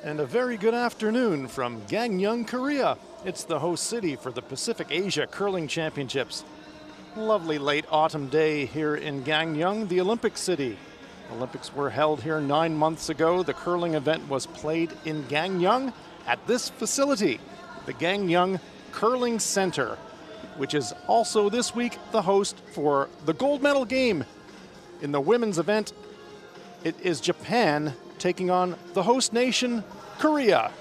And a very good afternoon from Gangneung, Korea. It's the host city for the Pacific Asia Curling Championships. Lovely late autumn day here in Gangneung, the Olympic city. Olympics were held here 9 months ago. The curling event was played in Gangneung at this facility, the Gangneung Curling Center, which is also this week the host for the gold medal game. In the women's event, it is Japan taking on the host nation, Korea.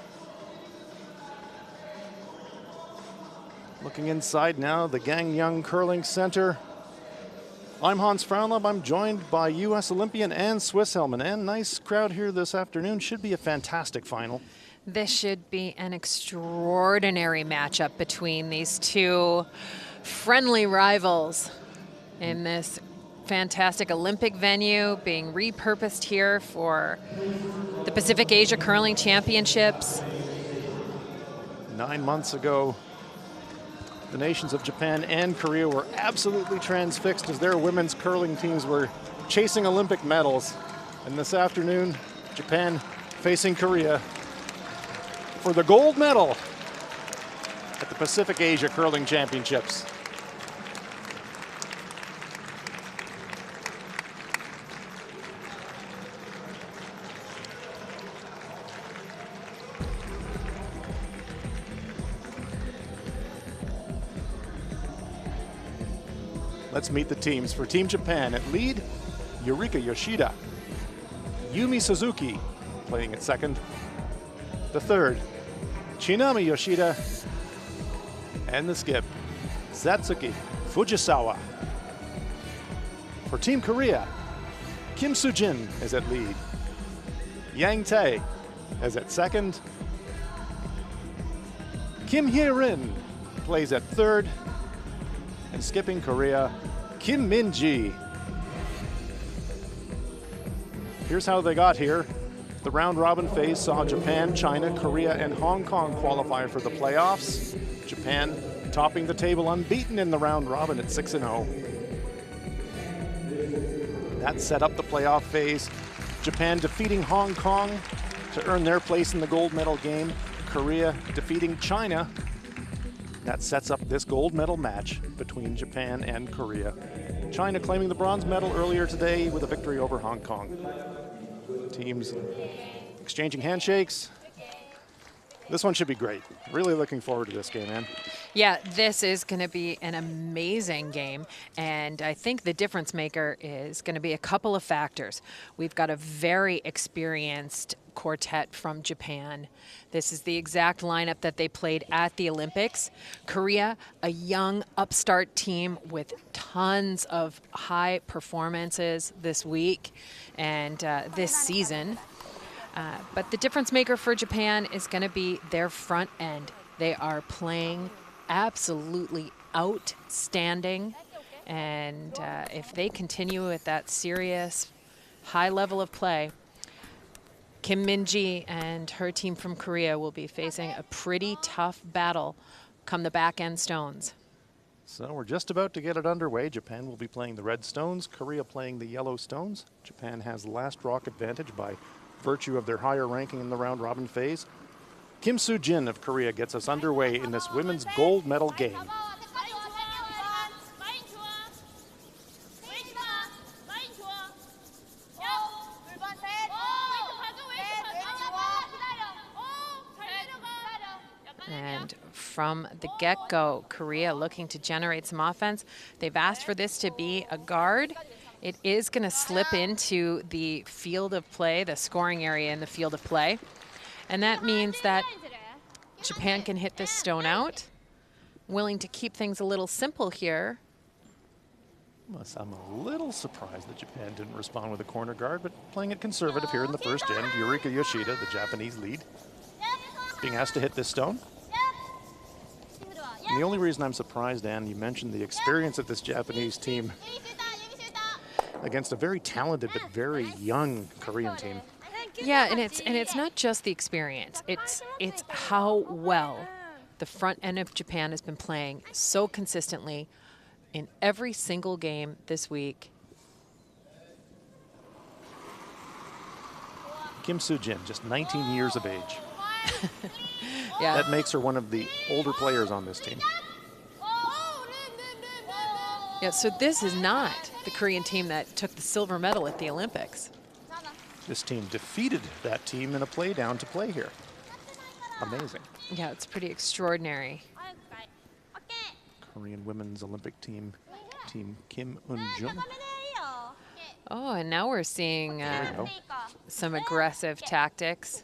Looking inside now, the Gangneung Curling Center. I'm Hans Fraunlab. I'm joined by U.S. Olympian Ann Swisshelm. And nice crowd here this afternoon. Should be a fantastic final. This should be an extraordinary matchup between these two friendly rivals in this fantastic Olympic venue being repurposed here for the Pacific Asia Curling Championships. 9 months ago, the nations of Japan and Korea were absolutely transfixed as their women's curling teams were chasing Olympic medals. And this afternoon, Japan facing Korea for the gold medal at the Pacific Asia Curling Championships. Let's meet the teams. For Team Japan, at lead, Yurika Yoshida. Yumi Suzuki playing at second. The third, Chinami Yoshida. And the skip, Satsuki Fujisawa. For Team Korea, Kim Soo-jin is at lead. Yang Tae is at second. Kim Hye-rin plays at third. And skipping Korea, Kim MinJi. Here's how they got here. The round robin phase saw Japan, China, Korea, and Hong Kong qualify for the playoffs. Japan topping the table unbeaten in the round robin at 6-0. That set up the playoff phase. Japan defeating Hong Kong to earn their place in the gold medal game. Korea defeating China. That sets up this gold medal match between Japan and Korea. China claiming the bronze medal earlier today with a victory over Hong Kong. Teams exchanging handshakes. This one should be great. Really looking forward to this game, man. Yeah, this is going to be an amazing game, and I think the difference maker is going to be a couple of factors. We've got a very experienced quartet from Japan. This is the exact lineup that they played at the Olympics. Korea, a young upstart team with tons of high performances this week and this season. But the difference maker for Japan is going to be their front end. They are playing absolutely outstanding. And if they continue at that serious high level of play, Kim MinJi and her team from Korea will be facing a pretty tough battle come the back end stones. So we're just about to get it underway. Japan will be playing the red stones, Korea playing the yellow stones. Japan has the last rock advantage by virtue of their higher ranking in the round robin phase. Kim Soo-jin of Korea gets us underway in this women's gold medal game. And from the get-go, Korea looking to generate some offense. They've asked for this to be a guard. It is going to slip into the field of play, the scoring area in the field of play. And that means that Japan can hit this stone out. Willing to keep things a little simple here. I'm a little surprised that Japan didn't respond with a corner guard, but playing it conservative here in the first end. Yurika Yoshida, the Japanese lead, being asked to hit this stone. And the only reason I'm surprised, Ann, you mentioned the experience of this Japanese team against a very talented but very young Korean team. Yeah, and it's not just the experience. It's how well the front end of Japan has been playing so consistently in every single game this week. Kim Soo-jin, just 19 years of age. Yeah. That makes her one of the older players on this team. Yeah, so this is not the Korean team that took the silver medal at the Olympics. This team defeated that team in a play down to play here. Amazing. Yeah, it's pretty extraordinary. Korean women's Olympic team, Team Kim Eun-jung. Oh, and now we're seeing some aggressive tactics.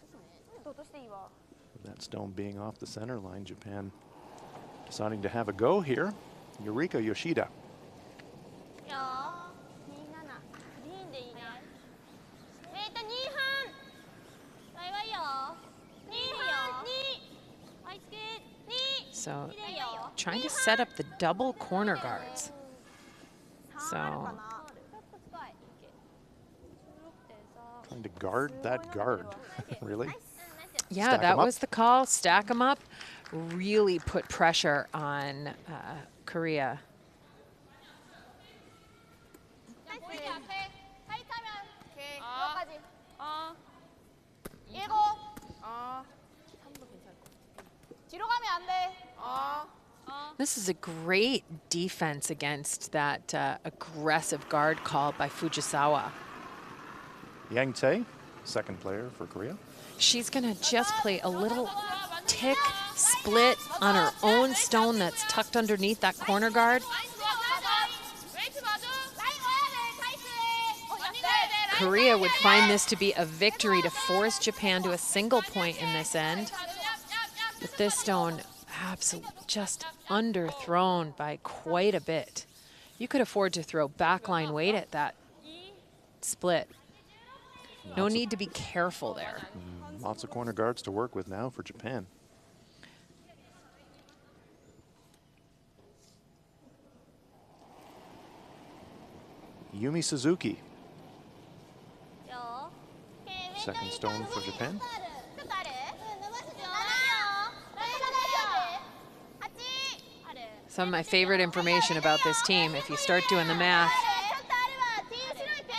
With that stone being off the center line, Japan deciding to have a go here. Yuriko Yoshida. So trying to set up the double corner guards. So trying to guard that guard, really? yeah, Stack 'em that up. was the call. Stack them up. Really put pressure on Korea. This is a great defense against that aggressive guard call by Fujisawa. Yang Tae, second player for Korea. She's going to just play a little tick split on her own stone that's tucked underneath that corner guard. Korea would find this to be a victory to force Japan to a single point in this end. But this stone absolutely just underthrown by quite a bit. You could afford to throw backline weight at that split. No need to be careful there. Lots of corner guards to work with now for Japan. Yumi Suzuki. Second stone for Japan. Some of my favorite information about this team, if you start doing the math,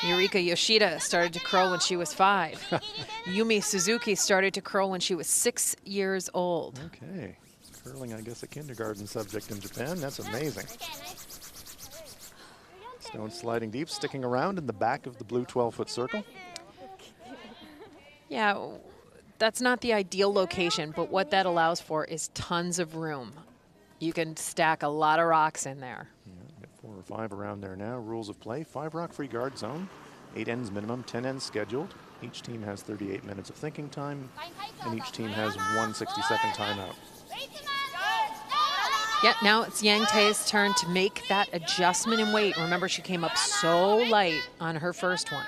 Yuriko Yoshida started to curl when she was 5. Yumi Suzuki started to curl when she was 6 years old. Okay. Curling, I guess, a kindergarten subject in Japan. That's amazing. Stone sliding deep, sticking around in the back of the blue 12-foot circle. Yeah, that's not the ideal location, but what that allows for is tons of room. You can stack a lot of rocks in there. Yeah, got 4 or 5 around there now. Rules of play, 5 rock free guard zone, 8 ends minimum, 10 ends scheduled. Each team has 38 minutes of thinking time, and each team has 1 60-second timeout. Yeah, now it's Yang Tae's turn to make that adjustment in weight. Remember, she came up so light on her first one.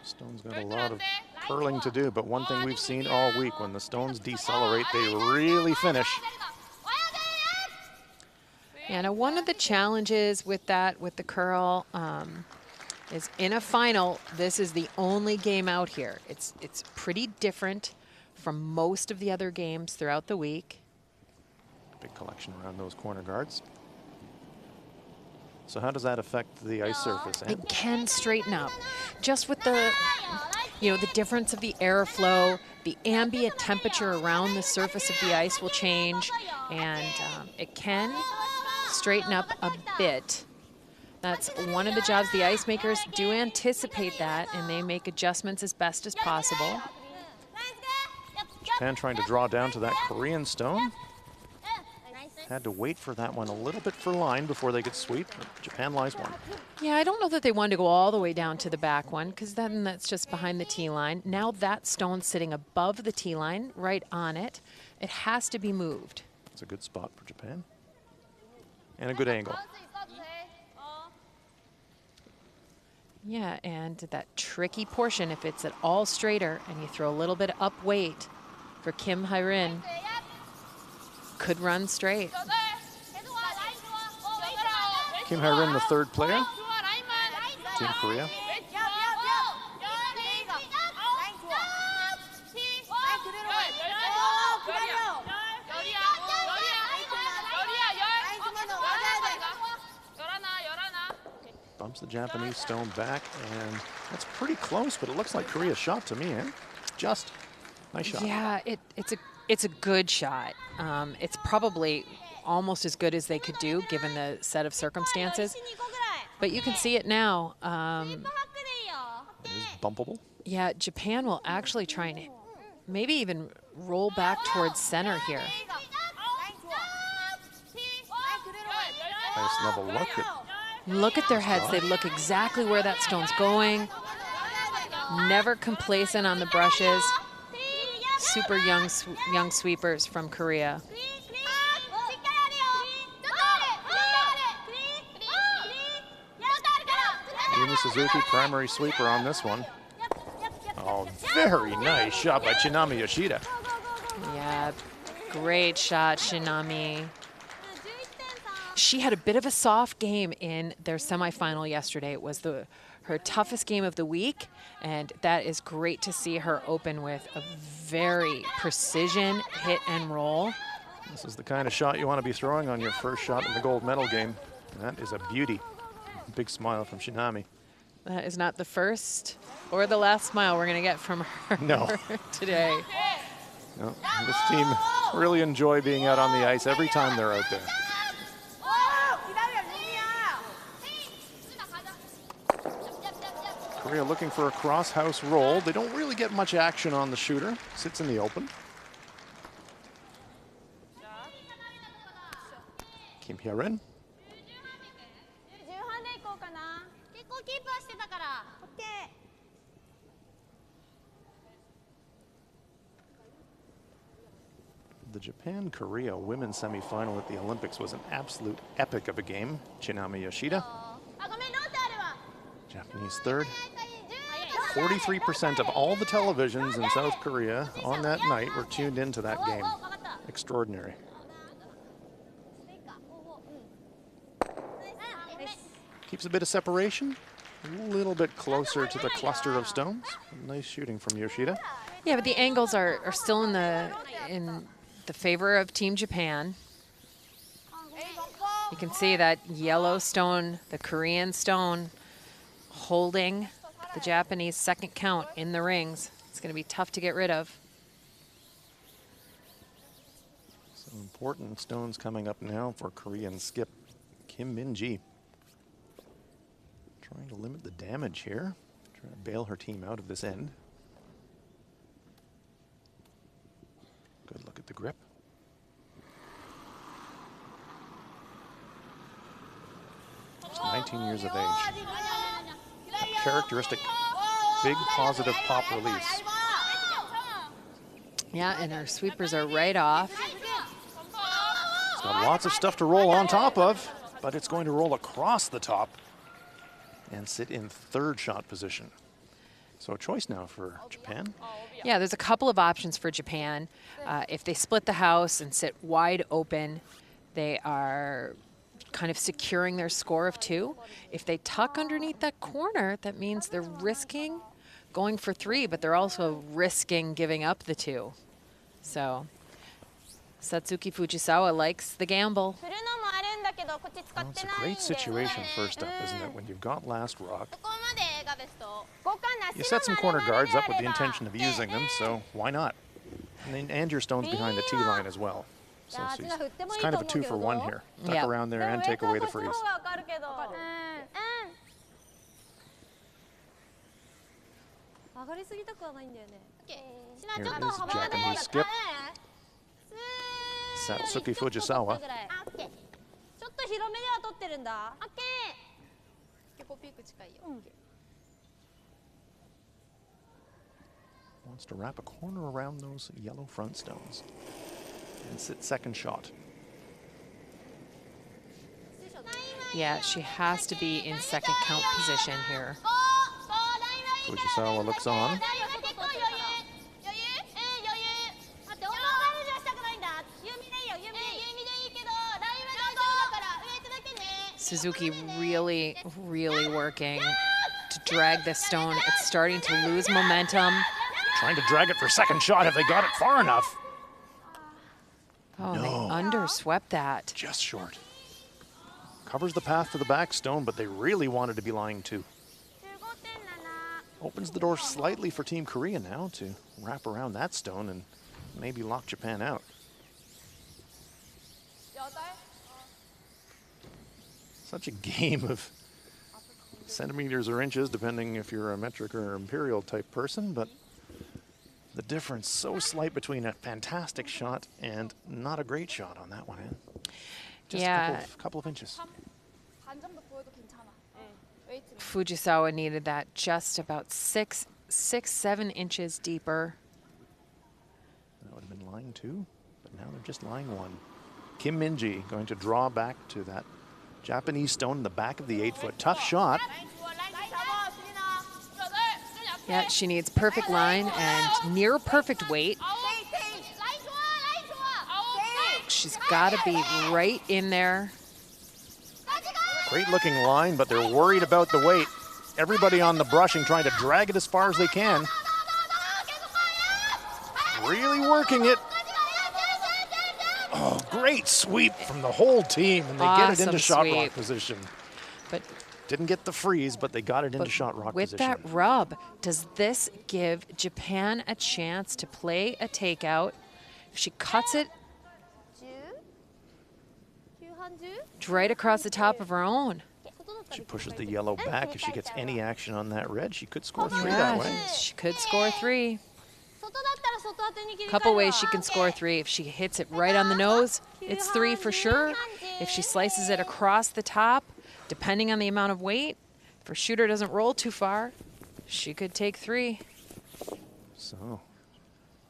Stone's got a lot of curling to do, but one thing we've seen all week, when the stones decelerate, they really finish. And one of the challenges with that, with the curl, is in a final, this is the only game out here. It's pretty different from most of the other games throughout the week. Big collection around those corner guards. So how does that affect the ice surface? It can straighten up. Just with the, the difference of the airflow, the ambient temperature around the surface of the ice will change, and it can straighten up a bit. That's one of the jobs. The ice makers do anticipate that, and they make adjustments as best as possible. Japan trying to draw down to that Korean stone. Had to wait for that one a little bit for line before they could sweep. Japan lies 1. Yeah, I don't know that they wanted to go all the way down to the back one, because then that's just behind the tee line. Now that stone's sitting above the tee line, right on it. It has to be moved. It's a good spot for Japan. And a good angle. Yeah, and that tricky portion, if it's at all straighter and you throw a little bit up weight for Kim Hye-rin, could run straight. Kim Hye-rin, the 3rd player. Team Korea. Bumps the Japanese stone back, and that's pretty close, but it looks like Korea's shot to me, eh? Just nice shot. Yeah, it's a good shot. It's probably almost as good as they could do given the set of circumstances. But you can see it now. It is bumpable. Yeah, Japan will actually try and maybe even roll back towards center here. Nice level look. Look at their heads. They look exactly where that stone's going. Never complacent on the brushes. Super young sweepers from Korea. Yumi Suzuki, primary sweeper on this one. Oh, very nice shot by Shinami Yoshida. Yeah, great shot, Shinami. She had a bit of a soft game in their semifinal yesterday. It was her toughest game of the week, and that is great to see her open with a very precision hit and roll. This is the kind of shot you want to be throwing on your first shot in the gold medal game. That is a beauty. Big smile from Shinami. That is not the first or the last smile we're going to get from her today. No, this team really enjoy being out on the ice every time they're out there. Korea looking for a cross-house roll. They don't really get much action on the shooter. Sits in the open. Kim Hye-rin. The Japan-Korea women's semifinal at the Olympics was an absolute epic of a game. Shinami Yoshida, Japanese third. 43% of all the televisions in South Korea on that night were tuned into that game. Extraordinary. Keeps a bit of separation, a little bit closer to the cluster of stones. Nice shooting from Yoshida. Yeah, but the angles are still in the favor of Team Japan. You can see that yellow stone, the Korean stone, holding the Japanese second count in the rings. It's going to be tough to get rid of. Some important stones coming up now for Korean skip Kim Min-ji. Trying to limit the damage here. Trying to bail her team out of this end. Good look at the grip. Just 19 years of age. That characteristic big positive pop release. Yeah, and our sweepers are right off. It's got lots of stuff to roll on top of, but it's going to roll across the top and sit in third shot position. So a choice now for Japan. Yeah, there's a couple of options for Japan. If they split the house and sit wide open, they are kind of securing their score of 2. If they tuck underneath that corner, that means they're risking going for 3, but they're also risking giving up the 2. So Satsuki Fujisawa likes the gamble. Well, it's a great situation first up, isn't it? When you've got last rock. You set some corner guards up with the intention of using them, so why not? And your stone's behind the tee line as well. So it's kind of a 2-for-1 here. Duck around there and take away the freeze. Here is Japanese skip. Satsuki Fujisawa. Wants to wrap a corner around those yellow front stones and sit second shot. Yeah, she has to be in second count position here. Fujisawa looks on. Suzuki really, really working to drag this stone. It's starting to lose momentum. Trying to drag it for second shot. Have they got it far enough? Oh, No. they underswept that. Just short. Covers the path to the back stone, but they really wanted to be lying 2. Opens the door slightly for Team Korea now to wrap around that stone and maybe lock Japan out. Such a game of centimeters or inches, depending if you're a metric or imperial type person, but the difference so slight between a fantastic shot and not a great shot on that one. Just a couple of inches. Fujisawa needed that just about 7 inches deeper. That would have been lying 2, but now they're just lying 1. Kim MinJi going to draw back to that Japanese stone in the back of the 8-foot. Tough shot. Yeah, she needs perfect line and near perfect weight. She's got to be right in there. Great looking line, but they're worried about the weight. Everybody on the brushing trying to drag it as far as they can. Really working it. Oh, great sweep from the whole team, and they get it into shot rock position. But didn't get the freeze, but they got it into shot rock with position. With that rub, does this give Japan a chance to play a takeout? If she cuts it right across the top of her own. She pushes the yellow back. If she gets any action on that red, she could score 3 that way. She could score 3. Couple ways she can score 3. If she hits it right on the nose, it's 3 for sure. If she slices it across the top, depending on the amount of weight, if her shooter doesn't roll too far, she could take 3. So,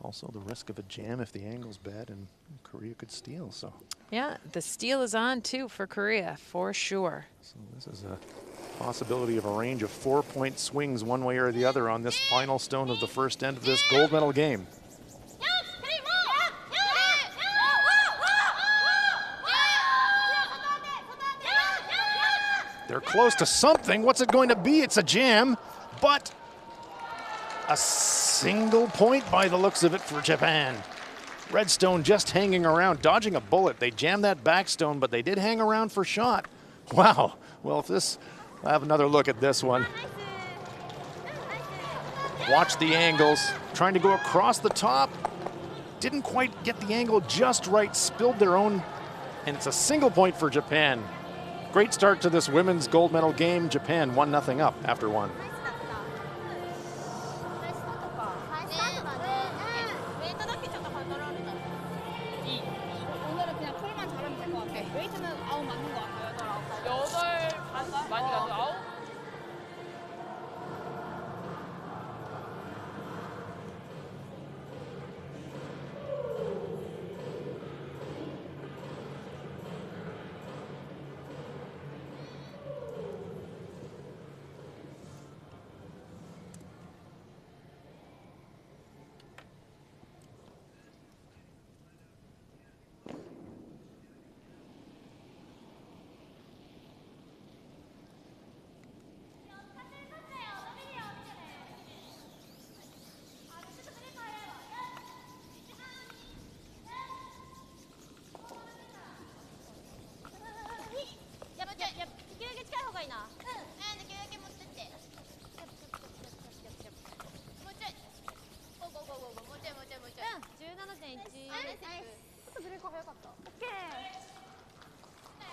also the risk of a jam if the angle's bad, and Korea could steal. So. Yeah, the steal is on too for Korea, for sure. So this is a possibility of a range of 4-point swings one way or the other on this final stone of the first end of this gold medal game. They're close to something. What's it going to be? It's a jam, but a single point by the looks of it for Japan. Redstone just hanging around, dodging a bullet. They jammed that back stone, but they did hang around for shot. Wow. Well, if this, I'll have another look at this one. Watch the angles. Trying to go across the top. Didn't quite get the angle just right. Spilled their own, and it's a single point for Japan. Great start to this women's gold medal game. Japan 1-0 up after 1.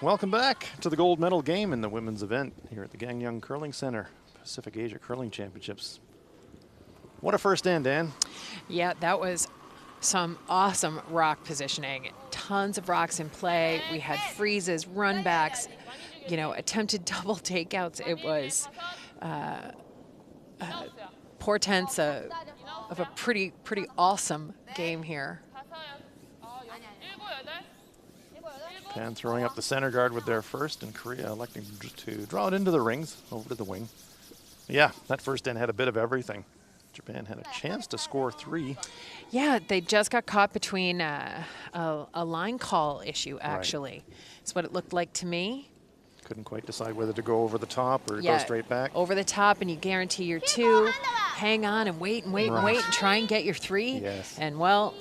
Welcome back to the gold medal game in the women's event here at the Gangneung Curling Center, Pacific Asia Curling Championships. What a first end, Dan. Yeah, that was some awesome rock positioning. Tons of rocks in play. We had freezes, run backs, you know, attempted double takeouts. It was portents of a pretty awesome game here. Japan throwing up the center guard with their first, and Korea electing to draw it into the rings, over to the wing. Yeah, that first end had a bit of everything. Japan had a chance to score 3. Yeah, they just got caught between a line call issue, actually. Right. That's what it looked like to me. Couldn't quite decide whether to go over the top or go straight back. Over the top, and you guarantee your 2. Hang on and wait and wait and wait and try and get your 3. Yes. And, well,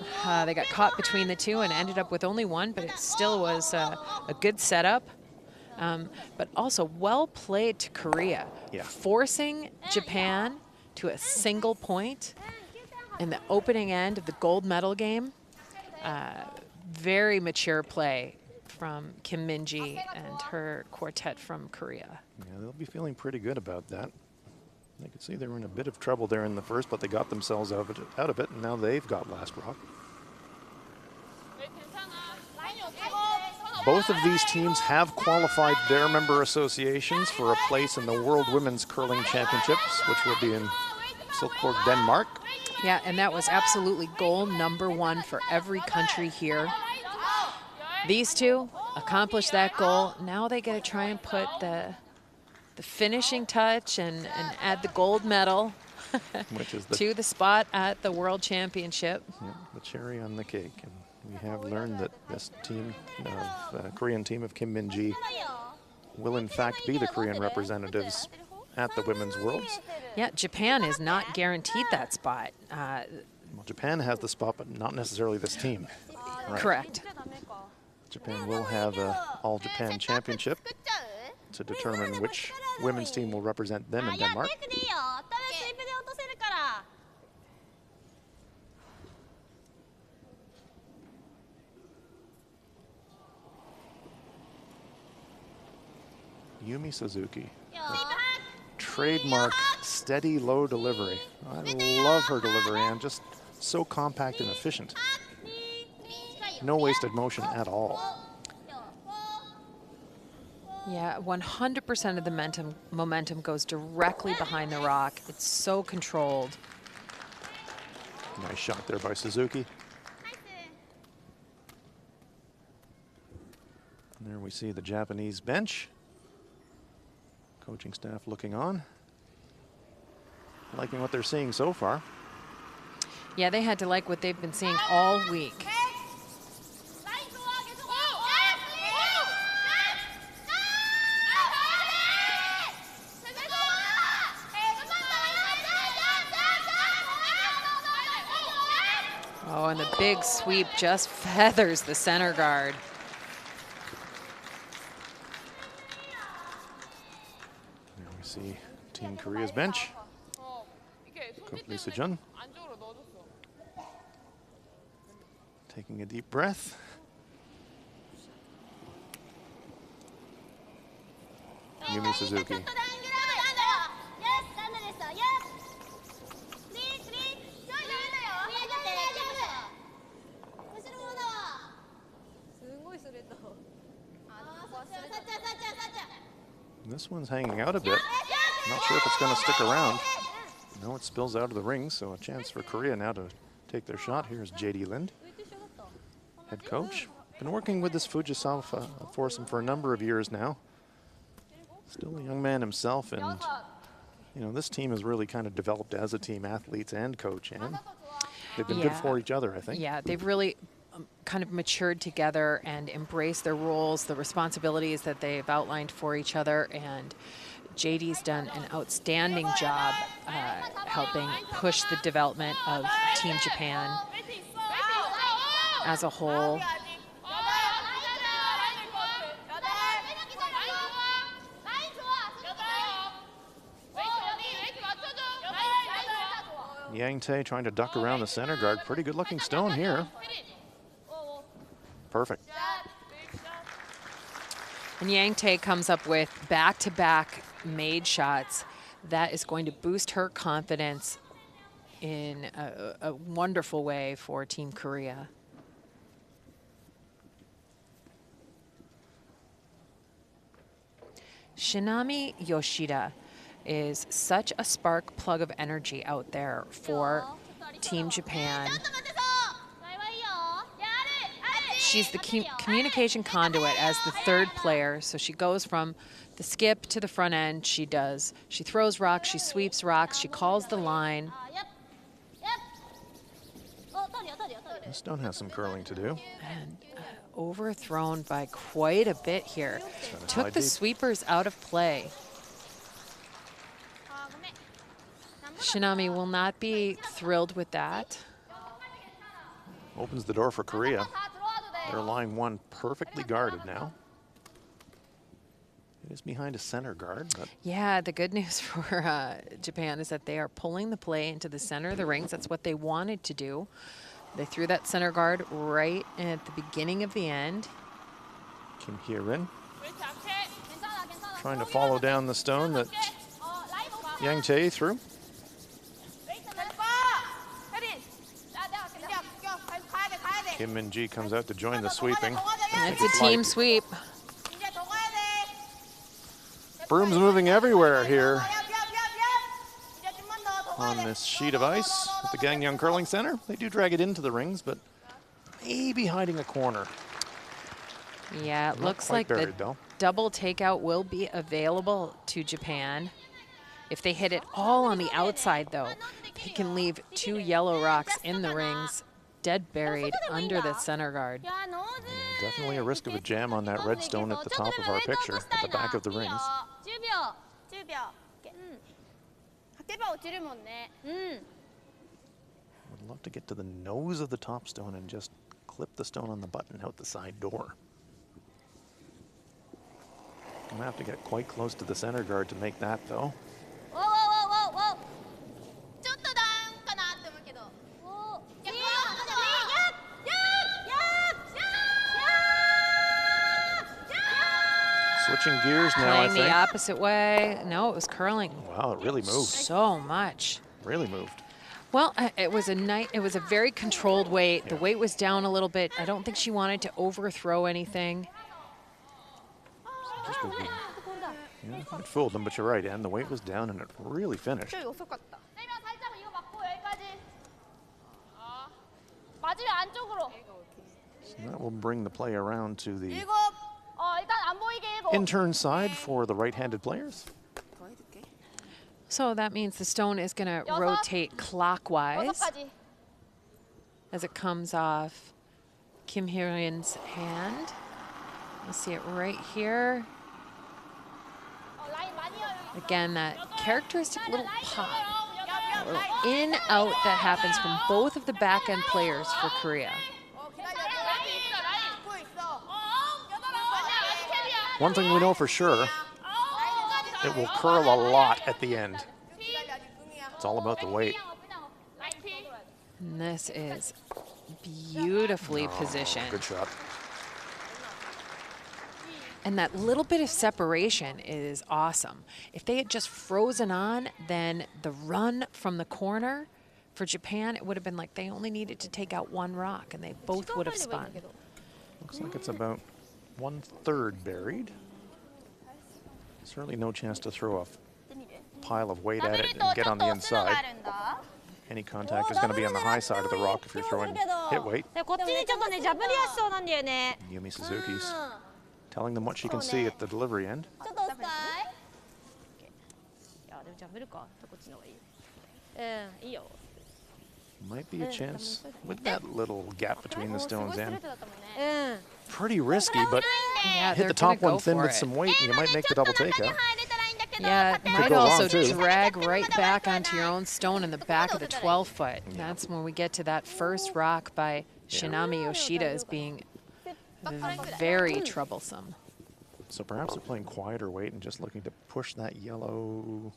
they got caught between the 2 and ended up with only 1, but it still was a good setup. But also well played to Korea, forcing Japan to a single point in the opening end of the gold medal game. Very mature play from Kim MinJi and her quartet from Korea. Yeah, they'll be feeling pretty good about that. They could see they were in a bit of trouble there in the first, but they got themselves out of it, and now they've got last rock. Both of these teams have qualified their member associations for a place in the World Women's Curling Championships, which will be in Silkeborg, Denmark. Yeah, and that was absolutely goal number one for every country here. These two accomplished that goal. Now they get to try and put the finishing touch and add the gold medal which is to the spot at the World Championship. Yeah, the cherry on the cake. And we have learned that this team, Korean team of Kim MinJi, will in fact be the Korean representatives at the Women's Worlds. Yeah, Japan is not guaranteed that spot. Well, Japan has the spot, but not necessarily this team. Right. Correct. Japan will have an All-Japan Championship to determine which women's team will represent them in Denmark. Yumi Suzuki. Trademark steady low delivery. I love her delivery, and just so compact and efficient. No wasted motion at all. Yeah, 100% of the momentum goes directly behind the rock. It's so controlled. Nice shot there by Suzuki. And there we see the Japanese bench. Coaching staff looking on. Liking what they're seeing so far. Yeah, they had to like what they've been seeing all week. Oh, and the big sweep just feathers the center guard. There we see Team Korea's bench. Lee Sejun taking a deep breath. Yumi Suzuki. This one's hanging out a bit. Not sure if it's going to stick around. No, it spills out of the ring, so a chance for Korea now to take their shot. Here's J.D. Lind, head coach. Been working with this Fujisawa foursome for a number of years now. Still a young man himself, and you know, this team has really kind of developed as a team, athletes and coach, and they've been good for each other, I think. Yeah, they've really kind of matured together and embraced their roles, the responsibilities that they've outlined for each other, and JD's done an outstanding job helping push the development of Team Japan as a whole. Yang Tae trying to duck around the center guard. Pretty good looking stone here. Perfect. And Yang Tae comes up with back-to-back made shots. That is going to boost her confidence in a wonderful way for Team Korea. Shinami Yoshida is such a spark plug of energy out there for Team Japan. She's the communication conduit as the third player. So she goes from the skip to the front end. She throws rocks, she sweeps rocks, she calls the line. This stone has some curling to do. And overthrown by quite a bit here. Took the sweepers out of play. Shinami will not be thrilled with that. Opens the door for Korea. Their line one perfectly guarded now. It is behind a center guard, but Yeah, the good news for Japan is that they are pulling the play into the center of the rings. That's what they wanted to do. They threw that center guard right at the beginning of the end. Kim Hye-rin trying to follow down the stone that Yang Tae threw. Kim MinJi comes out to join the sweeping. It's a team sweep. Brooms moving everywhere here on this sheet of ice at the Gangyang Curling Center. They do drag it into the rings, but maybe hiding a corner. Yeah, it looks like buried, the though. double takeout will be available to Japan. If they hit it all on the outside, though, they can leave 2 yellow rocks in the rings, dead buried under the center guard. Yeah, definitely a risk of a jam on that red stone at the top of our picture, at the back of the rings. Would love to get to the nose of the top stone and just clip the stone on the button out the side door. I'm gonna have to get quite close to the center guard to make that, though. Switching gears now, Playing I think. the opposite way. No, it was curling. Wow, it really moved. So much. Really moved. Well, it was a very controlled weight. The weight was down a little bit. I don't think she wanted to overthrow anything. Just a wee. Yeah, it fooled them, but you're right, Ann. The weight was down and it really finished. So that will bring the play around to the in-turn side for the right-handed players. So that means the stone is going to rotate clockwise as it comes off Kim Hye-rin's hand. You see it right here. Again, that characteristic little pop, a little in-out that happens from both of the back-end players for Korea. One thing we know for sure, it will curl a lot at the end. It's all about the weight. And this is beautifully positioned. Good shot. And that little bit of separation is awesome. If they had just frozen on, then the run from the corner for Japan, it would have been like they only needed to take out 1 rock and they both would have spun. Looks like it's about 1/3 buried. Certainly no chance to throw a pile of weight at it and get on the inside. Any contact is going to be on the high side of the rock if you're throwing hit weight. Yumi Suzuki's telling them what she can see at the delivery end. Might be a chance with that little gap between the stones, and pretty risky, but Yeah, hit the top one thin with some weight and you might make the double takeout. Yeah, it might go wrong, also too. drag right back onto your own stone in the back of the 12-foot. That's when we get to that first rock by Shinami Yoshida as being very troublesome. So perhaps they're playing quieter weight and just looking to push that yellow,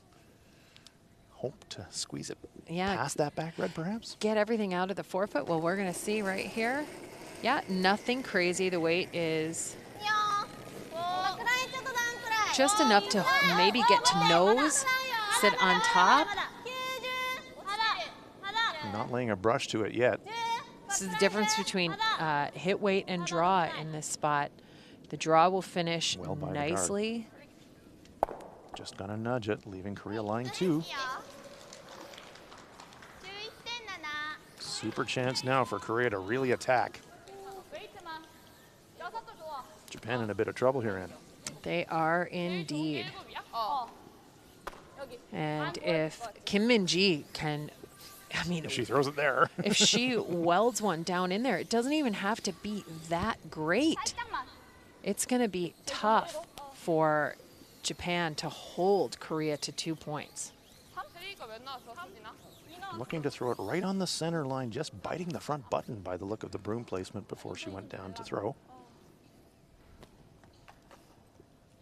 hope to squeeze it past that back red, perhaps? Get everything out of the 4-foot. Well, we're going to see right here. Yeah, nothing crazy. The weight is just enough to maybe get to nose, sit on top. Not laying a brush to it yet. This is the difference between hit weight and draw in this spot. The draw will finish Well by the guard. nicely. Just gonna nudge it, leaving Korea line 2. Super chance now for Korea to really attack. Japan in a bit of trouble here, Ann. They are indeed. And if Kim MinJi can, I mean, She throws it there. if she welds one down in there, it doesn't even have to be that great. It's going to be tough for Japan to hold Korea to 2 points. Looking to throw it right on the center line, just biting the front button by the look of the broom placement before she went down to throw.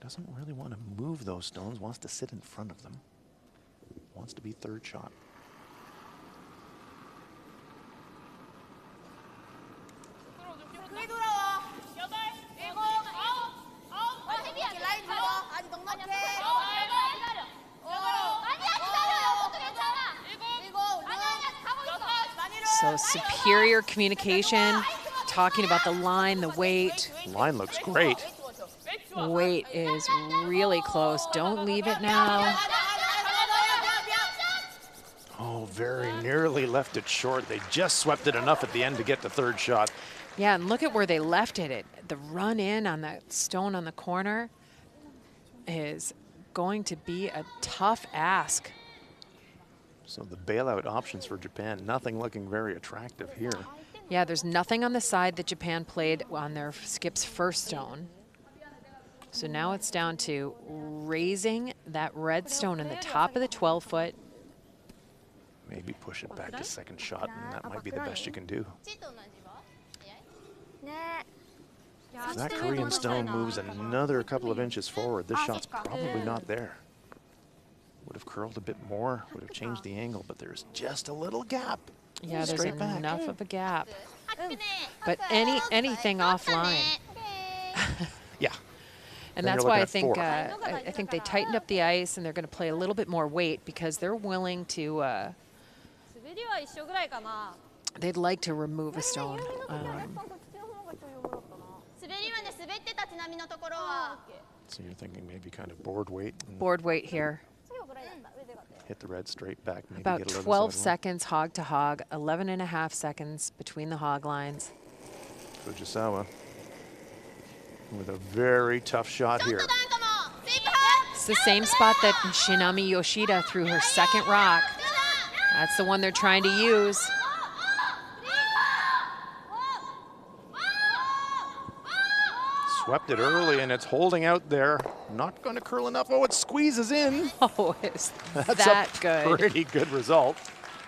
Doesn't really want to move those stones, wants to sit in front of them. Wants to be third shot. So superior communication, talking about the line, the weight. Line looks great. Weight is really close. Don't leave it now. Oh, very nearly left it short. They just swept it enough at the end to get the third shot. Yeah, and look at where they left it. The run in on that stone on the corner is going to be a tough ask. So the bailout options for Japan, nothing looking very attractive here. Yeah, there's nothing on the side that Japan played on their skip's first stone. So now it's down to raising that red stone in the top of the 12-foot. Maybe push it back to second shot, and that might be the best you can do. If that Korean stone moves another couple of inches forward, this shot's probably not there. Would have curled a bit more, would have changed the angle, but there's just a little gap. Yeah, there's Straight back. enough of a gap. But anything offline. Yeah. And Then that's you're why looking I think they tightened up the ice and they're going to play a little bit more weight because they're willing to. They'd like to remove a stone. So you're thinking maybe kind of board weight. Board weight here. Hit the red straight back. Maybe About get a little 12 sidewall. seconds hog to hog, 11.5 seconds between the hog lines. Fujisawa with a very tough shot here. It's the same spot that Shinami Yoshida threw her second rock. That's the one they're trying to use. Swept it early, and it's holding out there. Not going to curl enough. Oh, it squeezes in. Oh, is That's that a good? pretty good result.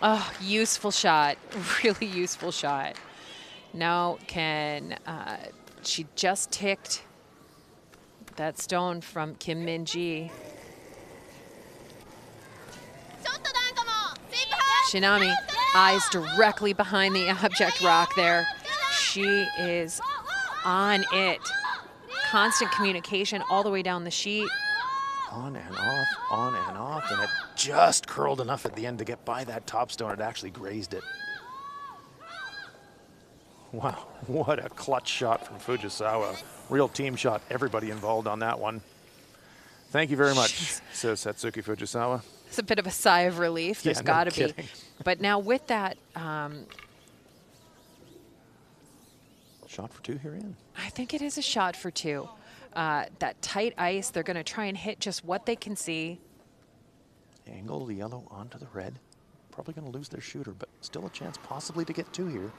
Oh, useful shot. Really useful shot. Now can, she just ticked that stone from Kim Min-ji. Shinami, eyes directly behind the object rock there. She is on it. Constant communication all the way down the sheet. On and off, and it just curled enough at the end to get by that top stone. It actually grazed it. Wow, what a clutch shot from Fujisawa. Real team shot, everybody involved on that one. Thank you very much, says Satsuki Fujisawa. It's a bit of a sigh of relief. There's Yeah, no got to be. kidding. But now with that, Shot for two here in. I think it is a shot for two. That tight ice, they're going to try and hit just what they can see. Angle the yellow onto the red. Probably going to lose their shooter, but still a chance possibly to get two here.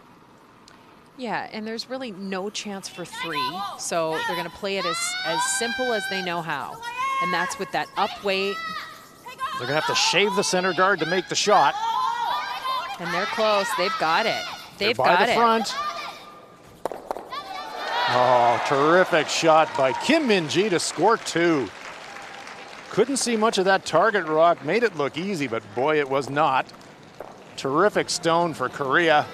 Yeah, and there's really no chance for three. So they're going to play it as simple as they know how. And that's with that up weight. They're going to have to shave the center guard to make the shot. And they're close. They've got it. They've They're by got the it. front. Oh, terrific shot by Kim Min-ji to score two. Couldn't see much of that target rock. Made it look easy, but boy, it was not. Terrific stone for Korea.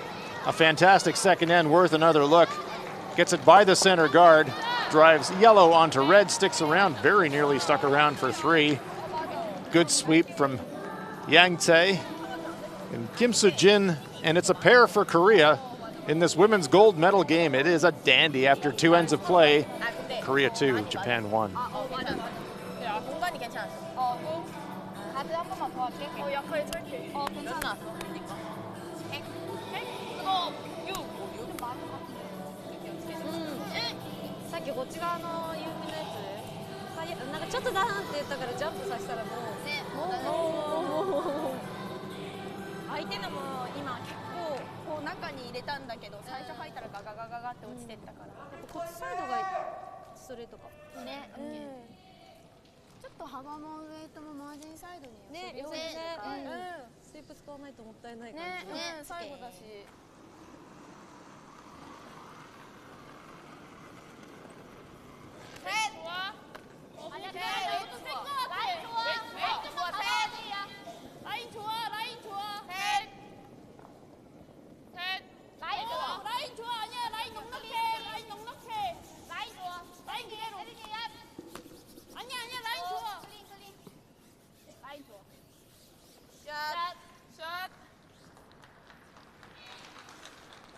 A fantastic second end, worth another look. Gets it by the center guard. Drives yellow onto red, sticks around, very nearly stuck around for three. Good sweep from Yang Tae and Kim Soo-jin, and it's a pair for Korea in this women's gold medal game. It is a dandy after two ends of play. Korea 2, Japan 1.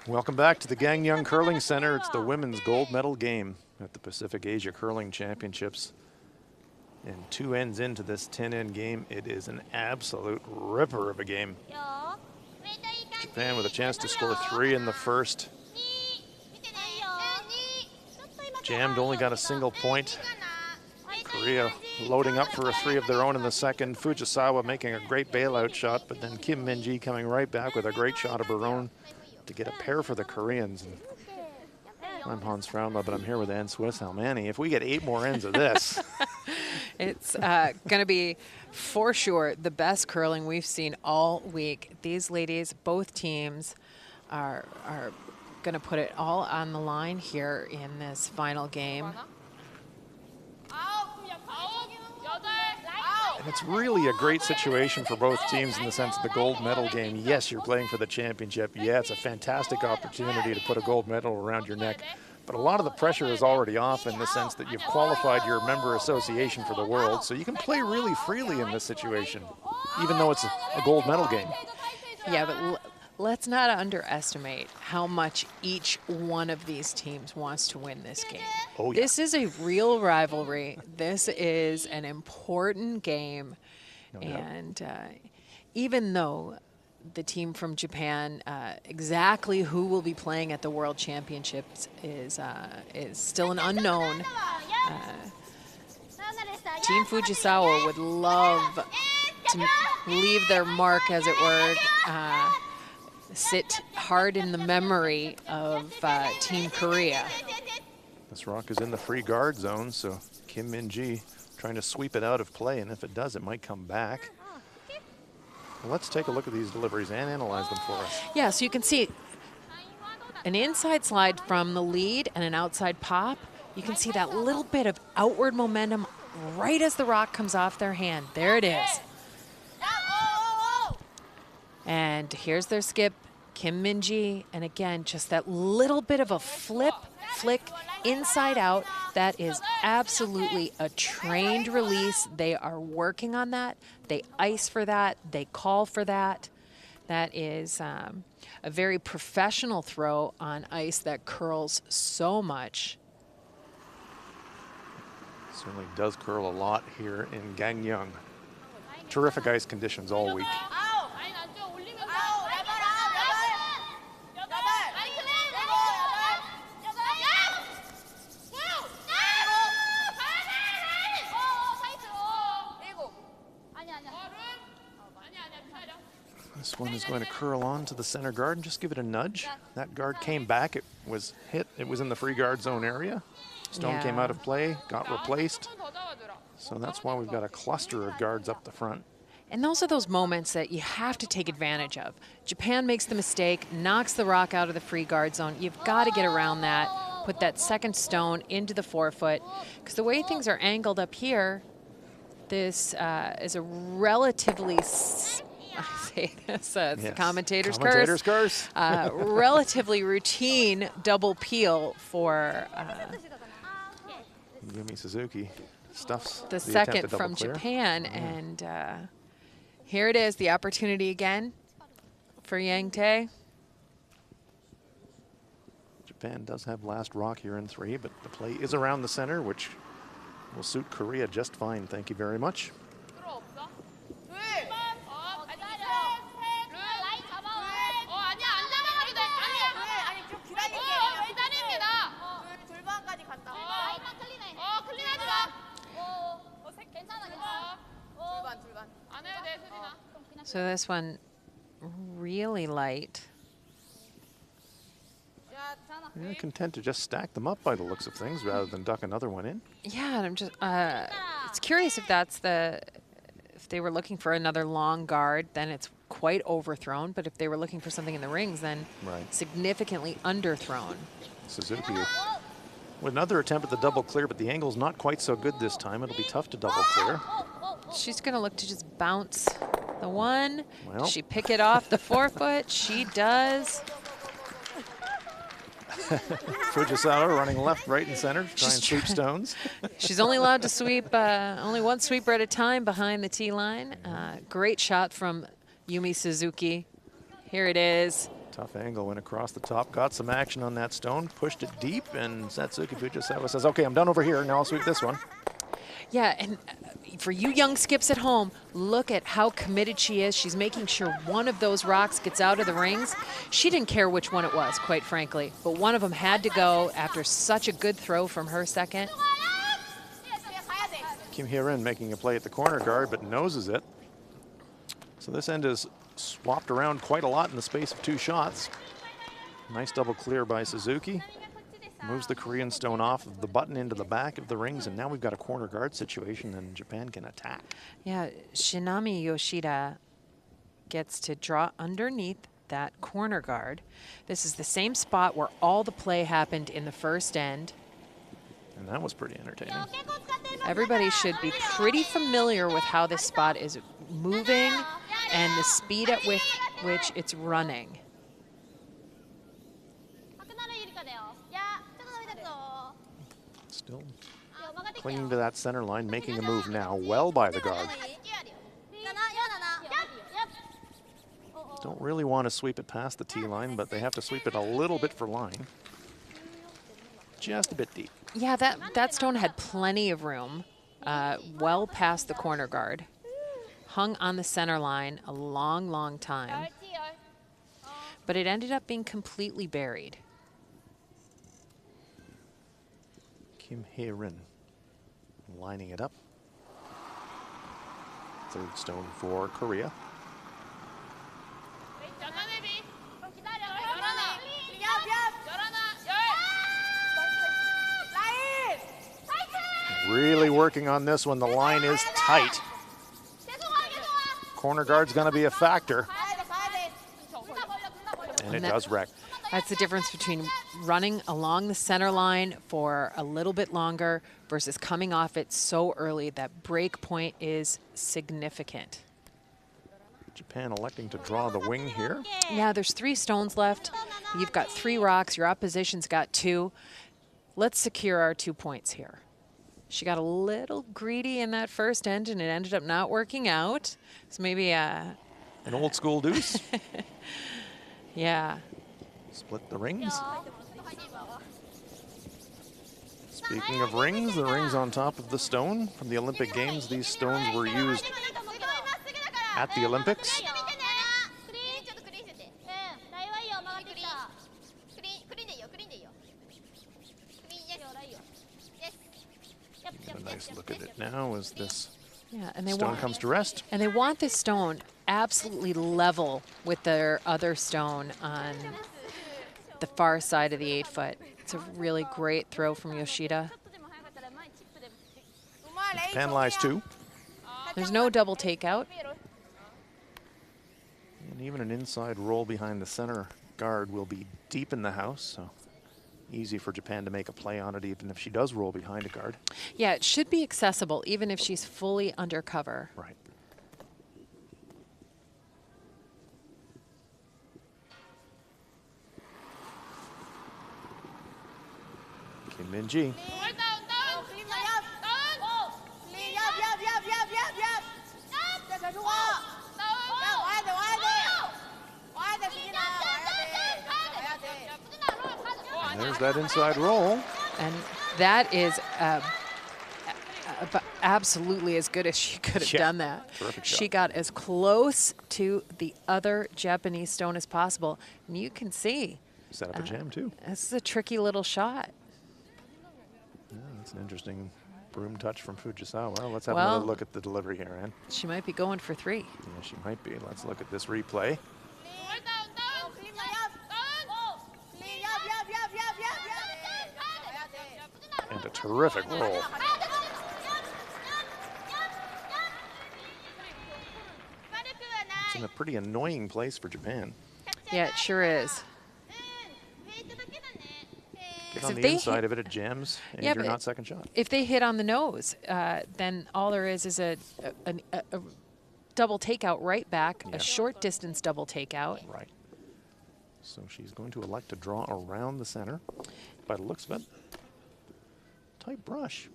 Welcome back to the Gangneung Curling Center. It's the women's gold medal game at the Pacific Asia Curling Championships. And 2 ends into this 10-end game, it is an absolute ripper of a game. Japan with a chance to score 3 in the first. Jammed only got a single point. Korea loading up for a 3 of their own in the second. Fujisawa making a great bailout shot, but then Kim MinJi coming right back with a great shot of her own to get a pair for the Koreans. And I'm Hans Fraunla, but I'm here with Ann Swiss-Halmani. If we get 8 more ends of this. It's going to be, for sure, the best curling we've seen all week. These ladies, both teams, are going to put it all on the line here in this final game. And it's really a great situation for both teams in the sense of the gold medal game. Yes, you're playing for the championship. Yeah, it's a fantastic opportunity to put a gold medal around your neck. But a lot of the pressure is already off in the sense that you've qualified your member association for the world, so you can play really freely in this situation, even though it's a gold medal game. Yeah, but let's not underestimate how much each one of these teams wants to win this game. Oh, yeah. This is a real rivalry. This is an important game. And even though the team from Japan, exactly who will be playing at the World Championships is still an unknown. Team Fujisawa would love to leave their mark, as it were, sit hard in the memory of Team Korea. This rock is in the free guard zone, so Kim MinJi trying to sweep it out of play, and if it does, it might come back. Well, let's take a look at these deliveries and analyze them for us. Yeah, so you can see an inside slide from the lead and an outside pop. You can see that little bit of outward momentum right as the rock comes off their hand. There it is. And here's their skip, Kim MinJi, and again, just that little bit of a flick inside out. That is absolutely a trained release. They are working on that. They ice for that. They call for that. That is a very professional throw on ice that curls so much. Certainly does curl a lot here in Gangneung. Terrific ice conditions all week. This one is going to curl on to the center guard and just give it a nudge. That guard came back, it was hit, it was in the free guard zone area. Stone came out of play, got replaced. So that's why we've got a cluster of guards up the front. And those are those moments that you have to take advantage of. Japan makes the mistake, knocks the rock out of the free guard zone. You've got to get around that, put that second stone into the forefoot. Because the way things are angled up here, this is a relatively, I say this, it's the commentator's curse. Relatively routine double peel for Yumi Suzuki stuffs the second from Japan. And here it is, the opportunity again for Yang Tae. Japan does have last rock here in 3, but the play is around the center, which will suit Korea just fine. Thank you very much. So this one really light. Yeah, content to just stack them up by the looks of things rather than duck another one in. Yeah, and I'm just it's curious if that's if they were looking for another long guard, then it's quite overthrown, but if they were looking for something in the rings, then significantly underthrown. Suzuki with another attempt at the double clear, but the angle's not quite so good this time. It'll be tough to double clear. She's going to look to just bounce the one. Well. Does she pick it off the forefoot? She does. Fujisawa running left, right, and center, trying to sweep stones. She's only allowed to sweep only one sweeper at a time behind the tee line. Great shot from Yumi Suzuki. Here it is. Tough angle, went across the top, got some action on that stone, pushed it deep, and Satsuki Fujisawa says, okay, I'm done over here, now I'll sweep this one. Yeah, and for you young skips at home, look at how committed she is. She's making sure one of those rocks gets out of the rings. She didn't care which one it was, quite frankly, but one of them had to go after such a good throw from her second. Kim Hye-rin making a play at the corner guard, but noses it. So this end is swapped around quite a lot in the space of 2 shots. Nice double clear by Suzuki. Moves the Korean stone off of the button into the back of the rings, and now we've got a corner guard situation, and Japan can attack. Yeah, Shinami Yoshida gets to draw underneath that corner guard. This is the same spot where all the play happened in the first end. And that was pretty entertaining. Everybody should be pretty familiar with how this spot is moving and the speed at which it's running. Still clinging to that center line, making a move now, well by the guard. Don't really want to sweep it past the tee line, but they have to sweep it a little bit for line. Just a bit deep. Yeah, that stone had plenty of room, well past the corner guard. Hung on the center line a long, long time. But it ended up being completely buried. Kim Hye-rin lining it up. Third stone for Korea. Really working on this one. The line is tight. Corner guard's going to be a factor. And it does wreck. That's the difference between running along the center line for a little bit longer versus coming off it so early. That break point is significant. Japan electing to draw the wing here. Yeah, there's 3 stones left. You've got 3 rocks. Your opposition's got 2. Let's secure our 2 points here. She got a little greedy in that first end, and it ended up not working out. So maybe an old school deuce. Yeah. Split the rings. Speaking of rings, the rings on top of the stone from the Olympic Games. These stones were used at the Olympics. Get a nice look at it now as this stone comes to rest. And they want this stone absolutely level with their other stone on the far side of the 8-foot. It's a really great throw from Yoshida. Japan lies 2. There's no double takeout. And even an inside roll behind the center guard will be deep in the house, so easy for Japan to make a play on it even if she does roll behind a guard. Yeah, it should be accessible even if she's fully undercover. Right. Kim MinJi. And there's that inside roll. And that is absolutely as good as she could have done that. Terrific She shot. got as close to the other Japanese stone as possible. And you can see. Set up a jam too. This is a tricky little shot. Yeah, that's an interesting broom touch from Fujisawa. Let's have another look at the delivery here, Ann. She might be going for 3. Yeah, she might be. Let's look at this replay. And a terrific roll. It's in a pretty annoying place for Japan. Yeah, it sure is. Get on the inside of it, it jams, and you're not second shot. If they hit on the nose, then all there is a double takeout right back, a short distance double takeout. Right. So she's going to elect to draw around the center. By the looks of it, tight brush.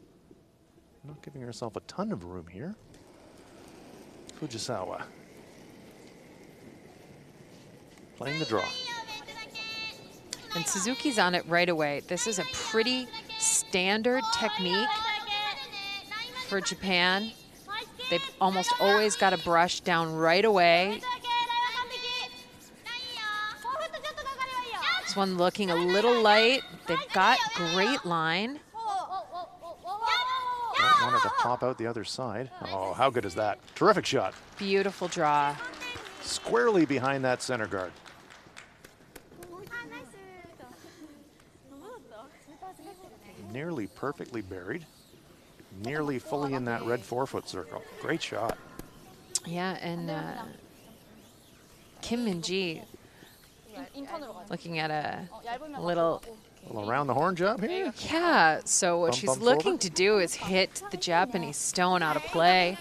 Not giving herself a ton of room here. Fujisawa playing the draw. And Suzuki's on it right away. This is a pretty standard technique for Japan. They've almost always got a brush down right away. This one looking a little light. They've got great line. Wanted to pop out the other side. Oh, how good is that? Terrific shot. Beautiful draw. Squarely behind that center guard. Nearly perfectly buried. Nearly fully in that red forefoot circle. Great shot. Yeah, and Kim MinJi looking at a little around the horn job here. Yeah, so what she's looking forward. to do is hit the Japanese stone out of play,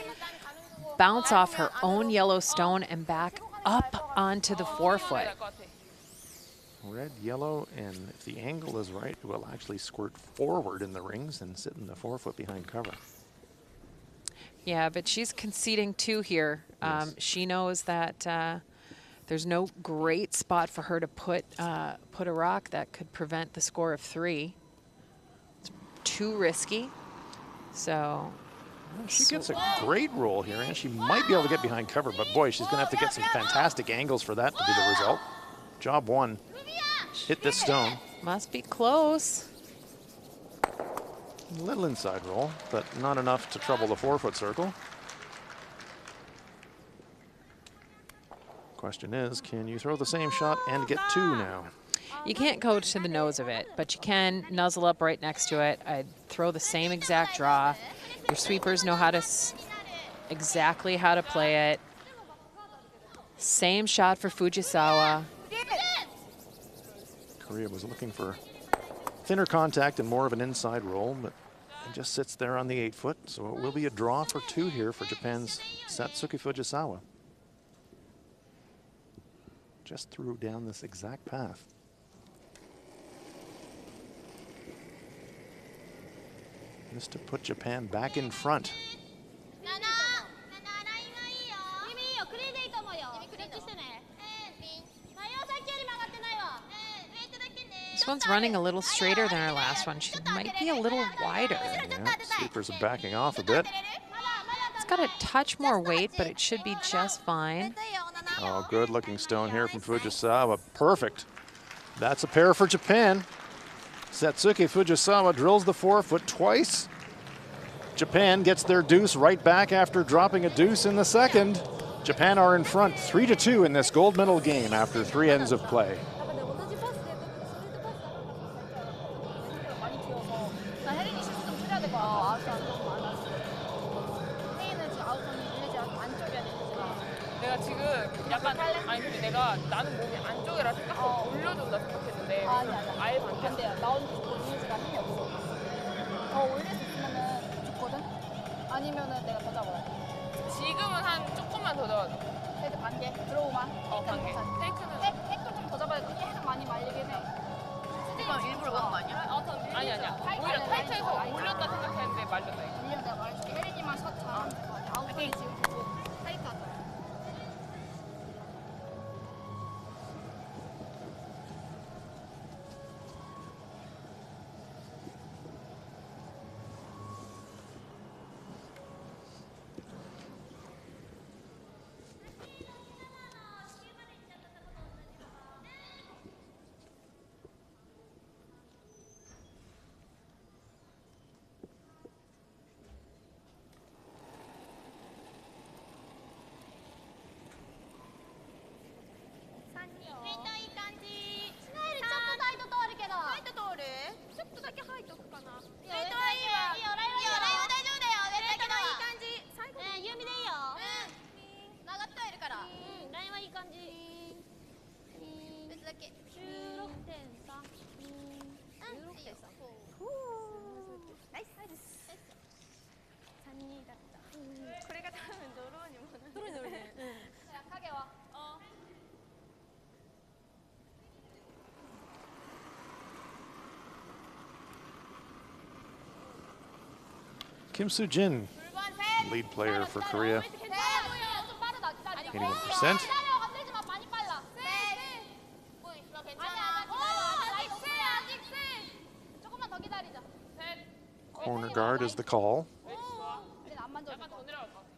bounce off her own yellow stone and back up onto the forefoot. Red, yellow, and if the angle is right, it will actually squirt forward in the rings and sit in the forefoot behind cover. Yeah, but she's conceding two here. Yes. She knows that there's no great spot for her to put a rock that could prevent the score of 3. It's too risky. So she gets a great roll here, and she might be able to get behind cover, but boy, she's going to have to get some fantastic angles for that to be the result. Job 1. Hit this stone. Must be close. A little inside roll, but not enough to trouble the forefoot circle. Question is, can you throw the same shot and get 2 now? You can't go to the nose of it, but you can nuzzle up right next to it. I'd throw the same exact draw. Your sweepers know how to exactly how to play it. Same shot for Fujisawa. Korea was looking for thinner contact and more of an inside roll, but it just sits there on the 8-foot, so it will be a draw for 2 here for Japan's Satsuki Fujisawa. Just threw down this exact path. Just to put Japan back in front. This one's running a little straighter than our last one. She might be a little wider. Yeah, sweepers are backing off a bit. It's got a touch more weight, but it should be just fine. Oh, good looking stone here from Fujisawa. Perfect. That's a pair for Japan. Satsuki Fujisawa drills the forefoot twice. Japan gets their deuce right back after dropping a deuce in the second. Japan are in front 3-2 in this gold medal game after 3 ends of play. 내가 지금 약간 아니 근데 내가 나는 몸이 안쪽이라 생각하고 올려준다 생각했는데 아예 반대야. 나 혼자 이미지가 힘이 없어. 더 올릴 수 있으면은 좋거든? 아니면은 내가 더 잡아야 돼. 지금은 한 조금만 더 잡아줘. 헤드 반개, 드로우만. 반개. 테이크는 테이크 좀 더 잡아야 돼. 계속 많이 말리긴 해. 이건 일부러 그런 거 아니야? 아니야. 오히려 타이트해서 올렸다 생각했는데 말렸다 이거. 물론 내가 말해줄게. 혜린이만 샷 잘하면 될 거 같아. 아웃볼이 지금 계속 타이트하잖아. Kim Soo-jin, lead player for Korea. 81%. Corner guard is the call. 우린 안 만져도 약간 더 내려갈 것 같아.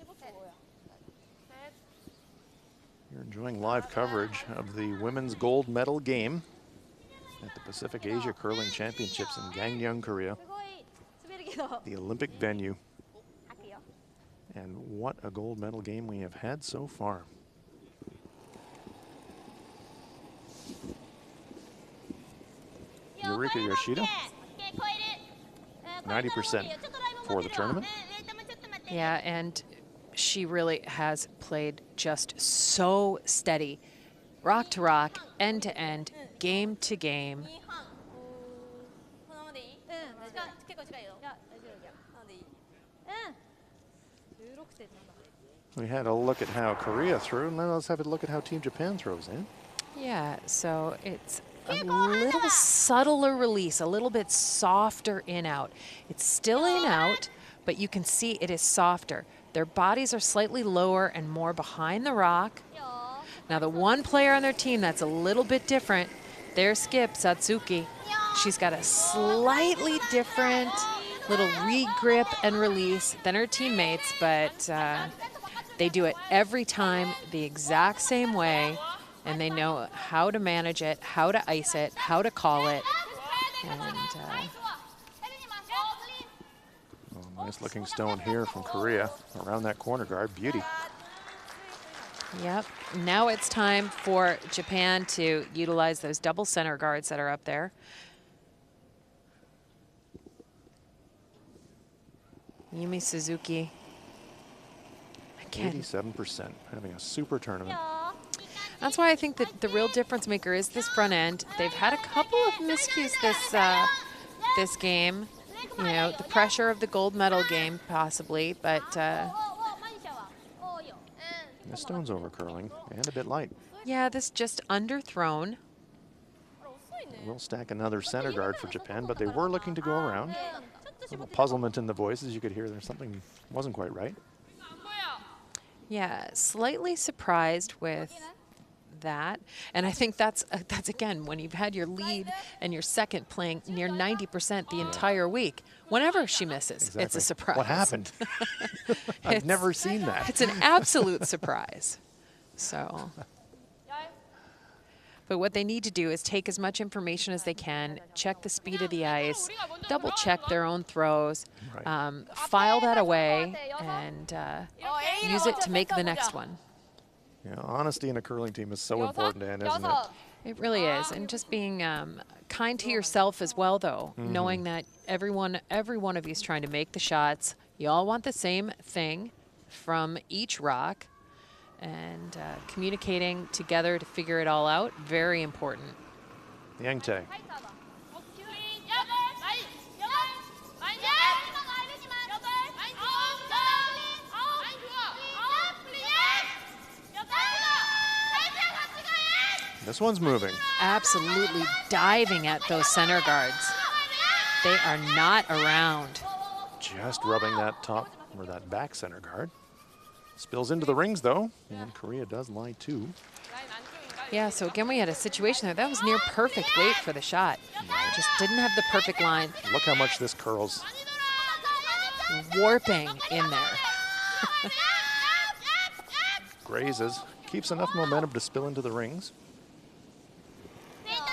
15초야. You're enjoying live coverage of the women's gold medal game at the Pacific Asia Curling Championships in Gangneung, Korea, 그거의 수비르기도 the Olympic venue. 할게요. And what a gold medal game we have had so far. Yurika Yoshida, 90% for the tournament. Yeah, and she really has played just so steady, rock to rock, end to end, game to game. We had a look at how Korea threw, and now let's have a look at how Team Japan throws in. Yeah, so it's a little subtler release, a little bit softer in-out. It's still in-out, but you can see it is softer. Their bodies are slightly lower and more behind the rock. Now the one player on their team that's a little bit different, their skip, Satsuki, she's got a slightly different little re-grip and release than her teammates, but they do it every time the exact same way, and they know how to manage it, how to ice it, how to call it. And Nice looking stone here from Korea around that corner guard. Beauty. yep, now it's time for Japan to utilize those double center guards that are up there. Yumi Suzuki. Again, 87%, having a super tournament. that's why I think that the real difference maker is this front end. They've had a couple of miscues this game. You know, the pressure of the gold medal game possibly, but This stone's over curling and a bit light. yeah, this just underthrown. We'll stack another center guard for Japan, but they were looking to go around. A little puzzlement in the voices. You could hear there's something wasn't quite right. Yeah, slightly surprised with that. And I think that's again, when you've had your lead and your second playing near 90% the entire week, whenever she misses, it's a Exactly. surprise. What happened? I've It's- never seen that. It's an absolute surprise. So, but what they need to do is take as much information as they can, check the speed of the ice, double check their own throws, Right. file that away, and use it to make the next one. Yeah, honesty in a curling team is so important, Anne, isn't it? It really is, and just being kind to yourself as well, though, knowing that every one of you is trying to make the shots. You all want the same thing from each rock, and communicating together to figure it all out, very important. Yang Tae. This one's moving. Absolutely diving at those center guards. They are not around. Just rubbing that top or that back center guard. Spills into the rings though, and Korea does lie too. Yeah, so again, we had a situation there. That was near perfect weight for the shot. Just didn't have the perfect line. Look how much this curls. Warping in there. Grazes. Keeps enough momentum to spill into the rings.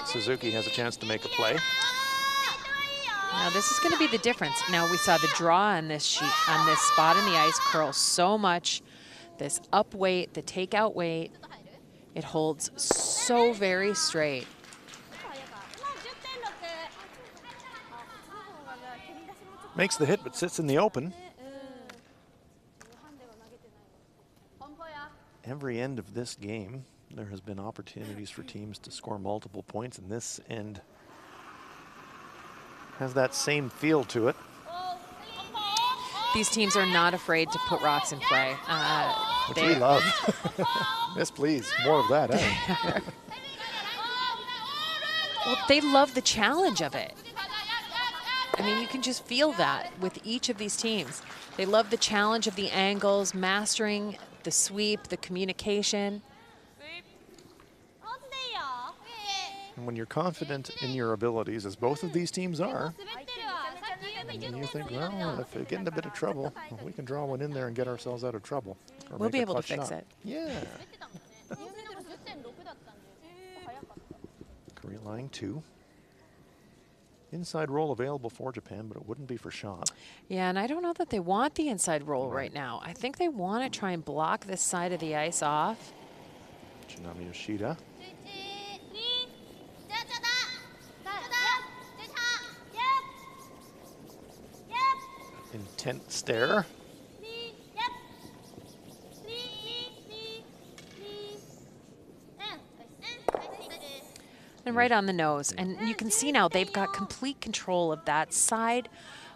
Suzuki has a chance to make a play. Now this is going to be the difference. Now we saw the draw on this sheet, on this spot in the ice curl so much. This up weight, the takeout weight, it holds so very straight. Makes the hit but sits in the open. Every end of this game, there has been opportunities for teams to score multiple points, and this end has that same feel to it. These teams are not afraid to put rocks in play. Which we love. Yes, please. More of that, eh? Well, they love the challenge of it. I mean, you can just feel that with each of these teams. They love the challenge of the angles, mastering the sweep, the communication. And when you're confident in your abilities, as both of these teams are, And you think, well, if we get in a bit of trouble, we can draw one in there and get ourselves out of trouble. Or We'll make be a able to clutch fix shot. it. Yeah. 10.6 だったんで早かった Korea line 2. Inside roll available for Japan, but it wouldn't be for shot. Yeah, and I don't know that they want the inside roll right now. I think they want to try and block this side of the ice off. Tsunami Yoshida. Intent stare. And right on the nose. And you can see now they've got complete control of that side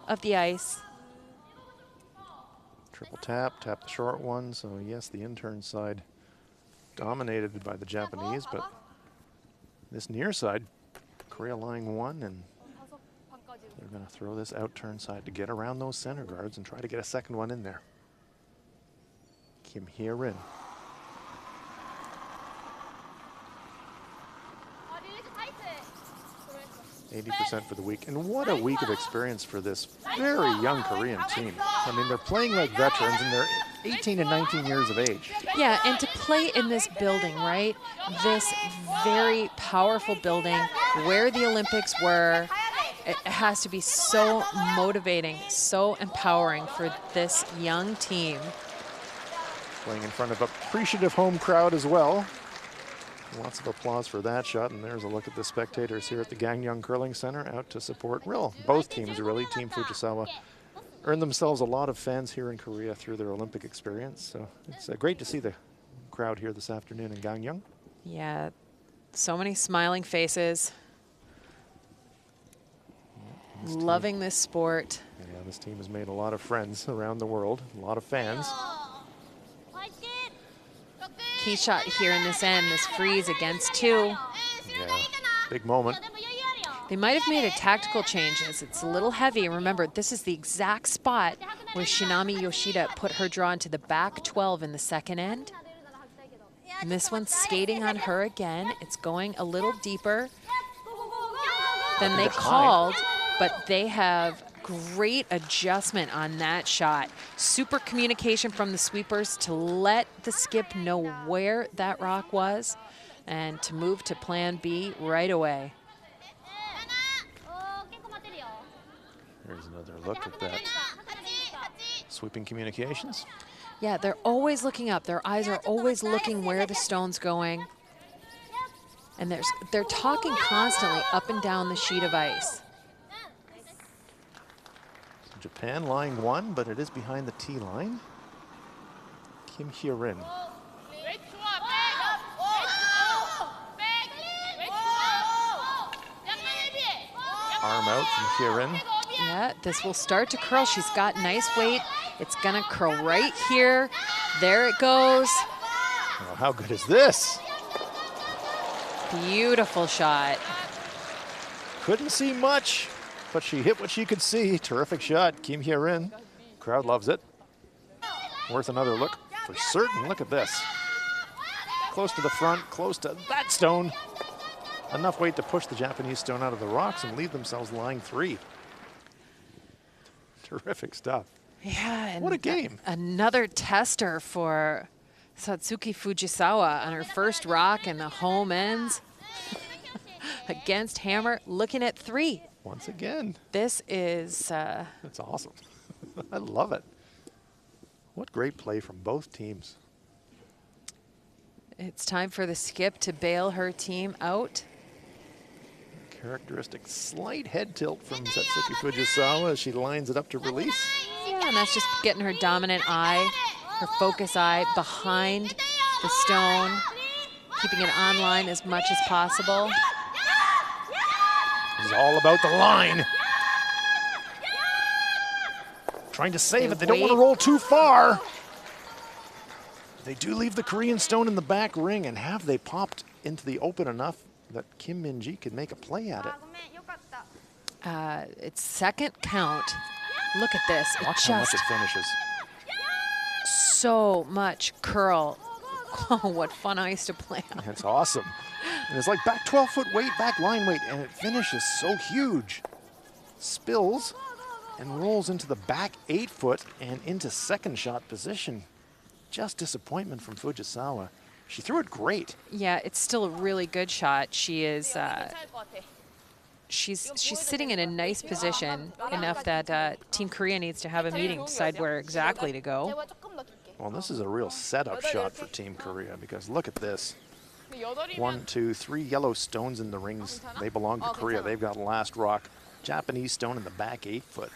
of the ice. Triple tap, tap the short one. So yes, the intern side dominated by the Japanese, but this near side, Korea lying 1, and they're going to throw this out turn side to get around those center guards and try to get a second one in there. Kim Hye-rin. 80% for the week. And what a week of experience for this very young Korean team. I mean, they're playing like veterans, and they're 18 and 19 years of age. Yeah, and to play in this building, right? This very powerful building where the Olympics were, it has to be so motivating, so empowering for this young team. Playing in front of an appreciative home crowd as well. Lots of applause for that shot, and there's a look at the spectators here at the Gangneung Curling Center out to support both teams really. Team Fujisawa earned themselves a lot of fans here in Korea through their Olympic experience, so it's great to see the crowd here this afternoon in Gangneung. Yeah, so many smiling faces. Loving this sport. Yeah, this team has made a lot of friends around the world, a lot of fans. Key shot here in this end, this freeze against 2. Yeah, big moment. They might have made a tactical change as it's a little heavy. Remember, this is the exact spot where Shinami Yoshida put her draw into the back 12 in the second end. And this one's skating on her again. It's going a little deeper than they called, but they have great adjustment on that shot. Super communication from the sweepers to let the skip know where that rock was and to move to plan B right away. Here's another look at that. Sweeping communications. Yeah, they're always looking up. Their eyes are always looking where the stone's going. And they're talking constantly up and down the sheet of ice. Japan lying 1, but it is behind the T line. Kim Hye-rin. Arm out from Hye-rin. Yeah, this will start to curl. She's got nice weight. It's gonna curl right here. There it goes. Oh, how good is this? Beautiful shot. Couldn't see much, but she hit what she could see. Terrific shot, Kim Hye-rin. Crowd loves it. Worth another look for certain. Look at this. Close to the front, close to that stone. Enough weight to push the Japanese stone out of the rocks and leave themselves lying 3. Terrific stuff. Yeah, and what a game. Another tester for Satsuki Fujisawa on her first rock in the home ends. Against Hammer, looking at 3. Once again. This is... That's awesome. I love it. What great play from both teams. It's time for the skip to bail her team out. Characteristic slight head tilt from Satsuki Fujisawa as she lines it up to release. Yeah, and that's just getting her dominant eye, her focus eye behind the stone, keeping it online as much as possible. This is all about the line. Trying to save it. They don't want to roll too far. They do leave the Korean stone in the back ring, and have they popped into the open enough that Kim Min-ji could make a play at it? It's second count. Look at this. Watch how much it finishes. So much curl. Oh, what fun ice to play on. That's awesome. And it's like back 12-foot weight, back line weight, and it finishes so huge. Spills and rolls into the back 8-foot and into second shot position. Just disappointment from Fujisawa. She threw it great. Yeah, it's still a really good shot. She is, she's sitting in a nice position enough that Team Korea needs to have a meeting to decide where exactly to go. Well, this is a real setup shot for Team Korea because look at this. 1, 2, 3 yellow stones in the rings. They belong to Korea. They've got last rock. Japanese stone in the back 8-foot.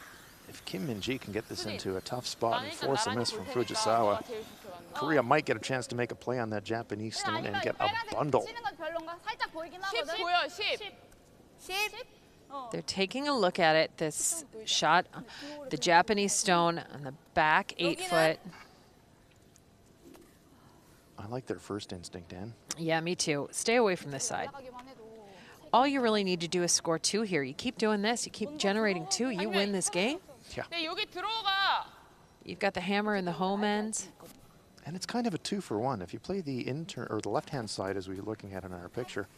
If Kim Min-ji can get this into a tough spot and force a miss from Fujisawa, Korea might get a chance to make a play on that Japanese stone and get a bundle. They're taking a look at it. This shot, the Japanese stone on the back 8-foot. I like their first instinct, Dan. Yeah, me too. Stay away from this side. All you really need to do is score 2 here. You keep doing this, you keep generating 2, you win this game. Yeah. You've got the hammer in the home ends. And it's kind of a 2-for-1. If you play the the left-hand side as we're looking at in our picture,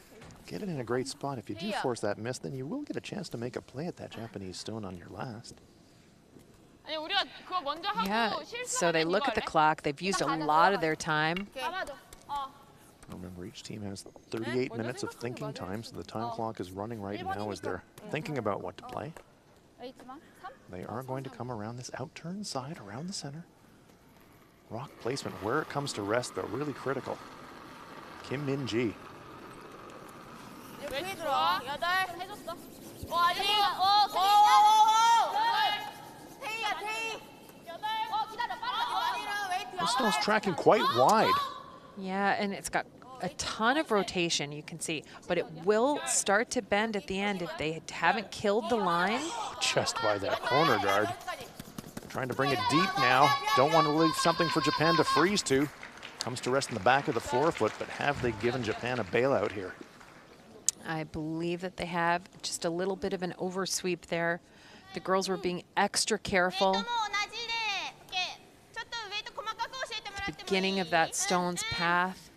get it in a great spot. If you do force that miss, then you will get a chance to make a play at that Japanese stone on your last. Yeah, so they look at the clock. They've used a lot of their time. Remember, each team has 38 minutes of thinking time, so the time clock is running right now as they're thinking about what to play. They are going to come around this out-turn side, around the center. Rock placement, where it comes to rest, though, really critical. Kim Min-ji. This stone's tracking quite wide. Yeah, and it's got a ton of rotation, you can see, but it will start to bend at the end if they haven't killed the line. Just by that corner guard. Trying to bring it deep now. Don't want to leave something for Japan to freeze to. Comes to rest in the back of the 4-foot, but have they given Japan a bailout here? I believe that they have just a little bit of an oversweep there. The girls were being extra careful. The beginning of that stone's path.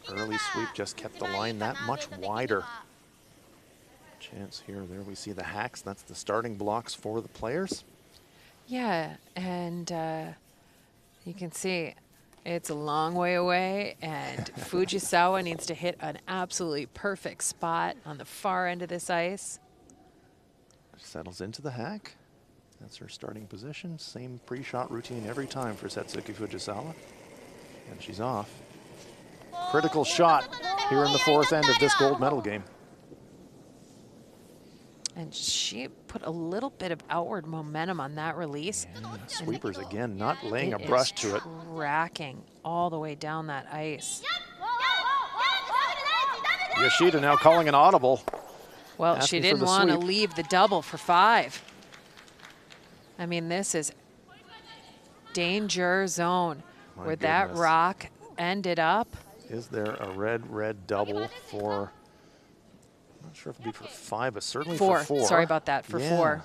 Early sweep just kept the line that much wider. Chance here, there we see the hacks. That's the starting blocks for the players. Yeah, and you can see it's a long way away, and Fujisawa needs to hit an absolutely perfect spot on the far end of this ice. Settles into the hack. That's her starting position. Same pre-shot routine every time for Setsuki Fujisawa. And she's off. Critical shot here in the 4th end of this gold medal game. And she put a little bit of outward momentum on that release. Yeah, sweepers again, not laying a brush to it. Tracking all the way down that ice. Yoshida now calling an audible. Well, she didn't want to leave the double for 5. I mean, this is danger zone where that rock ended up. Is there a red double for, I'm not sure if it'd be for 5, but certainly for 4. Sorry about that, for 4.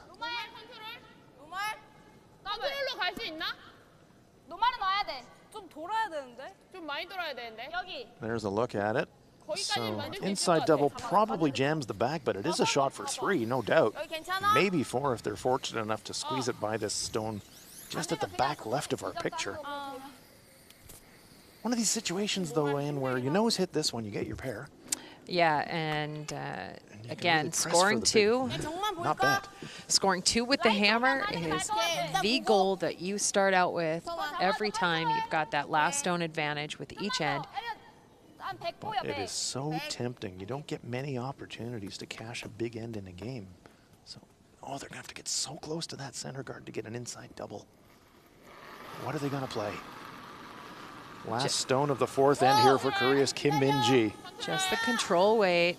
There's a look at it. So inside double probably jams the back, but it is a shot for 3, no doubt. Maybe 4 if they're fortunate enough to squeeze it by this stone just at the back left of our picture. One of these situations, though, Anne, where you nose hit this one, you get your pair. Yeah, and again, really scoring 2. Not bad. Scoring 2 with the hammer is the goal that you start out with every time you've got that last stone advantage with each end. But it is so tempting. You don't get many opportunities to cash a big end in a game. So, they're going to have to get so close to that center guard to get an inside double. What are they going to play? Last stone of the 4th end here for Korea's Kim Min-ji. Just the control weight.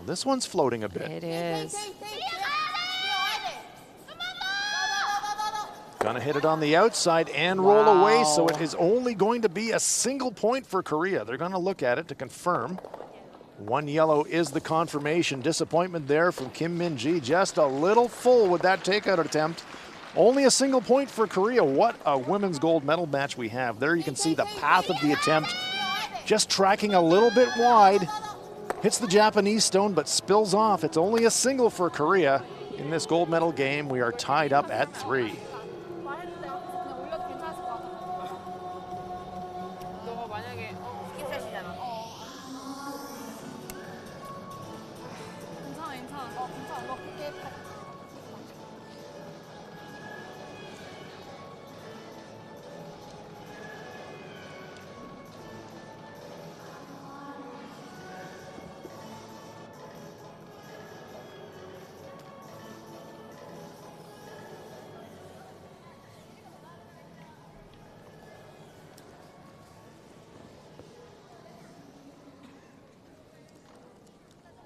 This one's floating a bit. It is. Gonna hit it on the outside and roll away, so it is only going to be a single point for Korea. They're gonna look at it to confirm. 1 yellow is the confirmation. Disappointment there from Kim Min-ji. Just a little full with that takeout attempt. Only a single point for Korea. What a women's gold medal match we have. There you can see the path of the attempt. Just tracking a little bit wide. Hits the Japanese stone, but spills off. It's only a single for Korea. In this gold medal game, we are tied up at 3. 그냥 올려도 괜찮을 것 같아. 너가 만약에 스킵셋이잖아. 괜찮아, 괜찮아. 괜찮아. 너 그렇게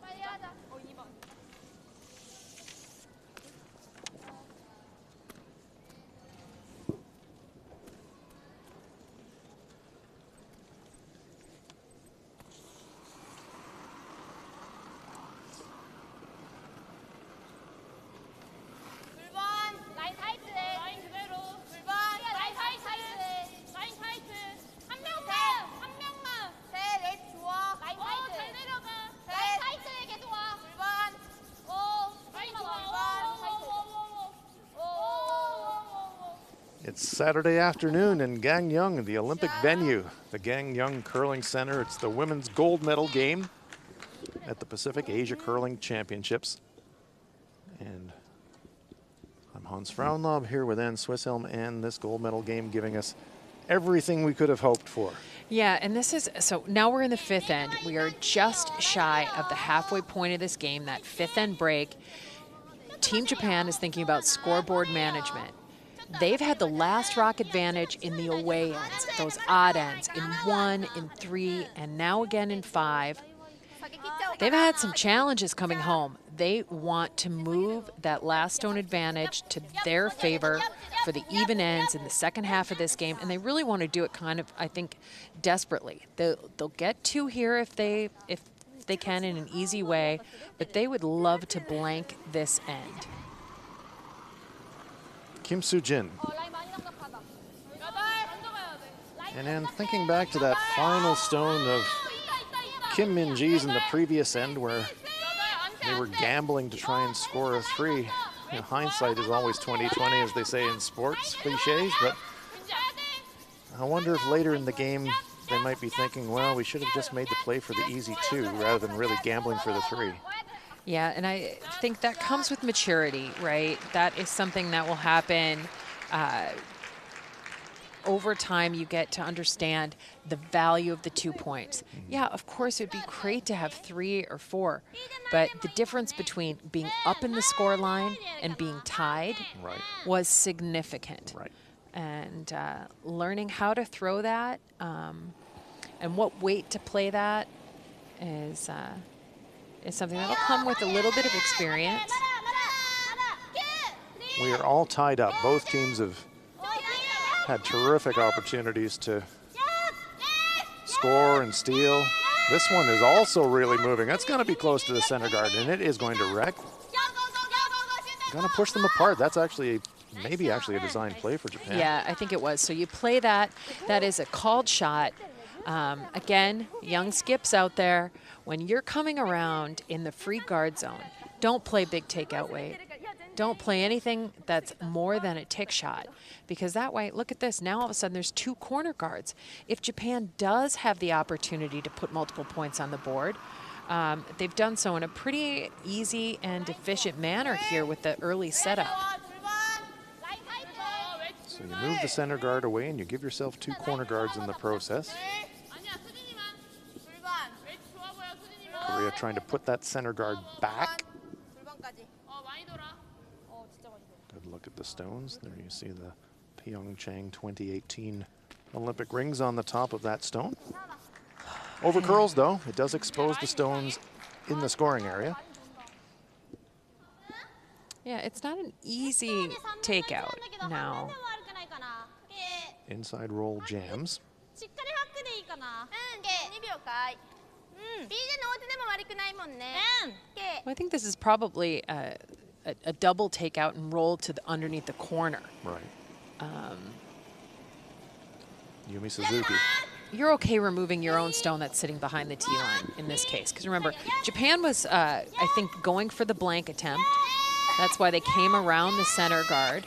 빨리 하자. 2번. 불번 라인 타이트 라인 그대로 불번 라인 타이트 라인 타이트 한 명만 셋넷 좋아 라인 타이트 잘 내려가 라인 타이트에 계속 와 불번 라인 좋아 It's Saturday afternoon in Gangneung, the Olympic venue, the Gangneung Curling Center. It's the women's gold medal game at the Pacific Asia Curling Championships. And I'm Hans Frauenlob here with Ann Swisshelm, and this gold medal game giving us everything we could have hoped for. Yeah, and this is, so now we're in the 5th end. We are just shy of the halfway point of this game, that 5th end break. Team Japan is thinking about scoreboard management. They've had the last rock advantage in the away ends, those odd ends, in 1, in 3, and now again in 5. They've had some challenges coming home. They want to move that last stone advantage to their favor for the even ends in the second half of this game, and they really want to do it kind of, I think, desperately. They'll get 2 here if they can in an easy way, but they would love to blank this end. Kim Soo-jin. 라인 많이 남각하다. And then thinking back to that final stone of Kim MinJi's in the previous end where they were gambling to try and score a 3. You know, hindsight is always 20/20, as they say in sports cliches, but I wonder if later in the game they might be thinking, well, we should have just made the play for the easy 2 rather than really gambling for the 3. Yeah, and I think that comes with maturity, right? That is something that will happen over time. You get to understand the value of the 2 points. Yeah, of course, it would be great to have 3 or 4, but the difference between being up in the score line and being tied was significant. Right. And learning how to throw that and what weight to play that is something that'll come with a little bit of experience. We are all tied up. Both teams have had terrific opportunities to score and steal. This one is also really moving. That's going to be close to the center guard, and it is going to wreck. Going to push them apart. That's actually maybe actually a design play for Japan. Yeah, I think it was. So you play that. That is a called shot. Again, young skips out there. When you're coming around in the free guard zone, don't play big takeout weight. Don't play anything that's more than a tick shot, because that way, look at this. Now all of a sudden there's 2 corner guards. If Japan does have the opportunity to put multiple points on the board, they've done so in a pretty easy and efficient manner here with the early setup. So you move the center guard away and you give yourself 2 corner guards in the process. Korea trying to put that center guard back. Good look at the stones. There you see the Pyeongchang 2018 Olympic rings on the top of that stone. Over curls, though. It does expose the stones in the scoring area. Yeah, it's not an easy takeout now. Inside roll jams. Well, I think this is probably a double takeout and roll to the underneath the corner. Right. Yumi Suzuki. you're okay removing your own stone that's sitting behind the tee line in this case. Because remember, Japan was, I think, going for the blank attempt. That's why they came around the center guard.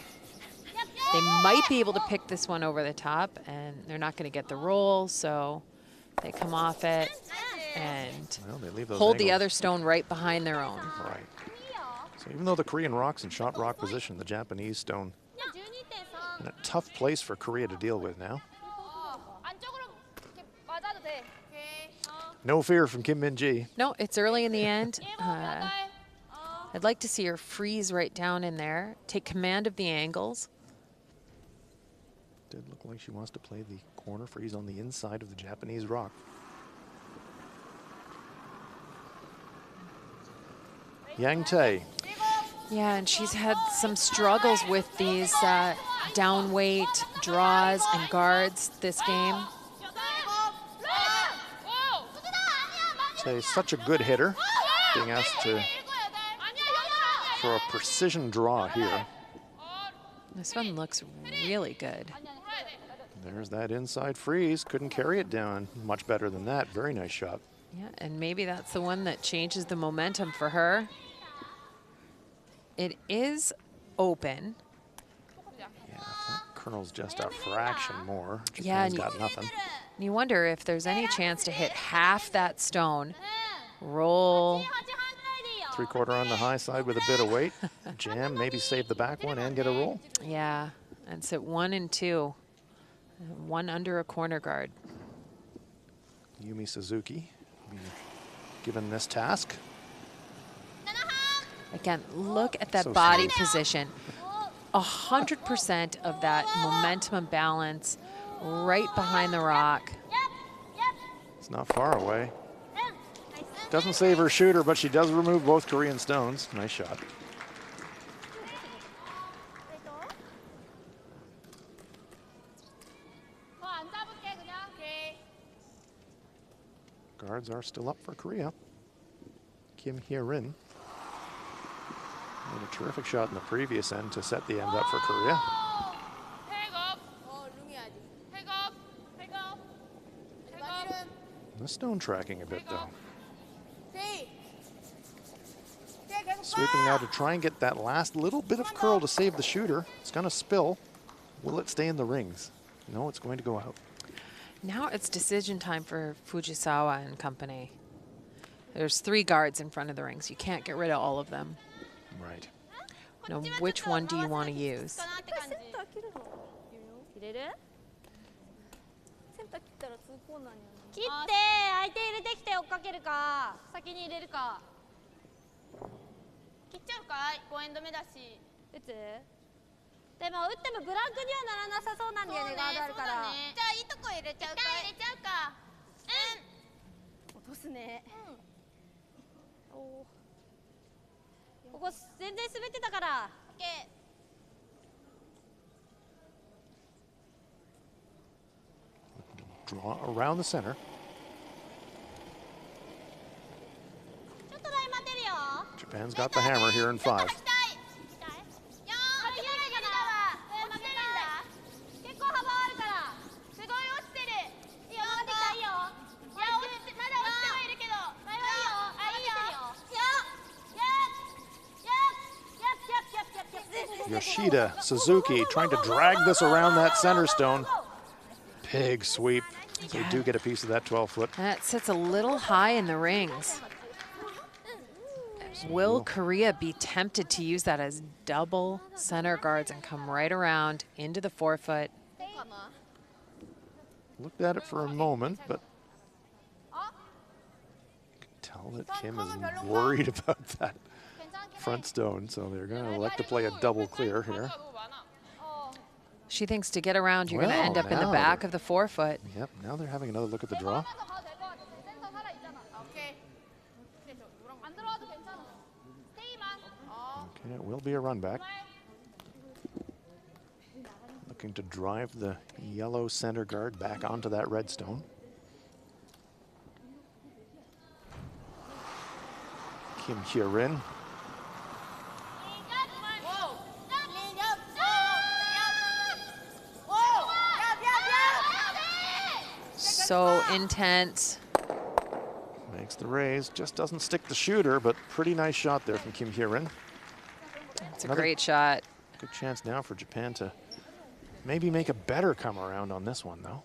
They might be able to pick this one over the top, and they're not going to get the roll, so they come off it and They leave those hold the angles. other stone right behind their own. Right. So even though the Korean rock's in shot rock position, the Japanese stone in a tough place for Korea to deal with now. 안쪽으로 이렇게 맞아도 돼. No fear from Kim Min-ji. No, it's early in the end. I'd like to see her freeze right down in there, take command of the angles. Did look like she wants to play the corner freeze on the inside of the Japanese rock. Yang Tae. Yeah, and she's had some struggles with these down weight draws and guards this game. Tae's such a good hitter, being asked to throw a precision draw here. This one looks really good. There's that inside freeze. Couldn't carry it down much better than that. Very nice shot. Yeah, and maybe that's the one that changes the momentum for her. It is open. Yeah, if that curl's just a fraction more, Yeah, Japan's and got nothing. You wonder if there's any chance to hit half that stone, roll. 3/4 on the high side with a bit of weight. Jam, maybe save the back one and get a roll. Yeah, and sit 1 and 2. 1 under a corner guard. Yumi Suzuki be given this task. Again, look at that So body smooth. position. 100% of that momentum and balance right behind the rock. It's not far away. Doesn't save her shooter, but she does remove both Korean stones. Nice shot. Guards are still up for Korea. Kim Hye-rin made a terrific shot in the previous end to set the end up for Korea. The stone tracking a bit though. Sweeping now to try and get that last little bit of curl to save the shooter. It's going to spill. Will it stay in the rings? No, it's going to go out. Now it's decision time for Fujisawa and company. There's 3 guards in front of the rings. You can't get rid of all of them. Right. Now, which one do you want to use? 切って相手入れてきて追っかけるか先に入れるか切っちゃうかい5エンド目だし打つでも打ってもブランクにはならなさそうなんだよねガードあるからじゃあいいとこ入れちゃうか入れちゃうか落とすねここ全然滑ってたから OK Draw around the center. ちょっと台待てるよ Japan's got the hammer here in 5. 結構幅あるからすごい落ちてるいいよまだいいよまだ落ちてはいるけどまだいいよあいいよ Yoshida Suzuki trying to drag this around that center stone. Big sweep. So we do get a piece of that 12-foot. That sits a little high in the rings. Will Korea be tempted to use that as double center guards and come right around into the 4-foot? Looked at it for a moment, but you can tell that Kim is worried about that front stone, so they're going to elect to play a double clear here. She thinks to get around, you're going to Well, end up in the now back of the 4-foot. Yep, now they're having another look at the draw. Okay, it will be a run back. Looking to drive the yellow center guard back onto that red stone. Kim Hye-rin. so intense. Makes the raise, just doesn't stick the shooter, but pretty nice shot there from Kim Hye-rin. It's a great shot. Good chance now for Japan to maybe make a better come around on this one, though.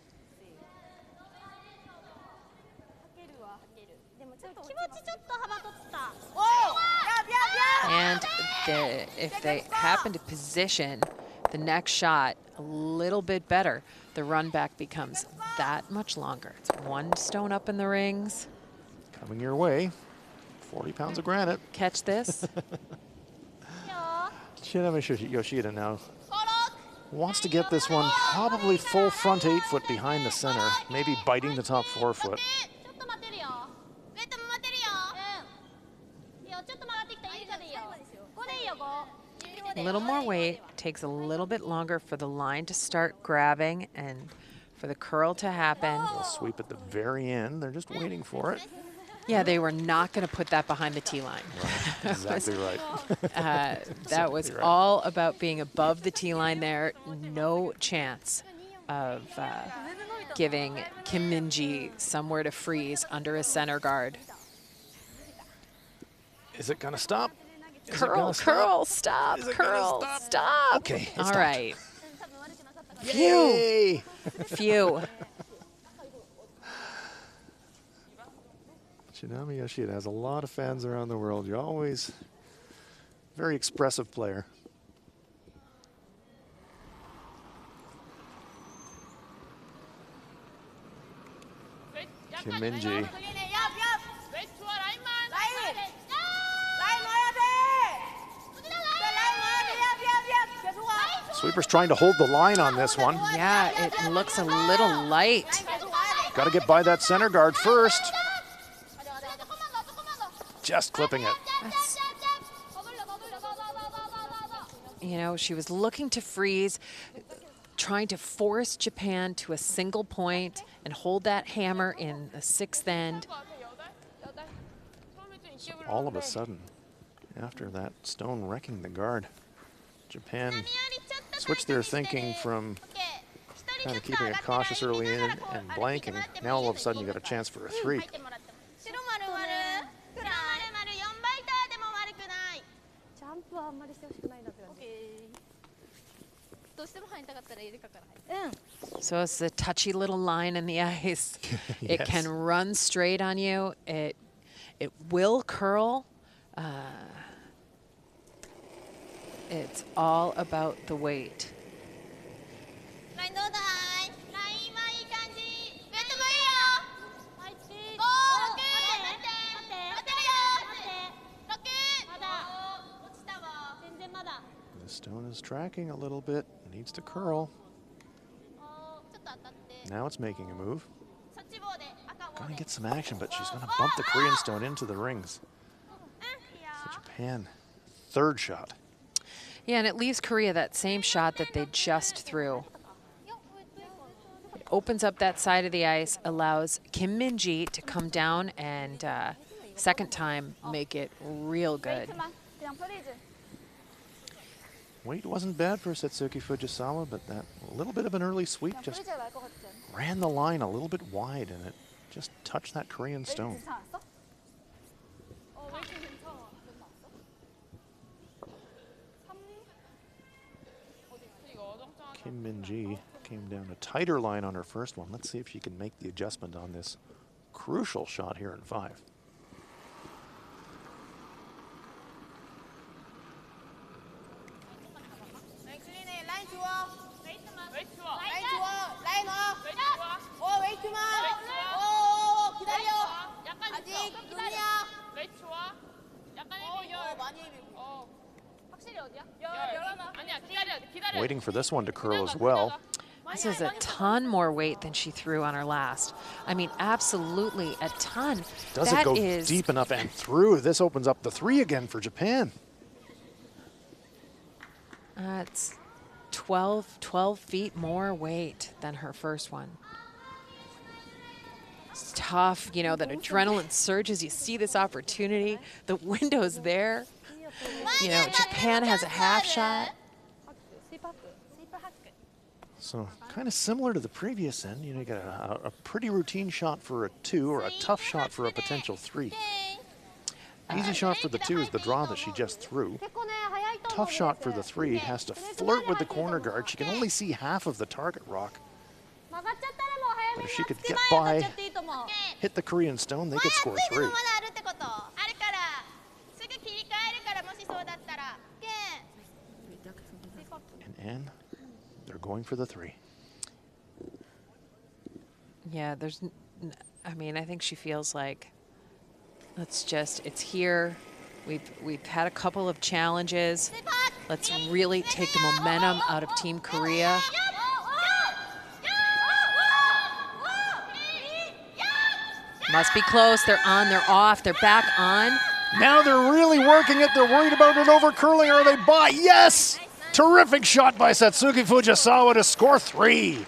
And if they happen to position the next shot a little bit better, the run back becomes that much longer. It's one stone up in the rings. Coming your way, 40 pounds of granite. Catch this. Shinami Yoshida now wants to get this one probably full front 8 foot behind the center, maybe biting the top 4 foot. A little more weight, takes a little bit longer for the line to start grabbing and for the curl to happen. They'll sweep at the very end. They're just waiting for it. Yeah, they were not going to put that behind the tee line. Right. Exactly right. That was all about being above the tee line there. No chance of giving Kim Min-ji somewhere to freeze under a center guard. Is it going to stop? Curl, stop, curl, stop. Okay. All right. Yay! Phew. Shinami Yoshida has a lot of fans around the world. You're always very expressive player. Kim Min-ji. Sweeper's trying to hold the line on this one. Yeah, it looks a little light. Got to get by that center guard first. Just clipping it. You know, she was looking to freeze, trying to force Japan to a single point and hold that hammer in the 6th end. So all of a sudden, after that stone wrecking the guard, Japan switched their thinking from kind of keeping it cautious early in and blanking. Now all of a sudden you got a chance for a 3. So it's a touchy little line in the ice. It Yes. can run straight on you. It will curl. It's all about the weight. The stone is tracking a little bit. Needs to curl. Now it's making a move. Gonna get some action, but she's gonna bump the Korean stone into the rings. So Japan, 3rd shot. Yeah, and it leaves Korea that same shot that they just threw. It opens up that side of the ice, allows Kim Min-ji to come down and second time make it real good. Weight wasn't bad for Setsuki Fujisawa, but that little bit of an early sweep just ran the line a little bit wide, and it just touched that Korean stone. Kim Min-ji came down a tighter line on her first one. Let's see if she can make the adjustment on this crucial shot here in 5. Waiting for this one to curl as well. This is a ton more weight than she threw on her last. I mean, absolutely a ton. Does it go deep enough and through? This opens up the 3 again for Japan. It's 12 feet more weight than her first one. It's tough, you know, that adrenaline surges. You see this opportunity. The window's there. You know, Japan has a half shot. So kind of similar to the previous end. You know, you got a pretty routine shot for a 2 or a tough shot for a potential 3. Easy shot for the 2 is the draw that she just threw. Tough shot for the 3 has to flirt with the corner guard. She can only see half of the target rock. But if she could get by, hit the Korean stone, they could score 3. And they're going for the 3. Yeah, I mean, I think she feels like, it's here. We've had a couple of challenges. Let's really take the momentum out of Team Korea. Must be close. They're on, they're off, they're back on. Now they're really working it. They're worried about it over curling. Are they by? Yes! Terrific shot by Satsuki Fujisawa to score 3.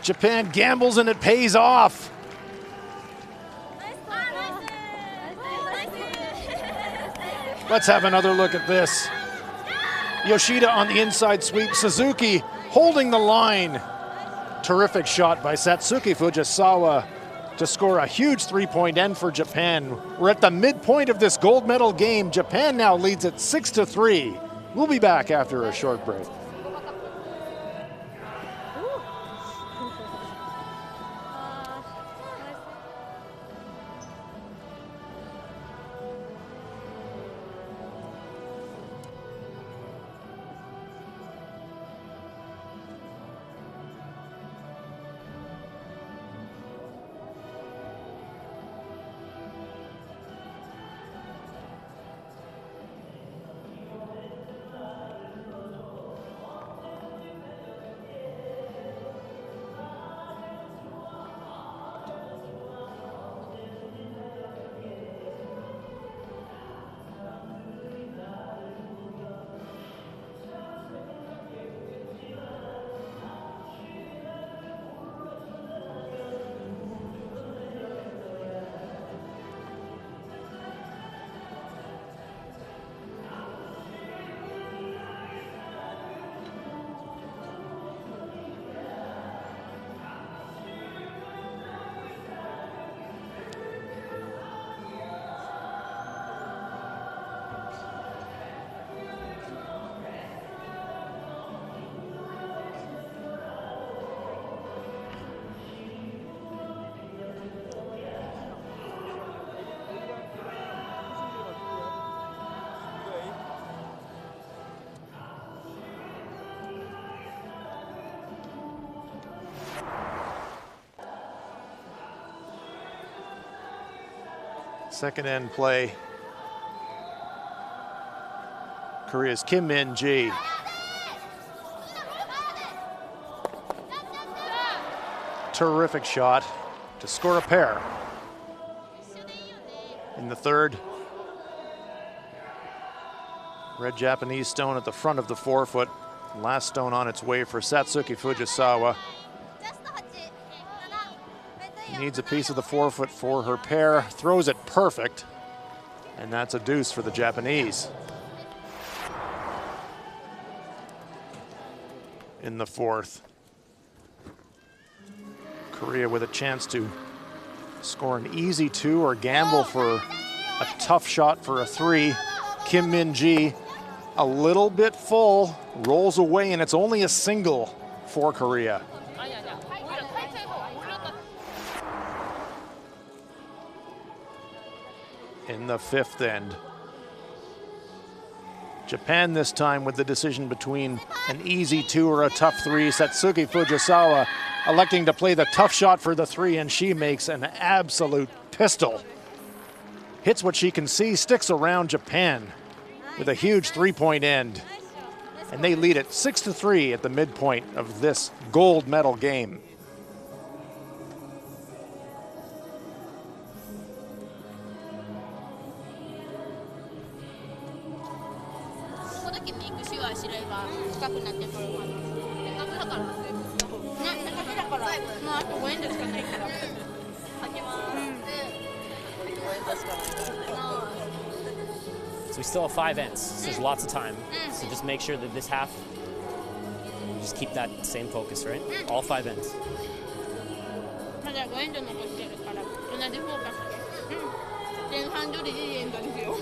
Japan gambles and it pays off. Let's have another look at this. Yoshida on the inside sweep. Suzuki holding the line. Terrific shot by Satsuki Fujisawa to score a huge 3-point end for Japan. We're at the midpoint of this gold medal game. Japan now leads it 6-3. We'll be back after a short break. Second end play. Korea's Kim MinJi. Terrific shot to score a pair. In the third. Red Japanese stone at the front of the forefoot. Last stone on its way for Satsuki Fujisawa. Needs a piece of the forefoot for her pair. Throws it perfect. And that's a deuce for the Japanese. In the fourth. Korea with a chance to score an easy 2 or gamble for a tough shot for a 3. Kim MinJi a little bit full, rolls away, and it's only a single for Korea. In the fifth end. Japan this time with the decision between an easy 2 or a tough 3. Satsuki Fujisawa electing to play the tough shot for the 3, and she makes an absolute pistol. Hits what she can see, sticks around Japan with a huge 3-point end. And they lead it 6-3 at the midpoint of this gold medal game. we still have 5 ends, so there's lots of time. So just make sure that this half, you just keep that same focus, right? All 5 ends. まだ5エンド残ってるから同じフォーカスで。前半よりいいエンドですよ。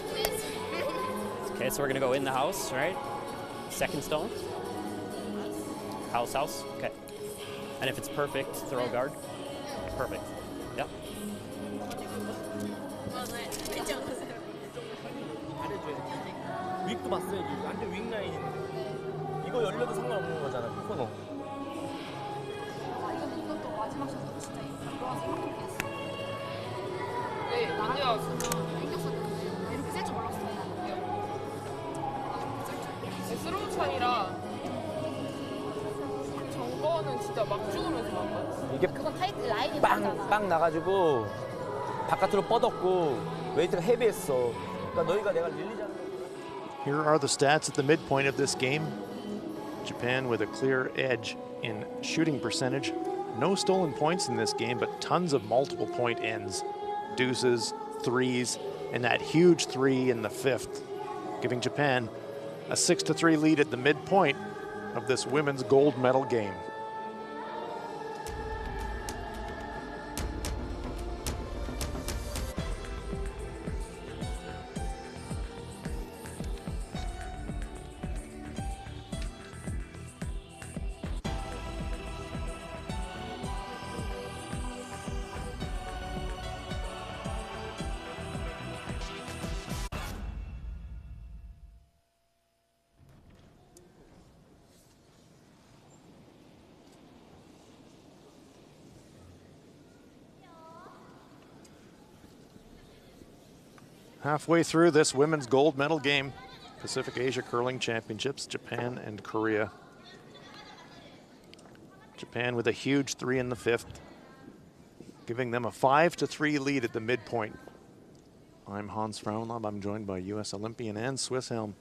Okay, so we're gonna go in the house, right? Second stone. House, house. Okay. And if it's perfect, throw a guard. Perfect. Yep. 윗도 봤어야지. 완전 윗 라인. 이거 열려도 상관없는 거잖아. 그 코너. 이것도 마지막 샷도 진짜 들어와서 행복했어. 네, 문제가 이겼었는데 이렇게 셀 줄 몰랐어요. 스로우 차이라 저거는 진짜 막 죽으면서 막 봤어. 이게 그건 타이트 라인이 빵 나가지고 바깥으로 뻗었고 웨이트가 헤비했어. 그러니까 너희가 내가 릴리자는 Here are the stats at the midpoint of this game. Japan with a clear edge in shooting percentage. No stolen points in this game, but tons of multiple point ends. Deuces, threes, and that huge 3 in the 5th, giving Japan a 6-3 lead at the midpoint of this women's gold medal game. Halfway through this women's gold medal game, Pacific Asia Curling Championships, Japan and Korea. Japan with a huge 3 in the 5th, giving them a 5-3 lead at the midpoint. I'm Hans Frauenlob. I'm joined by U.S. Olympian and Swiss Helm.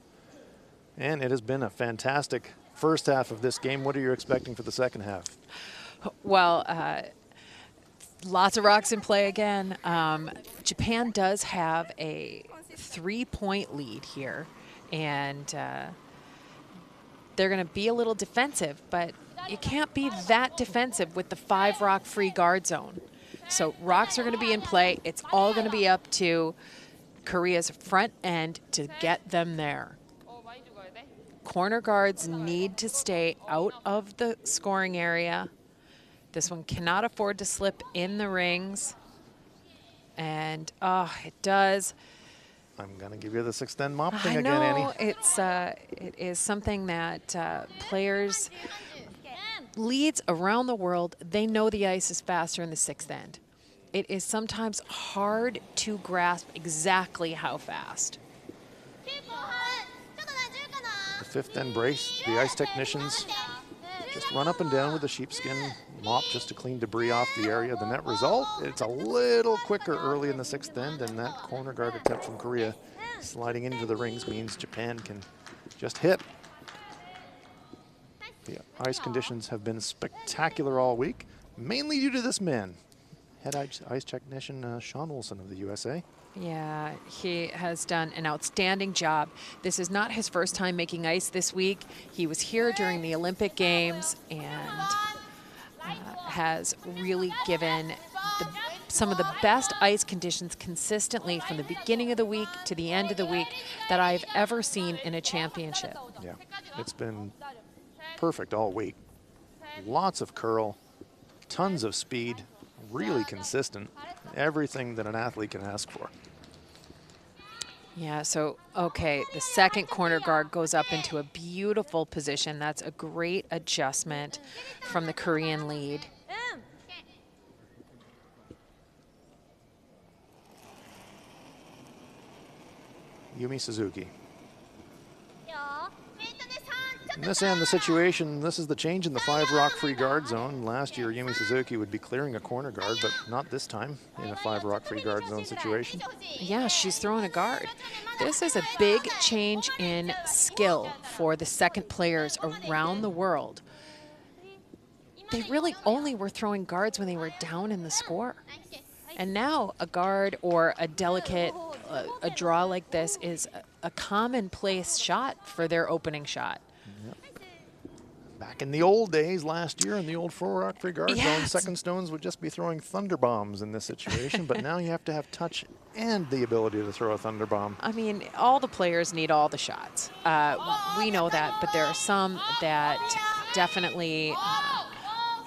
And it has been a fantastic first half of this game. What are you expecting for the second half? Well, lots of rocks in play again. Japan does have a 3-point lead here, and they're going to be a little defensive, but you can't be that defensive with the 5 rock free guard zone. So rocks are going to be in play. It's all going to be up to Korea's front end to get them there. Corner guards need to stay out of the scoring area. This one cannot afford to slip in the rings. And, it does. I'm going to give you the 6th end mop thing I again, know, Annie. it is something that players, leads around the world, they know the ice is faster in the 6th end. It is sometimes hard to grasp exactly how fast. The 5th end brace, the ice technicians just run up and down with the sheepskin mop just to clean debris off the area. The net result, it's a little quicker early in the 6th end, and that corner guard attempt from Korea sliding into the rings means Japan can just hit. The ice conditions have been spectacular all week, mainly due to this man, head ice technician Sean Wilson of the USA. Yeah, he has done an outstanding job. This is not his first time making ice this week. He was here during the Olympic Games and has really given some of the best ice conditions consistently from the beginning of the week to the end of the week that I've ever seen in a championship. Yeah, it's been perfect all week. Lots of curl, tons of speed, really consistent, everything that an athlete can ask for. Yeah, so, okay, the second corner guard goes up into a beautiful position. That's a great adjustment from the Korean lead. Yumi Suzuki. In this end, the situation, this is the change in the 5 rock free guard zone. Last year, Yumi Suzuki would be clearing a corner guard, but not this time in a 5 rock free guard zone situation. Yeah, she's throwing a guard. This is a big change in skill for the second players around the world. They really only were throwing guards when they were down in the score. And now a guard or a delicate, a draw like this is a commonplace shot for their opening shot. Back in the old days, last year in the old rock free guard zone, Yes. second stones would just be throwing thunder bombs in this situation, but now you have to have touch and the ability to throw a thunder bomb. I mean, all the players need all the shots. We know that, but there are some that definitely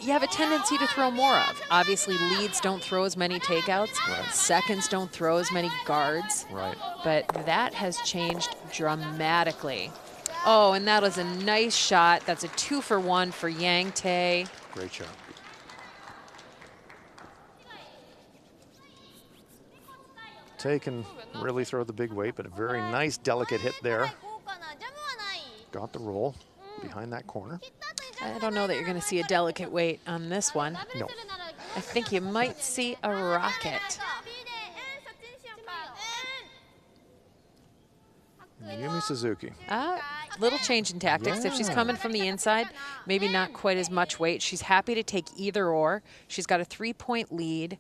you have a tendency to throw more of. Obviously, leads don't throw as many takeouts. Right. Seconds don't throw as many guards. Right. But that has changed dramatically. Oh, and that was a nice shot. That's a 2-for-1 for Yang Tae. Great shot. Tae can really throw the big weight, but a very nice, delicate hit there. Got the roll behind that corner. I don't know that you're going to see a delicate weight on this one. No. I think you might see a rocket. Yumi Suzuki. Little change in tactics. If she's Yeah. coming from the inside, maybe not quite as much weight. She's happy to take either or. She's got a 3-point lead,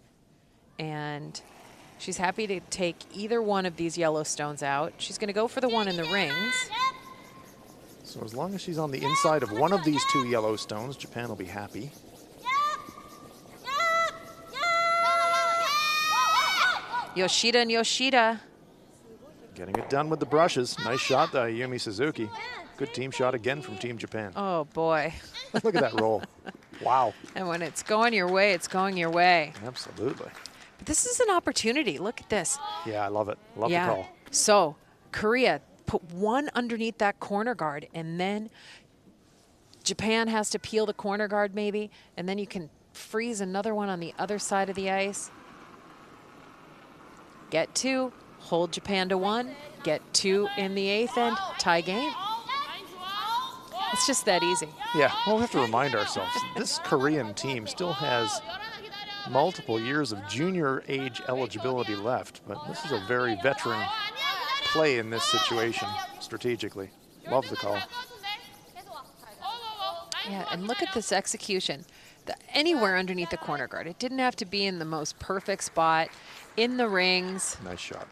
and she's happy to take either one of these yellow stones out. She's going to go for the one in the rings. So as long as she's on the inside of one of these two yellow stones, Japan will be happy. Yoshida and Yoshida. Getting it done with the brushes. Nice shot by Yumi Suzuki. Good team shot again from Team Japan. Oh, boy. Look at that roll. Wow. And when it's going your way, it's going your way. Absolutely. But this is an opportunity. Look at this. Yeah, I love it. Love the call. So Korea put one underneath that corner guard, and then Japan has to peel the corner guard maybe, and then you can freeze another one on the other side of the ice. Get 2, hold Japan to 1, get 2 in the 8th end, tie game. It's just that easy. Yeah, we'll have to remind ourselves, this Korean team still has multiple years of junior age eligibility left, but this is a very veteran play in this situation strategically. Love the call. Yeah, and look at this execution. Anywhere underneath the corner guard. It didn't have to be in the most perfect spot, in the rings. Nice shot.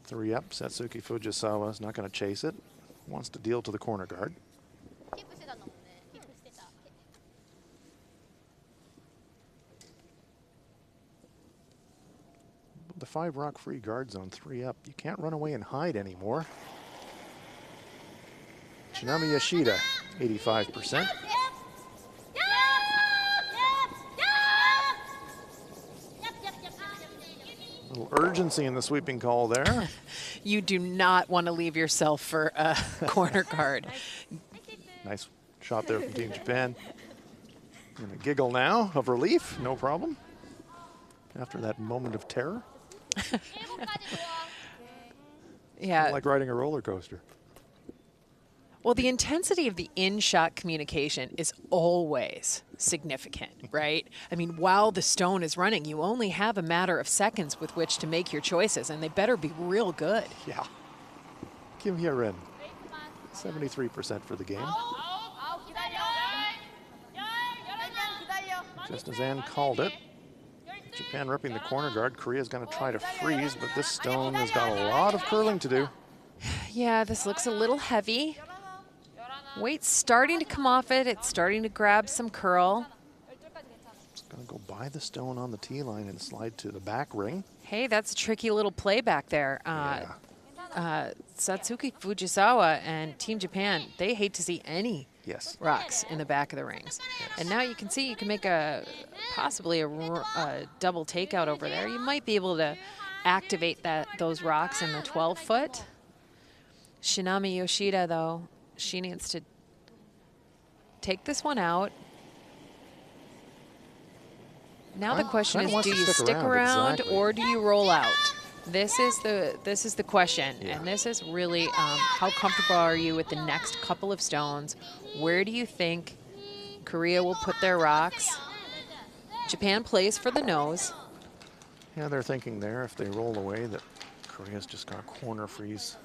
3 up, Satsuki Fujisawa is not going to chase it. Wants to deal to the corner guard. The 5 rock free guard zone, 3 up. You can't run away and hide anymore. Shinami Yoshida, 85%. A little urgency in the sweeping call there. You do not want to leave yourself for a corner guard. Nice shot there from Team Japan. And a giggle now of relief, no problem. After that moment of terror, Yeah. like riding a roller coaster. Well, the intensity of the in-shot communication is always significant, right? I mean, while the stone is running, you only have a matter of seconds with which to make your choices, and they better be real good. Yeah. Kim Hye-rin, 73% for the game. Just as Ann called it, Japan ripping the corner guard. Korea's going to try to freeze, but this stone has got a lot of curling to do. Yeah, this looks a little heavy. Weight's starting to come off it. It's starting to grab some curl. It's going to go by the stone on the tee line and slide to the back ring. Hey, that's a tricky little play back there. Satsuki Fujisawa and Team Japan, they hate to see any Yes. rocks in the back of the rings. And now you can see you can make possibly a double takeout over there. You might be able to activate those rocks in the 12-foot. Shinami Yoshida, though, she needs to take this one out. Now the question Kinda is, wants do to you stick stick around, around exactly. or do you roll out? This is the question, Yeah. and this is really how comfortable are you with the next couple of stones? Where do you think Korea will put their rocks? Japan plays for the nose. Yeah, they're thinking there, if they roll away, that Korea's just going to corner freeze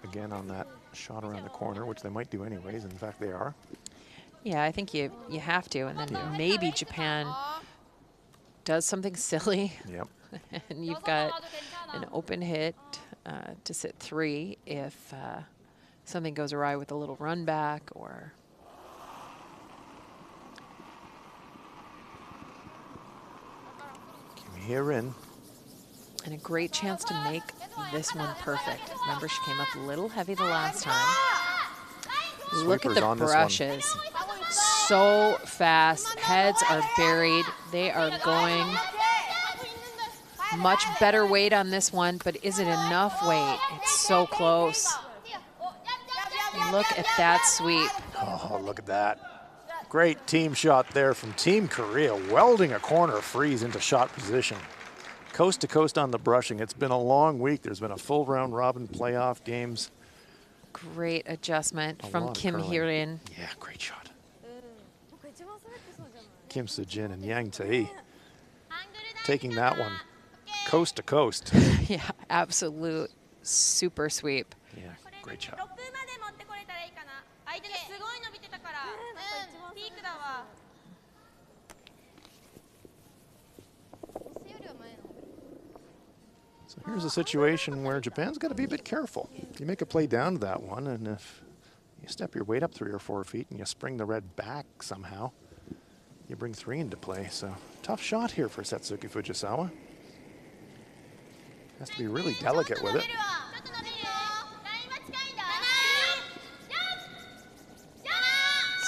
again on that shot around the corner, which they might do anyways. In fact, they are. Yeah, I think you have to, and then maybe Japan does something silly. Yep. And you've got an open hit to sit 3 if something goes awry with a little run back or. Kim Hee-rin. And a great chance to make this one perfect. Remember, she came up a little heavy the last time. Look at Sweepers the on this one. brushes. So fast. Heads are buried. They are going. Much better weight on this one, but is it enough weight? It's so close. Look at that sweep. Oh, look at that. Great team shot there from Team Korea, welding a corner freeze into shot position. Coast to coast on the brushing. It's been a long week. There's been a full round robin playoff games. Great adjustment A from lot of Kim curling. Hee-rin. Yeah, great shot. Kim Soo-jin and Yang Tae taking that one coast to coast. Yeah, absolute super sweep. Yeah, great shot. 6分まで持ってこれたらいいかな。相手がすごい伸びてたから。ピークだわ。 So here's a situation where Japan's got to be a bit careful. You make a play down to that one, and if you step your weight up 3 or 4 feet and you spring the red back somehow, you bring 3 into play. So tough shot here for Satsuki Fujisawa. Has to be really delicate with it.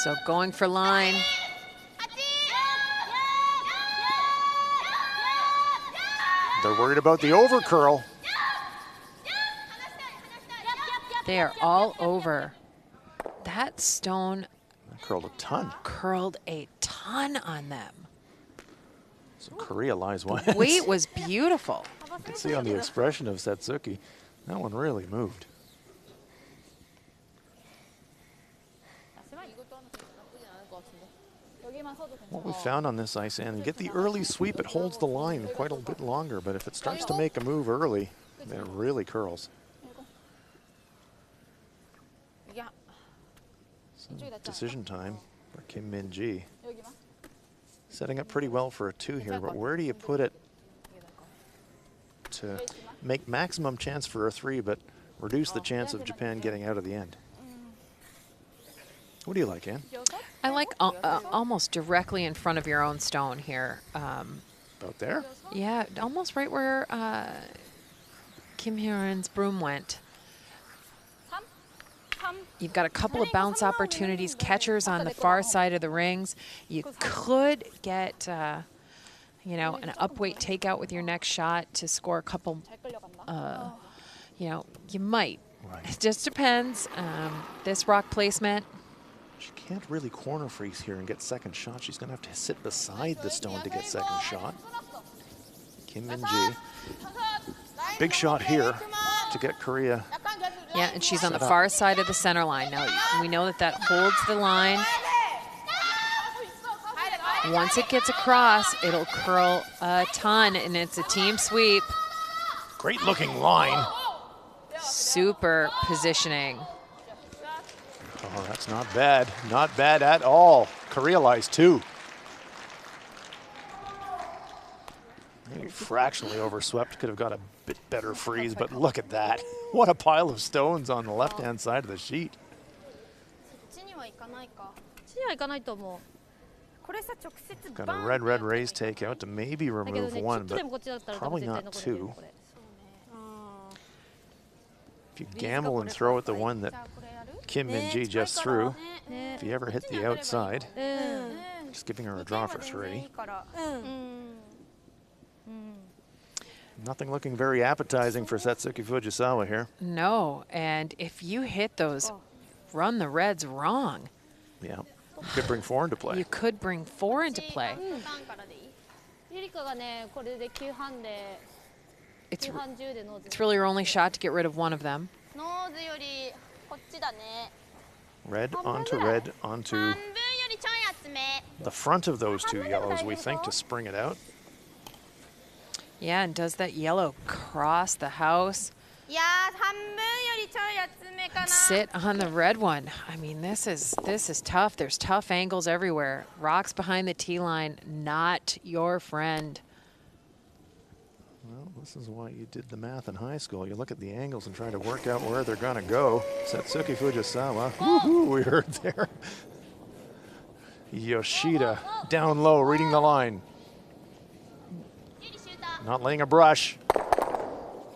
So going for line. They're worried about the over curl. They are all over. That stone That curled a ton. curled a ton on them. So Korea lies one. Weight was beautiful. You can see on the expression of Satsuki, that one really moved. What we found on this ice, and get the early sweep, it holds the line quite a bit longer, but if it starts to make a move early, then it really curls. So decision time for Kim Min-ji. Setting up pretty well for a 2 here, but where do you put it to make maximum chance for a 3, but reduce the chance of Japan getting out of the end? What do you like, Ann? I like almost directly in front of your own stone here. About there? Yeah, almost right where Kim Hee-rin's broom went. You've got a couple of bounce opportunities, catchers on the far side of the rings. You could get, you know, an upweight takeout with your next shot to score a couple, you know, you might. Right. It just depends. This rock placement. She can't really corner freeze here and get second shot. She's going to have to sit beside the stone to get second shot. Kim Min-ji. Big shot here to get Korea. Yeah, and she's on the far side of the center line. Now, we know that that holds the line. Once it gets across, it'll curl a ton, and it's a team sweep. Great looking line. Super positioning. Oh, that's not bad. Not bad at all. Korea lies 2. Maybe fractionally overswept. Could have got a bit better freeze, but look at that. What a pile of stones on the left-hand side of the sheet. Got a red raise takeout to maybe remove 1, but probably not 2. If you gamble and throw at the one that Kim Min-ji just threw, if you ever hit the outside, just giving her a draw for 3. Nothing looking very appetizing for Satsuki Fujisawa here. No, and if you hit those, run the reds wrong. Yeah, you could bring 4 into play. You could bring 4 into play. It's really your only shot to get rid of one of them. Red onto the front of those 2 yellows, we think, to spring it out. Yeah, and does that yellow cross the house? Sit on the red one. I mean, this is tough. There's tough angles everywhere. Rocks behind the tee line, not your friend. This is why you did the math in high school. You look at the angles and try to work out where they're going to go. Satsuki Fujisawa, woohoo, we heard there. Yoshida down low, reading the line. Not laying a brush.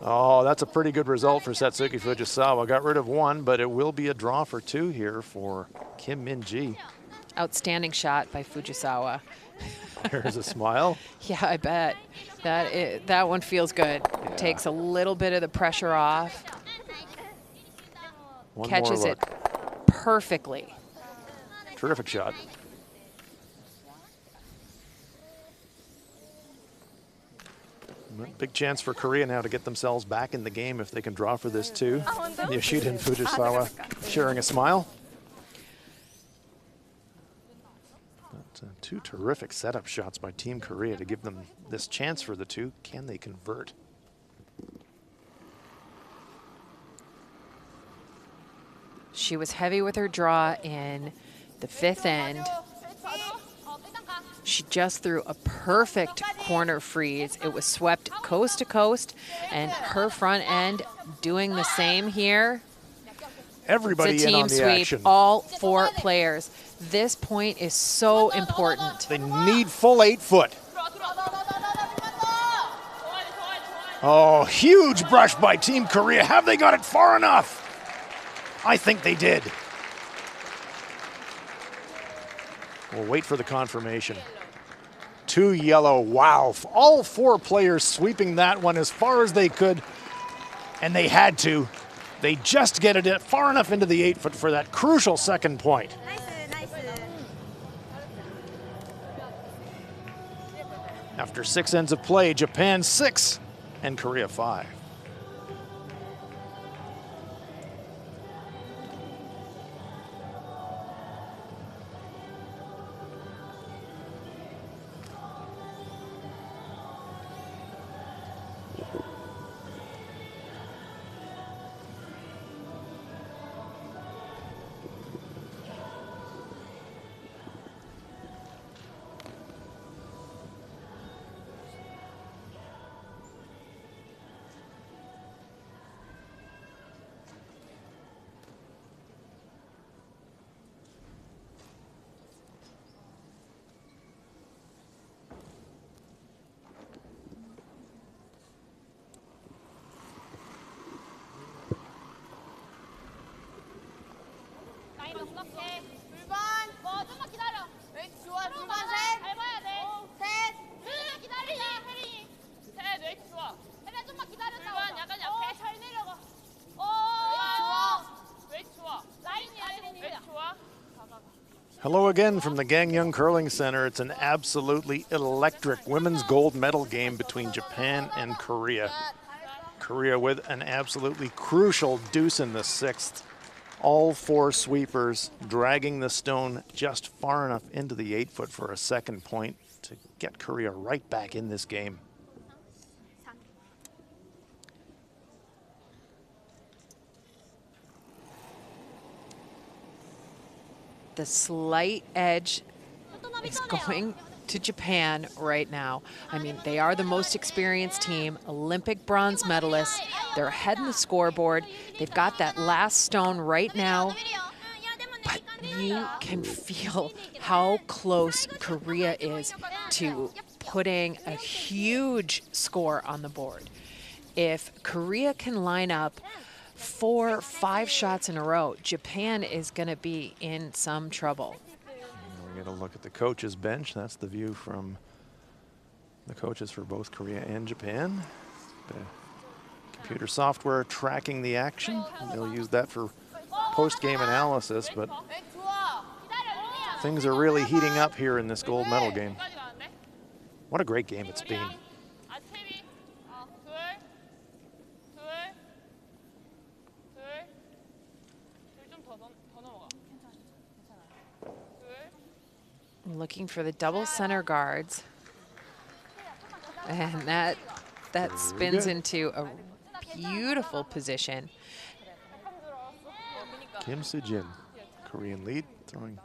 Oh, that's a pretty good result for Satsuki Fujisawa. Got rid of one, but it will be a draw for two here for Kim MinJi. Outstanding shot by Fujisawa. There's a smile. Yeah, I bet. That one feels good. Yeah. It takes a little bit of the pressure off. One Catches more it look. perfectly. Terrific shot. Big chance for Korea now to get themselves back in the game if they can draw for this too. Yoshida and Fujisawa sharing a smile. But, two terrific setup shots by Team Korea to give them this chance for the two. Can they convert? She was heavy with her draw in the fifth end. She just threw a perfect corner freeze. It was swept coast to coast, and her front end doing the same here. Everybody it's a in team on the sweep, action. all four players. This point is so important. They need full 8 foot. Oh, huge brush by Team Korea. Have they got it far enough? I think they did. We'll wait for the confirmation. 2 yellow, wow. All 4 players sweeping that one as far as they could, and they had to. They just get it far enough into the 8 foot for that crucial second point. After 6 ends of play, Japan 6 and Korea 5. Hello again from the Gangneung Curling Center. It's an absolutely electric women's gold medal game between Japan and Korea. Korea with an absolutely crucial deuce in the 6th. All 4 sweepers dragging the stone just far enough into the 8 foot for a second point to get Korea right back in this game. The slight edge is going to Japan right now. I mean, they are the most experienced team, Olympic bronze medalists. They're ahead in the scoreboard. They've got that last stone right now. But you can feel how close Korea is to putting a huge score on the board. If Korea can line up 4, 5 shots in a row, Japan is going to be in some trouble. We get a look at the coaches' bench. That's the view from the coaches for both Korea and Japan. The computer software tracking the action. They'll use that for post-game analysis, but things are really heating up here in this gold medal game. What a great game it's been. Looking for the double center guards. And that spins into a beautiful position. Kim Soo-jin, Korean lead, throwing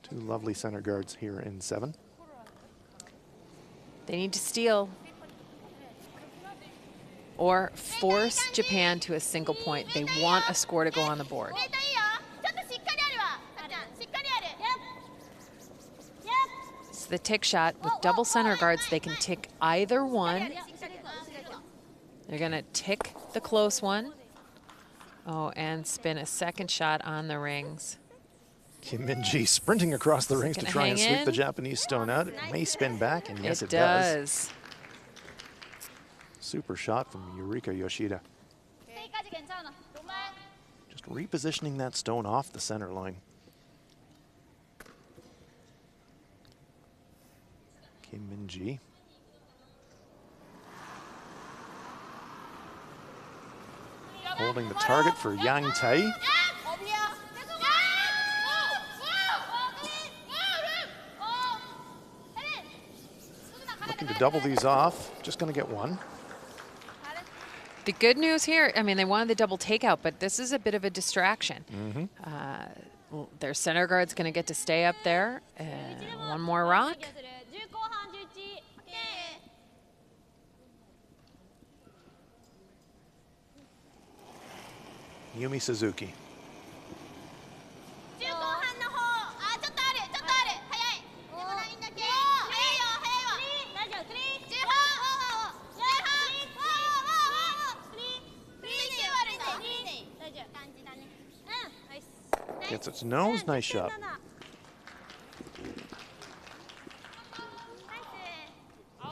2 lovely center guards here in 7. They need to steal. or force Japan to a single point. They want a score to go on the board. ウェイトいいよ。ちょっとしっかりあるわ。さっちゃん、しっかりある。It's the tick shot. With double center guards, they can tick either one. They're going to tick the close one. Oh, and spin a second shot on the rings. Kim MinJi sprinting across the rings to Gonna try and hang sweep in. the Japanese stone out. It may spin back, and yes, it does. does. Super shot from Yurika Yoshida. ステイカージ괜찮아. Just repositioning that stone off the center line. Kim MinJi. Holding the target for Yang Tae. Looking to double these off. Just going to get one. The good news here, I mean, they wanted the double takeout, but this is a bit of a distraction. Their center guard's going to get to stay up there. One more rock. Yumi Suzuki. 中後半の方。あ、ちょっとある、ちょっとある。早い。でもないんだけ。早いよ、早いわ。大丈夫。中半。中半。スリー悪いね。大丈夫。感じだね。ナイス。 Gets its nose. Nice shot.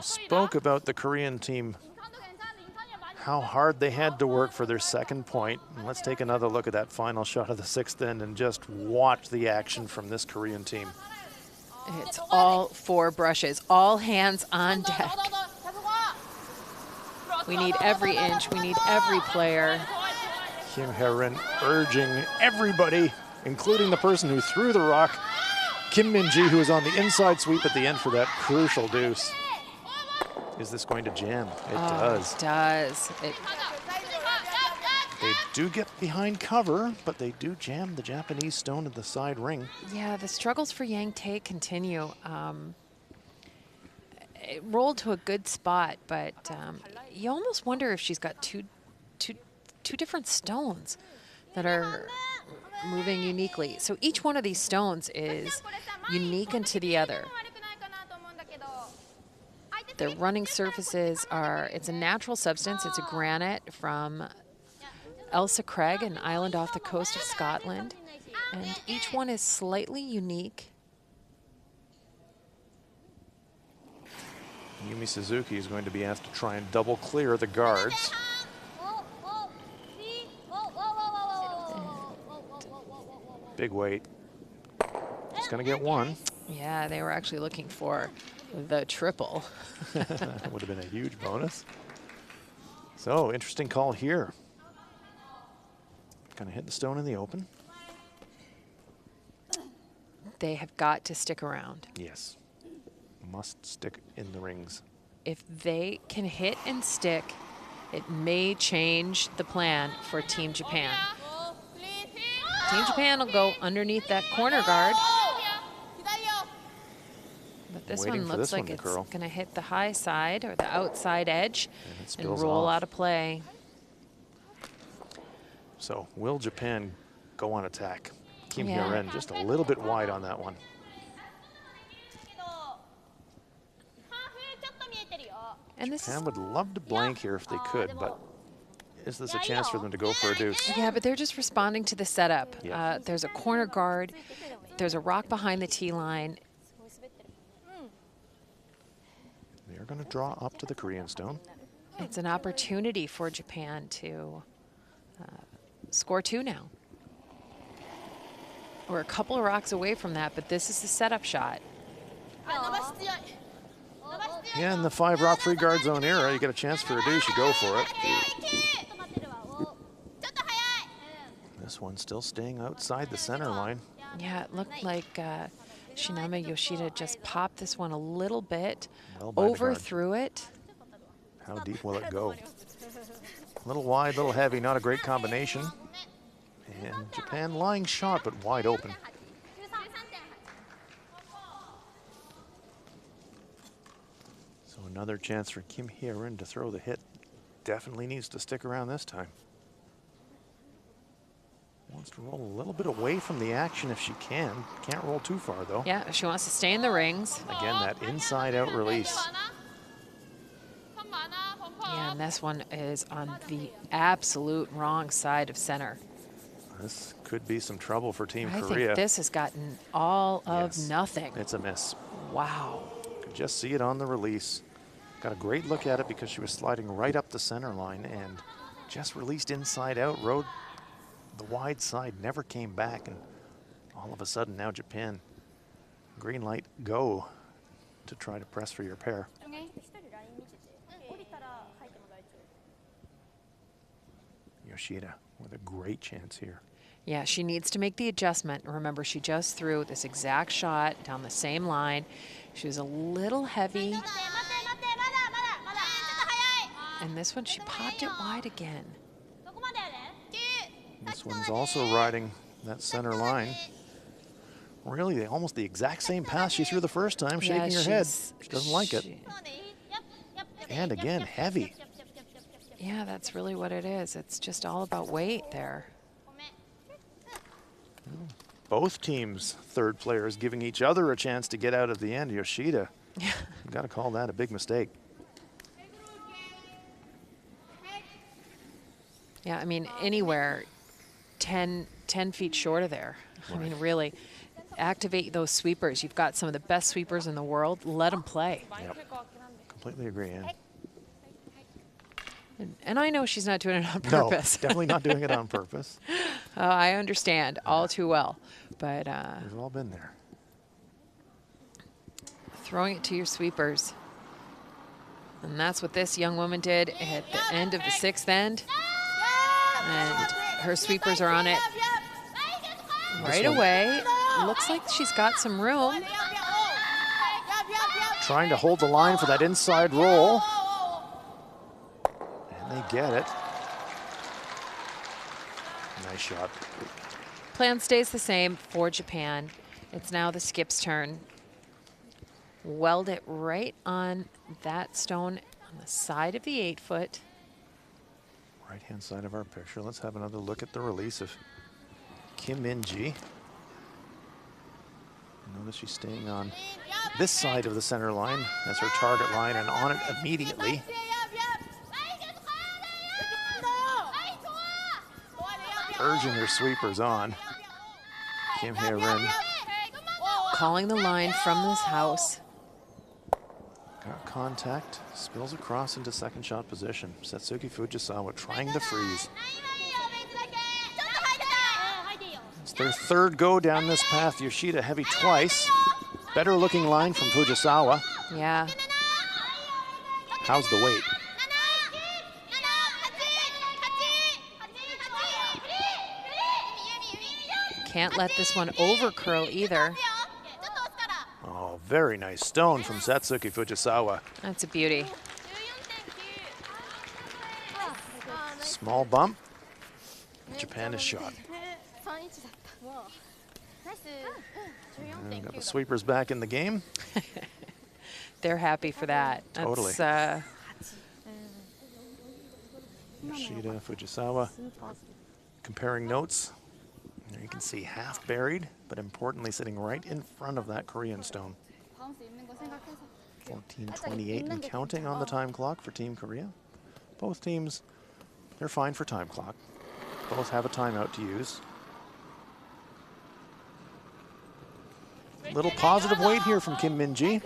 Spoke about the Korean team, how hard they had to work for their second point. And let's take another look at that final shot of the sixth end and just watch the action from this Korean team. It's all 4 brushes, all hands on deck. We need every inch, we need every player. Kim Hye-rin urging everybody, including the person who threw the rock, Kim MinJi, who is on the inside sweep at the end for that crucial deuce. Is this going to jam? It does. It does. They do get behind cover, but they do jam the Japanese stone at the side ring. Yeah, the struggles for Yang Tae continue. It rolled to a good spot, but you almost wonder if she's got two different stones that are moving uniquely. So each one of these stones is unique into the other. Their running surfaces are, it's a natural substance. It's a granite from Elsa Craig, an island off the coast of Scotland. And each one is slightly unique. Yumi Suzuki is going to be asked to try and double clear the guards. Big weight. Just going to get one. Yeah, they were actually looking for the triple. That would have been a huge bonus. So, interesting call here. Going to hit the stone in the open. They have got to stick around. Yes. Must stick in the rings. If they can hit and stick, it may change the plan for Team Japan. Team Japan will go underneath that corner guard. But this one looks like it's going to hit the high side or the outside edge and roll out of play. So, will Japan go on attack? Kim Hye-rin just a little bit wide on that one. And this Japan would love to blank here if they could, but is this a chance for them to go for a deuce? Yeah, but they're just responding to the setup. Yeah. There's a corner guard. There's a rock behind the tee line. They're going to draw up to the Korean stone. It's an opportunity for Japan to score 2 now. We're a couple of rocks away from that, but this is the setup shot. Yeah, in the 5 rock free guard zone era, you get a chance for a deuce, you go for it. This one still staying outside the center line. Yeah, it looked like Shinama Yoshida just popped this one a little bit, Well by the guard. overthrew it. How deep will it go? A little wide, a little heavy, not a great combination. And Japan lying shot, but wide open. So another chance for Kim Hye-rin to throw the hit definitely needs to stick around this time. Wants to roll a little bit away from the action if she can. Can't roll too far, though. Yeah, she wants to stay in the rings. Again, that inside-out release. Yeah, and this one is on the absolute wrong side of center. This could be some trouble for Team I Korea. think this has gotten all of Yes, nothing. It's a miss. Wow. Could just see it on the release. Got a great look at it because she was sliding right up the center line and just released inside out, rode the wide side, never came back, and all of a sudden now Japan, green light, go to try to press for your pair. Yoshida with a great chance here. Yeah, she needs to make the adjustment. Remember, she just threw this exact shot down the same line. She was a little heavy. And this one, she popped it wide again. This one's also riding that center line. Really, almost the exact same pass she threw the first time, shaking her head. She doesn't like it. And again, heavy. Yeah, that's really what it is. It's just all about weight there. Both teams' third players giving each other a chance to get out at the end. Yoshida, you've got to call that a big mistake. Yeah, I mean, anywhere 10 feet short of there. I mean, really, activate those sweepers. You've got some of the best sweepers in the world. Let them play. Yep. Completely agree, Ann. And I know she's not doing it on No, purpose. definitely not doing it on purpose. I understand all too well. But We've all been there. throwing it to your sweepers. And that's what this young woman did at the end of the sixth end. And her sweepers are on it right away. Looks like she's got some room. Trying to hold the line for that inside roll. And they get it. Nice shot. Plan stays the same for Japan. It's now the skip's turn. Weld it right on that stone on the side of the 8-foot. Right-hand side of our picture. Let's have another look at the release of Kim MinJi. Notice she's staying on this side of the center line as her target line and on it immediately. Urging her sweepers on. Kim Hye-rin. Calling the line from this house. Got contact, spills across into second shot position. Satsuki Fujisawa trying to freeze. It's their third go down this path. Yoshida heavy twice. Better looking line from Fujisawa. Yeah. How's the weight? Can't let this one over curl either. Oh, very nice stone from Satsuki Fujisawa. That's a beauty. Small bump. Japan is shot. And got the sweepers back in the game. They're happy for that. Totally. That's, Yoshida, Fujisawa. Comparing notes. There you can see half buried, but importantly sitting right in front of that Korean stone. 14:28 and counting on the time clock for Team Korea. Both teams, they're fine for time clock. Both have a timeout to use. Little positive weight here from Kim MinJi.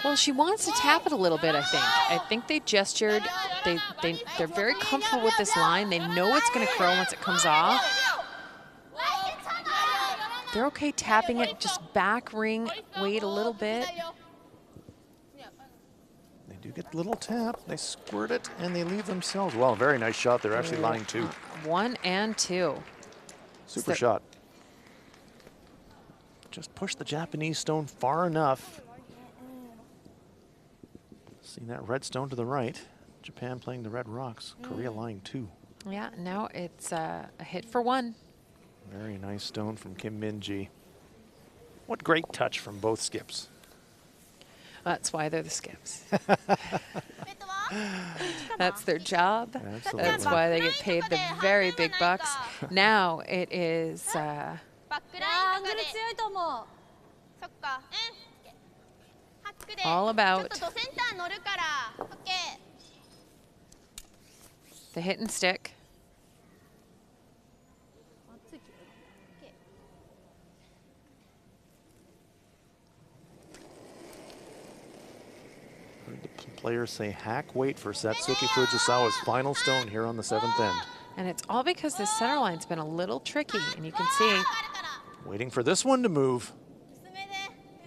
well, she wants to tap it a little bit, I think. I think they gestured. They're very comfortable with this line. They know it's going to curl once it comes off. They're okay tapping it, just back ring, wait a little bit. They do get a little tap. They squirt it and they leave themselves. Well, very nice shot. They're actually lying two. 1 and 2. Super shot. Just push the Japanese stone far enough. See that red stone to the right. Japan playing the red rocks. Korea lying 2. Yeah, now it's a hit for 1. Very nice stone from Kim MinJi. What great touch from both skips. That's why they're the skips. That's their job. Absolutely. That's why they get paid the very big bucks. Now it is バックラインとかで強いと思う。そっか。ハックで all ちょ about っとドセンター乗るから。オッケー。 the hit and stick. Heard the players say hack weight for Satsuki Fujisawa's final stone here on the 7th end. And it's all because this center line's been a little tricky, and you can see Waiting for this one to move.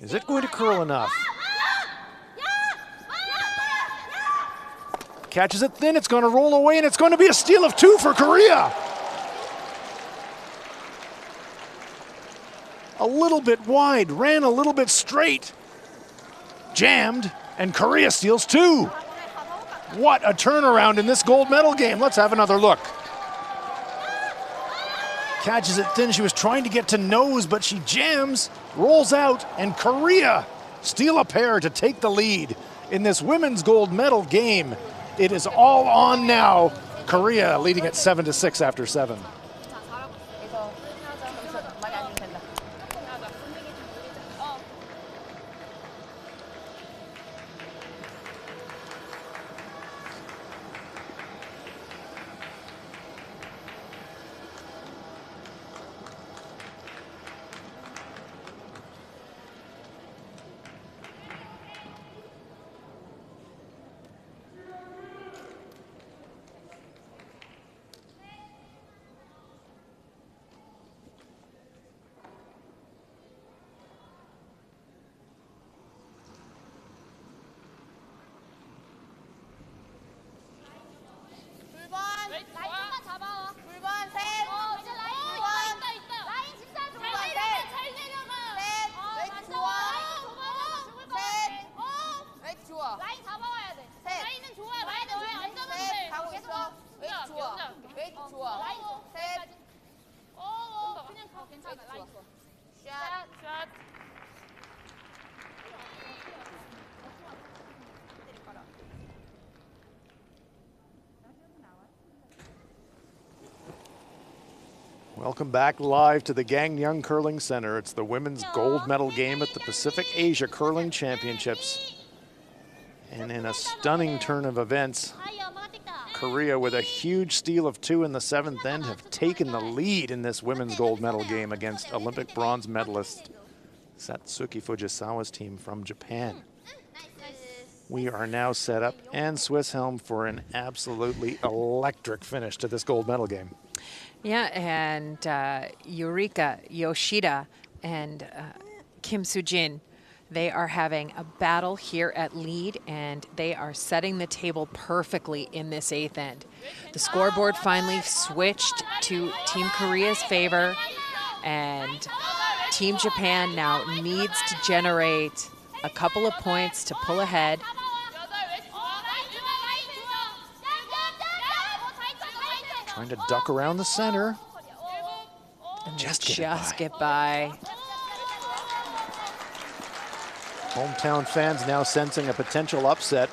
Is it going to curl enough? Catches it thin, it's going to roll away, and it's going to be a steal of 2 for Korea. A little bit wide, ran a little bit straight. Jammed, and Korea steals 2. What a turnaround in this gold medal game. Let's have another look. Catches it thin, she was trying to get to nose, but she jams, rolls out, and Korea steal a pair to take the lead in this women's gold medal game. It is all on now. Korea leading at 7-6 after 7. Welcome back live to the Gangneung Curling Center. It's the women's gold medal game at the Pacific Asia Curling Championships. And in a stunning turn of events, Korea, with a huge steal of 2 in the 7th end, have taken the lead in this women's gold medal game against Olympic bronze medalist Satsuki Fujisawa's team from Japan. We are now set up and Swiss helm for an absolutely electric finish to this gold medal game. Yeah, and Yurika Yoshida and Kim Soo-jin, they are having a battle here at lead, and they are setting the table perfectly in this 8th end. The scoreboard finally switched to Team Korea's favor, and Team Japan now needs to generate a couple of points to pull ahead. Trying to duck around the center. And Just get by. Hometown fans now sensing a potential upset.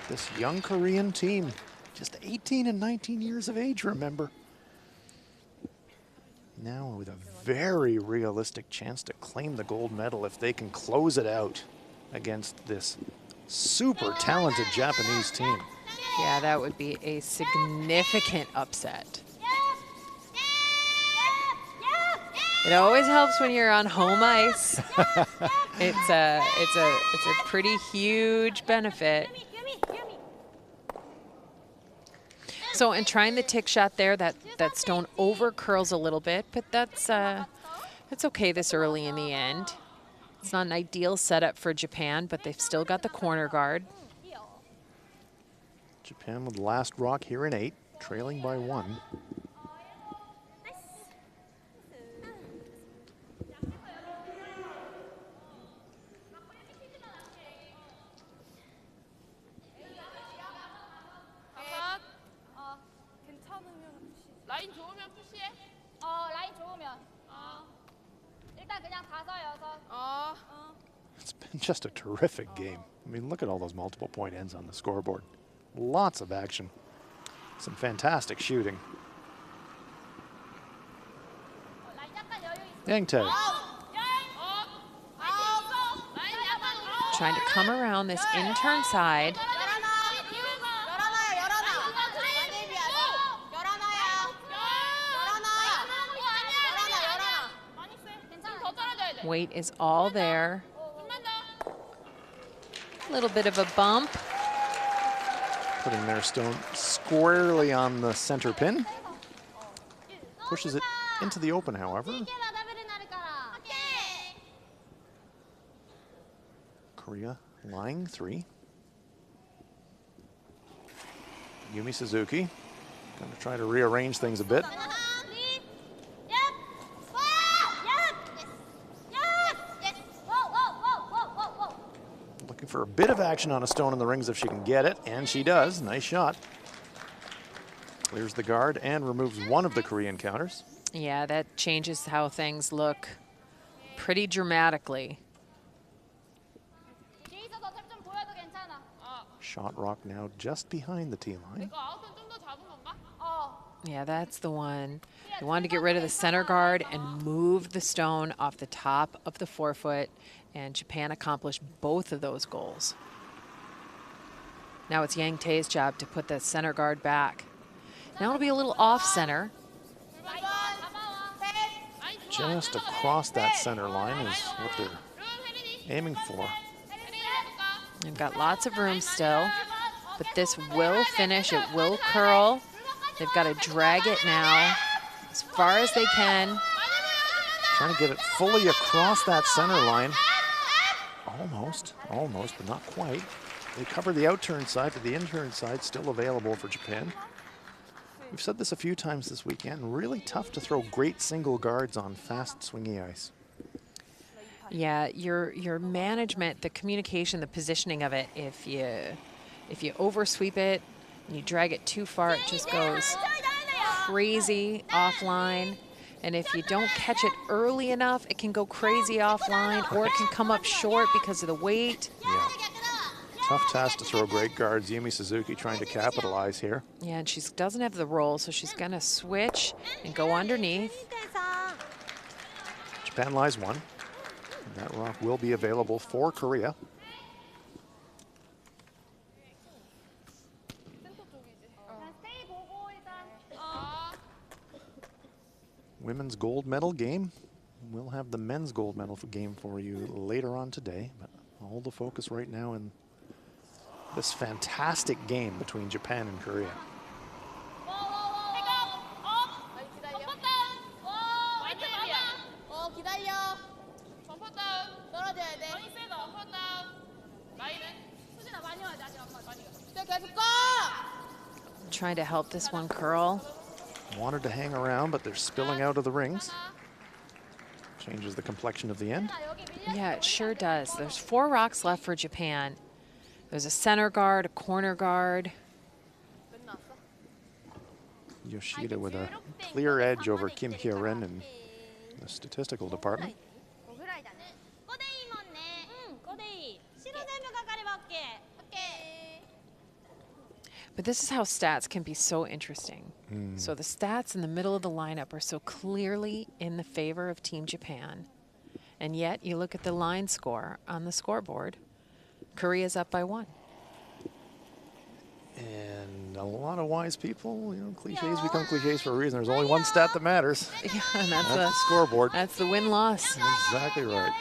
This young Korean team, just 18 and 19 years of age, remember. Now with a very realistic chance to claim the gold medal if they can close it out against this super talented Japanese team. Yeah, that would be a significant upset. It always helps when you're on home ice. It's a pretty huge benefit. So, and trying the tick shot there, that stone over curls a little bit, but that's okay this early in the end. It's not an ideal setup for Japan, but they've still got the corner guard. Japan with the last rock here in 8, trailing by 1. 라인 좋으면 푸시해. 라인 좋으면. 일단 그냥 5, 6. It's been just a terrific game. I mean, look at all those multiple point ends on the scoreboard. Lots of action. Some fantastic shooting. Yang Tae. Trying to come around this in-turn side. Weight is all there. A little bit of a bump. Putting their stone squarely on the center pin. Pushes it into the open, however. Korea lying 3. Yumi Suzuki going to try to rearrange things a bit. Looking for a bit of action on a stone in the rings if she can get it, and she does. Nice shot. Clears the guard and removes one of the Korean counters. Yeah, that changes how things look pretty dramatically. Shot rock now just behind the tee line. Yeah, that's the one. They wanted to get rid of the center guard and move the stone off the top of the forefoot, and Japan accomplished both of those goals. Now it's Yang Tae's job to put the center guard back. Now it'll be a little off center. Just across that center line is what they're aiming for. They've got lots of room still, but this will finish. It will curl. They've got to drag it now as far as they can. Trying to get it fully across that center line. Almost, but not quite. They cover the outturn side, but the inturn side still available for Japan. We've said this a few times this weekend. Really tough to throw great single guards on fast swingy ice. Yeah, your management, the communication, the positioning of it, if you oversweep it and you drag it too far, it just goes crazy offline. And if you don't catch it early enough, it can go crazy offline, or it can come up short because of the weight. Yeah. Tough task to throw great guards. Yumi Suzuki trying to capitalize here. Yeah, and she doesn't have the roll, so she's going to switch and go underneath. Japan lies 1. That rock will be available for Korea. Women's gold medal game. We'll have the men's gold medal game for you later on today, but all the focus right now in this fantastic game between Japan and Korea. Trying to help this one curl. Wanted to hang around, but they're spilling out of the rings. Changes the complexion of the end. Yeah, it sure does. There's 4 rocks left for Japan. There's a center guard, a corner guard. Yoshida with a clear edge over Kim Hye-rin in the statistical department. But this is how stats can be so interesting. So the stats in the middle of the lineup are so clearly in the favor of Team Japan. And yet you look at the line score on the scoreboard, Korea's up by 1. And a lot of wise people, you know, cliches become cliches for a reason. There's only one stat that matters. Yeah, and that's the scoreboard. That's the win-loss. Exactly right.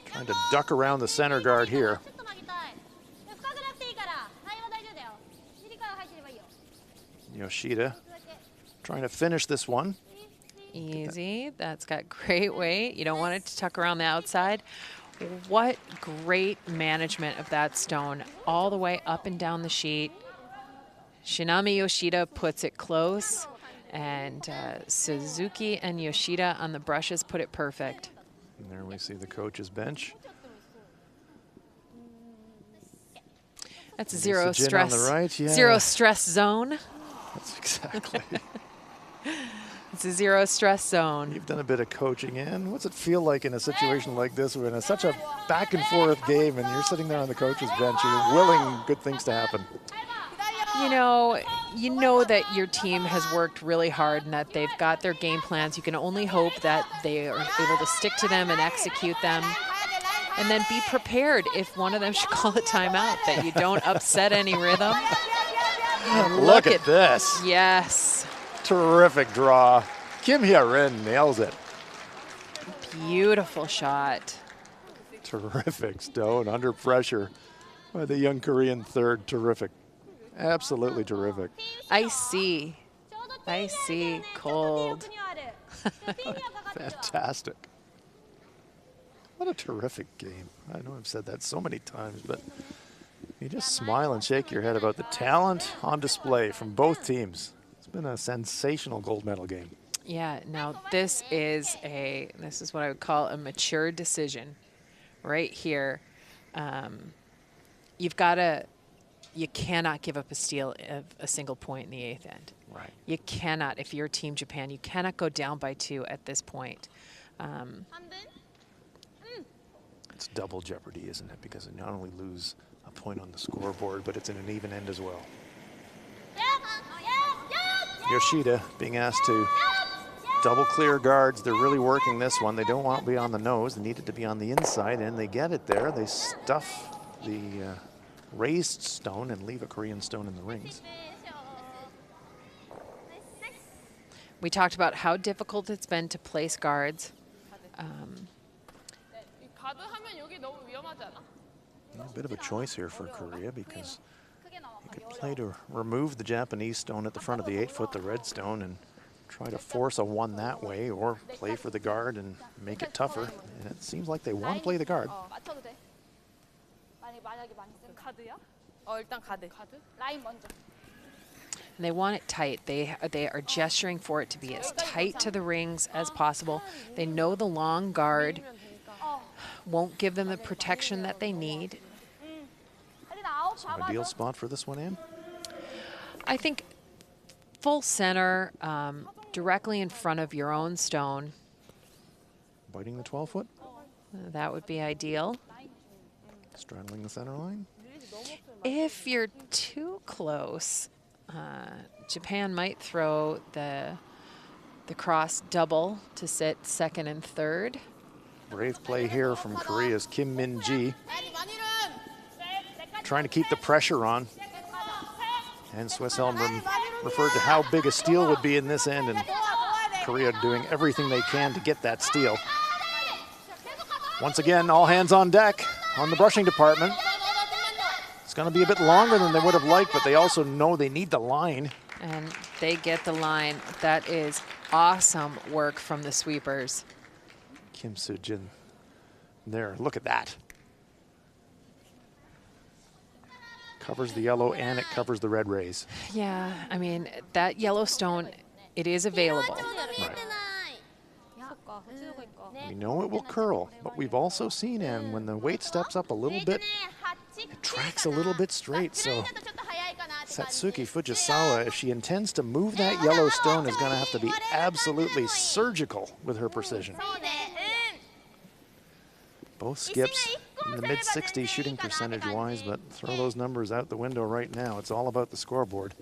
Trying to duck around the center guard here. Yoshida trying to finish this one. Easy. That's got great weight. You don't want it to tuck around the outside. What great management of that stone all the way up and down the sheet. Shinami Yoshida puts it close, and Suzuki and Yoshida on the brushes put it perfect. And there we see the coach's bench. That's zero Jin stress. on the right, yeah. Zero stress zone. That's exactly. It's a zero stress zone. You've done a bit of coaching, and what's it feel like in a situation like this when it's such a back and forth game and you're sitting there on the coach's bench, you're willing good things to happen? You know that your team has worked really hard and that they've got their game plans. You can only hope that they are able to stick to them and execute them. And then be prepared if one of them should call a timeout, that you don't upset any rhythm. Look at this. Yes. Terrific draw. Kim Hye-rin nails it. Beautiful shot. Terrific stone under pressure by the young Korean third. Terrific. Absolutely terrific. Icy, cold. Fantastic. What a terrific game. I know I've said that so many times, but you just smile and shake your head about the talent on display from both teams. It's been a sensational gold medal game. Yeah, now this is what I would call a mature decision right here. You cannot give up a steal of a single point in the 8th end. Right. You cannot, if you're Team Japan, you cannot go down by 2 at this point. It's double jeopardy, isn't it? Because you not only lose a point on the scoreboard, but it's in an even end as well. Yoshida being asked to double clear guards. They're really working this one. They don't want to be on the nose. They need it to be on the inside, and they get it there. They stuff the raised stone and leave a Korean stone in the rings. We talked about how difficult it's been to place guards. A bit of a choice here for Korea, because you could play to remove the Japanese stone at the front of the 8-foot, the red stone, and try to force a 1 that way, or play for the guard and make it tougher. And it seems like they want to play the guard. And they want it tight. They are gesturing for it to be as tight to the rings as possible. They know the long guard won't give them the protection that they need. Ideal spot for this one, Ann? I think full center, directly in front of your own stone. Biting the 12-foot? That would be ideal. Straddling the center line? If you're too close, Japan might throw the cross double to sit 2nd and 3rd. Brave play here from Korea's Kim Min-ji. Trying to keep the pressure on. And Swiss Helm referred to how big a steal would be in this end, and Korea doing everything they can to get that steal. Once again, all hands on deck on the brushing department. It's going to be a bit longer than they would have liked, but they also know they need the line. And they get the line. That is awesome work from the sweepers. Kim Soo-jin there, look at that. Covers the yellow and it covers the red rays. Yeah, I mean, that yellow stone, it is available. Right. We know it will curl, but we've also seen, and when the weight steps up a little bit, it tracks a little bit straight. So Satsuki Fujisawa, if she intends to move that yellow stone, is going to have to be absolutely surgical with her precision. Both skips in the mid-60s shooting percentage-wise, but throw those numbers out the window right now. It's all about the scoreboard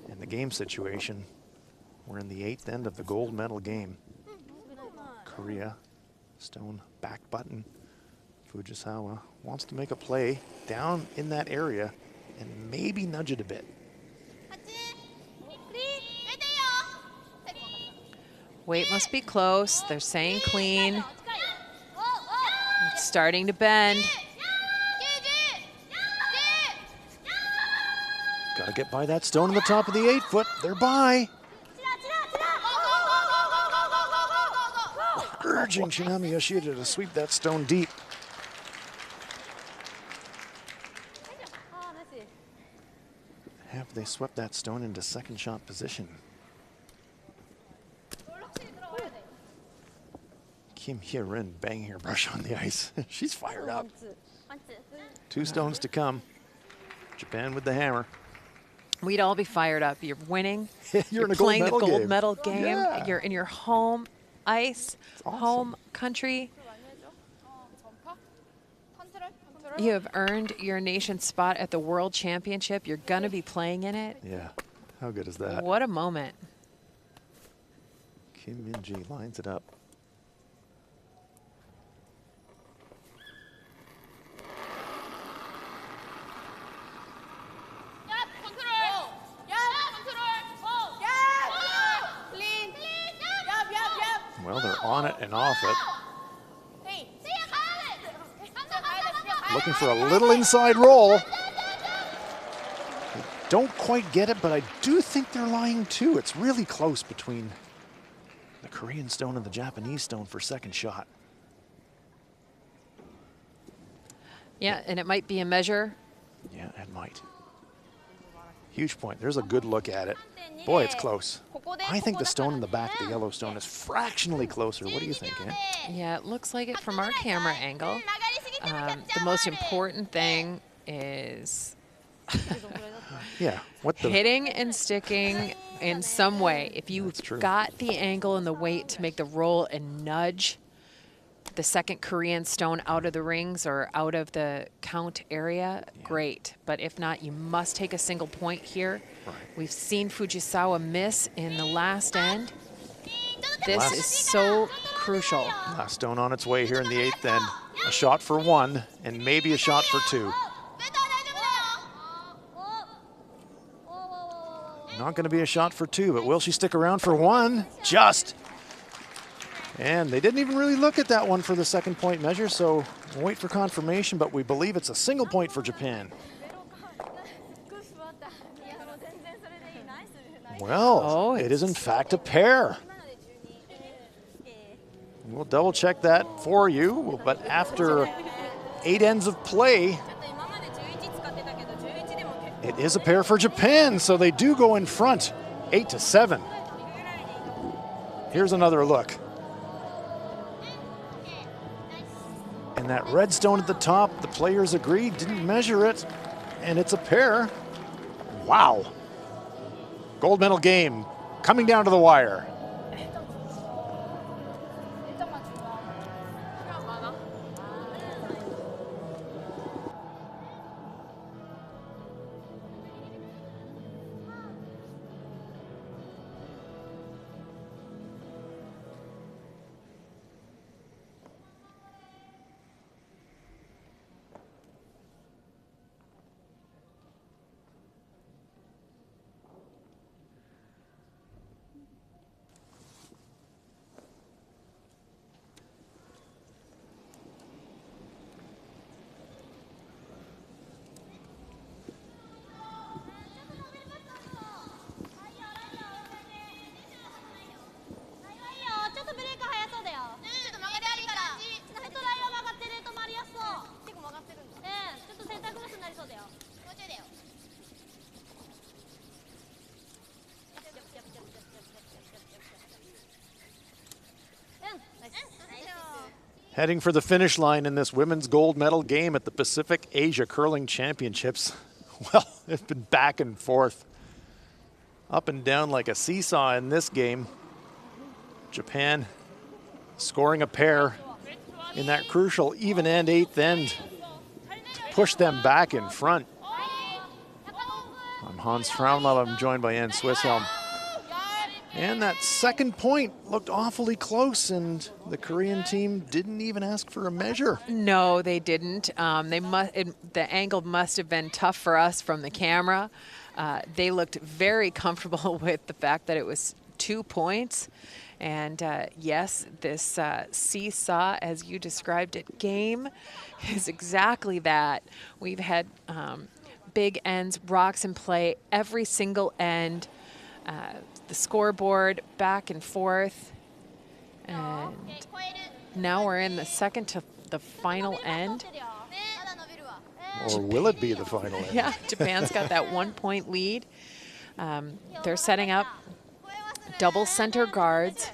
and the game situation. We're in the 8th end of the gold medal game. Korea, stone back button. Fujisawa wants to make a play down in that area and maybe nudge it a bit. Weight must be close. They're saying clean. It's starting to bend. Got to get by that stone on the top of the 8-foot. They're by. Urging Shinami Yoshida to sweep that stone deep. Have they swept that stone into second shot position? Kim Hye-rin banging her brush on the ice. She's fired up. 2 stones to come. Japan with the hammer. we'd all be fired up. You're winning. You're in a playing the gold gold game. medal game. Yeah. You're in your home ice, awesome. home country. 컨트롤. You have earned your nation's spot at the World Championship. You're going to be playing in it. Yeah. How good is that? What a moment. Kim Min-ji lines it up. Well, they're on it and off it. Looking for a little inside roll. Don't quite get it, but I do think they're lying too. It's really close between the Korean stone and the Japanese stone for second shot. Yeah, and it might be a measure. Yeah, it might. Huge point. There's a good look at it. Boy, it's close. I think the stone in the back of the yellow stone is fractionally closer. What do you think, Ann? Yeah, it looks like it from our camera angle. The most important thing is Yeah, what the... hitting and sticking in some way. If you've That's true. got the angle and the weight to make the roll and nudge the second Korean stone out of the rings or out of the count area, great. But if not, you must take a single point here. Right. We've seen Fujisawa miss in the last end. This is so crucial. Last stone on its way here in the eighth end. A shot for one and maybe a shot for two. Not going to be a shot for two, but will she stick around for one? Just. And they didn't even really look at that one for the second point measure, so we'll wait for confirmation, but we believe it's a single point for Japan. Well, it is in fact a pair. We'll double check that for you, but after 8 ends of play, it is a pair for Japan, so they do go in front, 8-7. Here's another look. And that red stone at the top, the players agreed, didn't measure it, and it's a pair. Wow. Gold medal game coming down to the wire. Heading for the finish line in this women's gold medal game at the Pacific Asia Curling Championships. Well, it's been back and forth, up and down like a seesaw in this game. Japan scoring a pair in that crucial even end 8th end to push them back in front. I'm Hans Fraunlove. I'm joined by Ann Swisshelm. And that second point looked awfully close, and the Korean team didn't even ask for a measure. No, they didn't. The angle must have been tough for us from the camera. They looked very comfortable with the fact that it was 2 points. And yes, this seesaw, as you described it, game is exactly that. We've had big ends, rocks in play, every single end. The scoreboard back and forth, and now we're in the second to the final end. Or will it be the final end? Yeah, Japan's got that 1 point lead. They're setting up double center guards.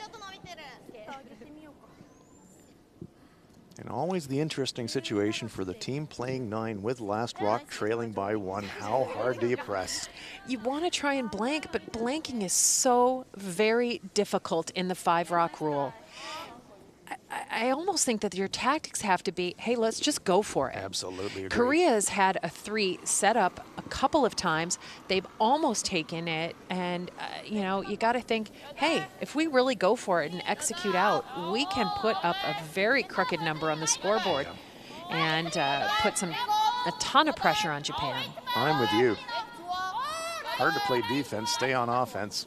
And always the interesting situation for the team playing 9 with last rock trailing by 1. How hard do you press? You want to try and blank, but blanking is so very difficult in the 5 rock rule. I almost think that your tactics have to be, hey, let's just go for it. Absolutely agree. Korea has had a 3 set up a couple of times. They've almost taken it. And, you know, you got to think, hey, if we really go for it and execute out, we can put up a very crooked number on the scoreboard and put a ton of pressure on Japan. I'm with you. Hard to play defense, stay on offense.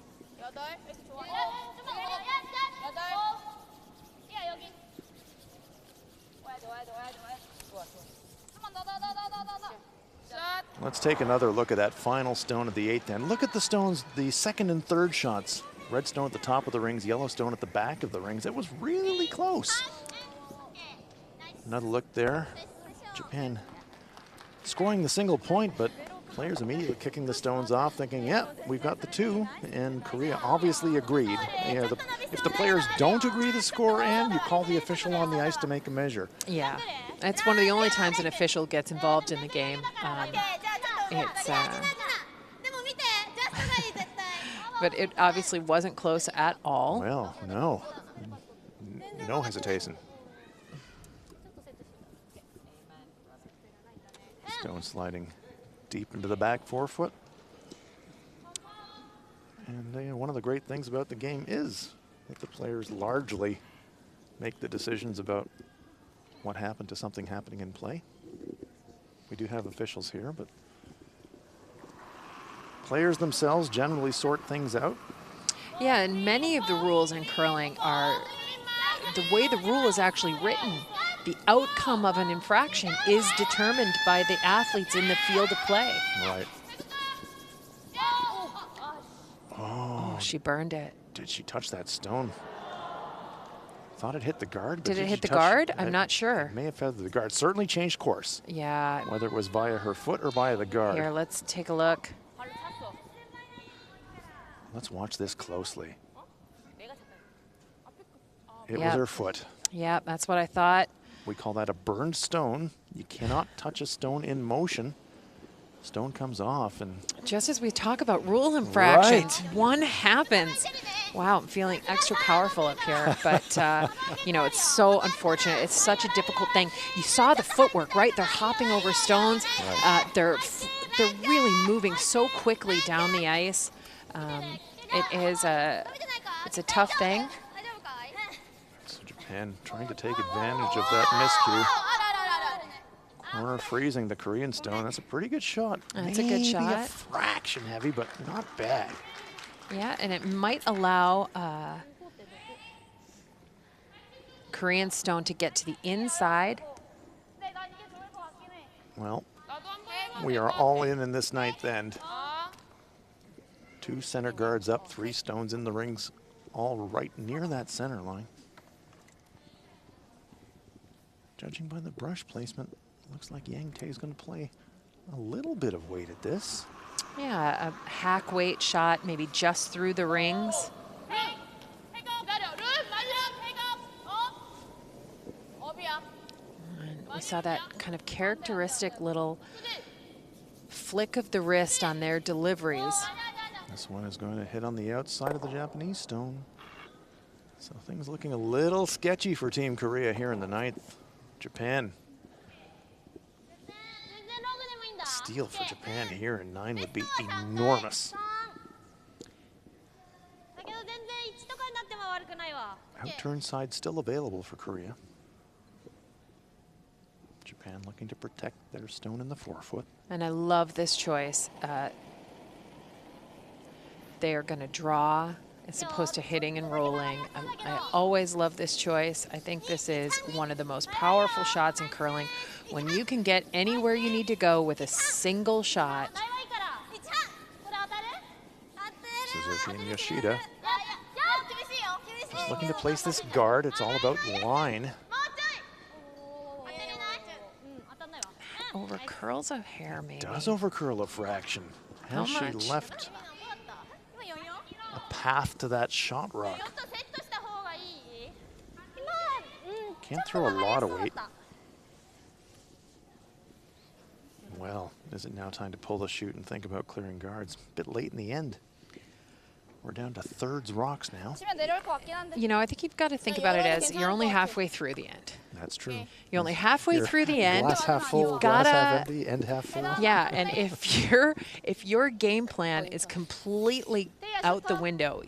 Let's take another look at that final stone at the 8th end. Look at the stones, the 2nd and 3rd shots. Red stone at the top of the rings, yellow stone at the back of the rings. It was really close. Another look there. Japan scoring the single point, but players immediately kicking the stones off, thinking, yeah, we've got the 2. And Korea obviously agreed. Yeah, if the players don't agree to score, and you call the official on the ice to make a measure. Yeah, it's one of the only times an official gets involved in the game. But it obviously wasn't close at all. Well, no. No hesitation. Stone sliding deep into the back forefoot. And one of the great things about the game is that the players largely make the decisions about what happened to something happening in play. We do have officials here, but players themselves generally sort things out. Yeah, and many of the rules in curling are the way the rule is actually written. The outcome of an infraction is determined by the athletes in the field of play. Right. Oh, she burned it. Did she touch that stone? Thought it hit the guard. Did it hit the guard? I'm not sure. It may have feathered the guard. Certainly changed course. Yeah. Whether it was via her foot or via the guard. Here, let's take a look. Let's watch this closely. It was Yep. her foot. Yeah, that's what I thought. We call that a burned stone. You cannot touch a stone in motion. Stone comes off, and Just as we talk about rule infractions, Right. one happens. Wow, I'm feeling extra powerful up here, but you know, it's so unfortunate. It's such a difficult thing. You saw the footwork, right? They're hopping over stones. Right. They're really moving so quickly down the ice. It's a tough thing. so Japan trying to take advantage of that miscue. Corner freezing the Korean stone. That's a pretty good shot. That's a good Maybe a shot. fraction heavy, but not bad. Yeah, and it might allow Korean stone to get to the inside. Well, we are all in this 9th end. 2 center guards up, 3 stones in the rings, all right near that center line. Judging by the brush placement, looks like Yang Tae is going to play a little bit of weight at this. Yeah, a hack weight shot, maybe just through the rings. And we saw that kind of characteristic little flick of the wrist on their deliveries. This one is going to hit on the outside of the Japanese stone. So things looking a little sketchy for Team Korea here in the 9th. Japan. Steal for Japan here in 9 would be enormous. Outturn side still available for Korea. Japan looking to protect their stone in the forefoot. And I love this choice. They are going to draw as opposed to hitting and rolling. I always love this choice. I think this is one of the most powerful shots in curling. When you can get anywhere you need to go with a single shot. Suzuki and Yoshida just looking to place this guard. It's all about line. Over curls of hair, maybe. Does overcurl a fraction. How Has she much? left a path to that shot rock? Can't throw a lot of weight. Well, is it now time to pull the chute and think about clearing guards? A bit late in the end. We're down to thirds rocks now. You know, I think you've got to think about it as you're only halfway through the end. That's true. You're only halfway through the end. Glass half full, You've glass gotta, half empty, end half full. yeah, and if your game plan is completely out the window,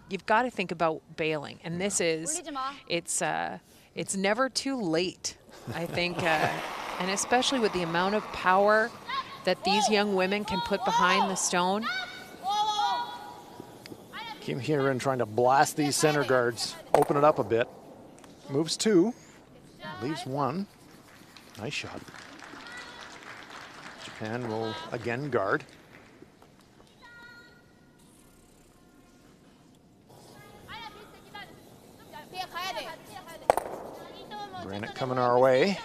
you've got to think about bailing. And this is, it's never too late, I think, and especially with the amount of power that these young women can put behind the stone. Kim Hee-rin trying to blast these center guards, open it up a bit. Moves 2, leaves 1. Nice shot. Japan will again guard. Granite coming our way.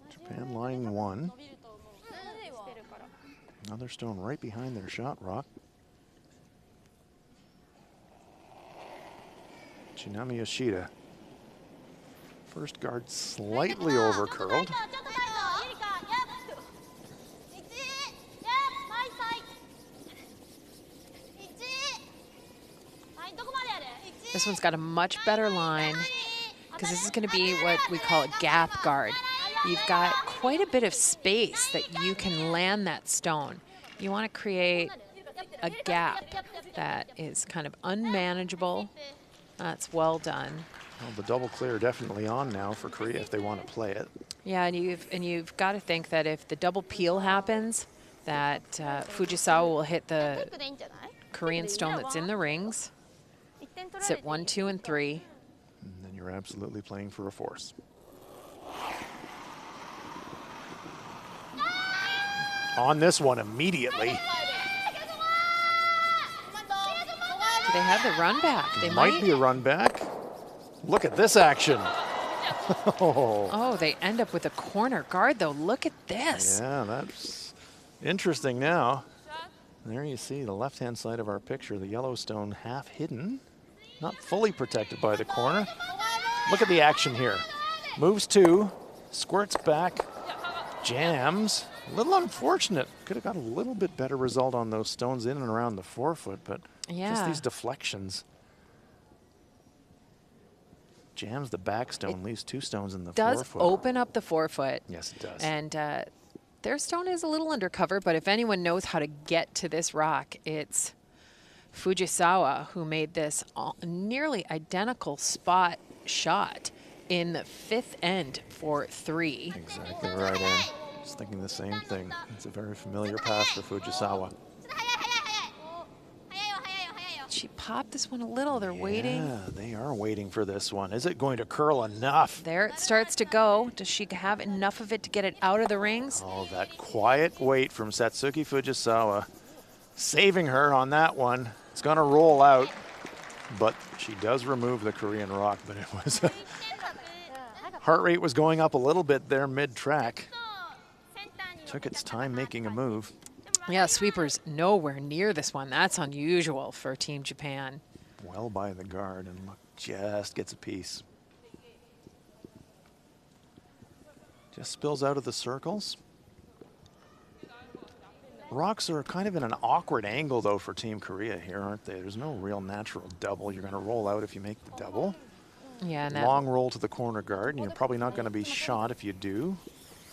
Japan line 1. Another stone right behind their shot rock. Chinami Yoshida. First guard slightly over curled. This one's got a much better line because this is going to be what we call a gap guard. You've got quite a bit of space that you can land that stone. You want to create a gap that is kind of unmanageable. That's well done. Well, the double clear definitely on now for Korea if they want to play it. Yeah, and you've got to think that if the double peel happens, that Fujisawa will hit the Korean stone that's in the rings. It's at 1, 2, and 3. And then you're absolutely playing for a force. On this one immediately. Do they have the run back? They might be a run back. Look at this action. Oh, they end up with a corner guard, though. Look at this. Yeah, that's interesting now. There you see the left-hand side of our picture, the Yellowstone half hidden, not fully protected by the corner. Look at the action here. Moves 2, squirts back, jams. A little unfortunate. Could have got a little bit better result on those stones in and around the forefoot, but just these deflections. Jams the back stone, leaves 2 stones in the forefoot. Does open up the forefoot. Yes, it does. And their stone is a little undercover, but if anyone knows how to get to this rock, it's Fujisawa, who made this nearly identical spot shot in the 5th end for 3. Exactly right, Ann. Just thinking the same thing. It's a very familiar pass for Fujisawa. She popped this one a little. They're waiting. Yeah, they are waiting for this one. Is it going to curl enough? There it starts to go. Does she have enough of it to get it out of the rings? Oh, that quiet wait from Satsuki Fujisawa. Saving her on that one. It's going to roll out, but she does remove the Korean rock, but it was heart rate was going up a little bit there mid-track. Took its time making a move. Yeah, sweeper's nowhere near this one. That's unusual for Team Japan. Well by the guard, and look, just gets a piece. Just spills out of the circles. Rocks are kind of in an awkward angle, though, for Team Korea here, aren't they? There's no real natural double. You're going to roll out if you make the double. Yeah, and long roll to the corner guard, and you're probably not going to be shot if you do.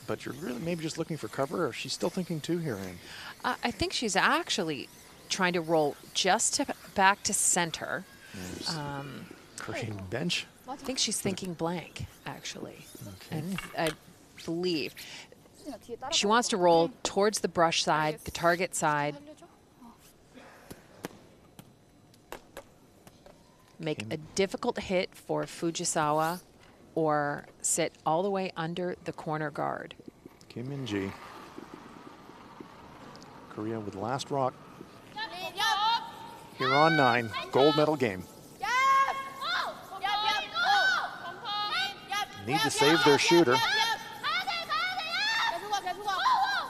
But you're really maybe just looking for cover, or she's still thinking 2 here, Ann? I think she's actually trying to roll just back to center. Korean bench? I think she's thinking blank, actually. Okay. And I believe she wants to roll towards the brush side, the target side. Make a difficult hit for Fujisawa, or sit all the way under the corner guard. Kim MinJi. Korea with last rock. Here on 9, gold medal game. Need to save their shooter.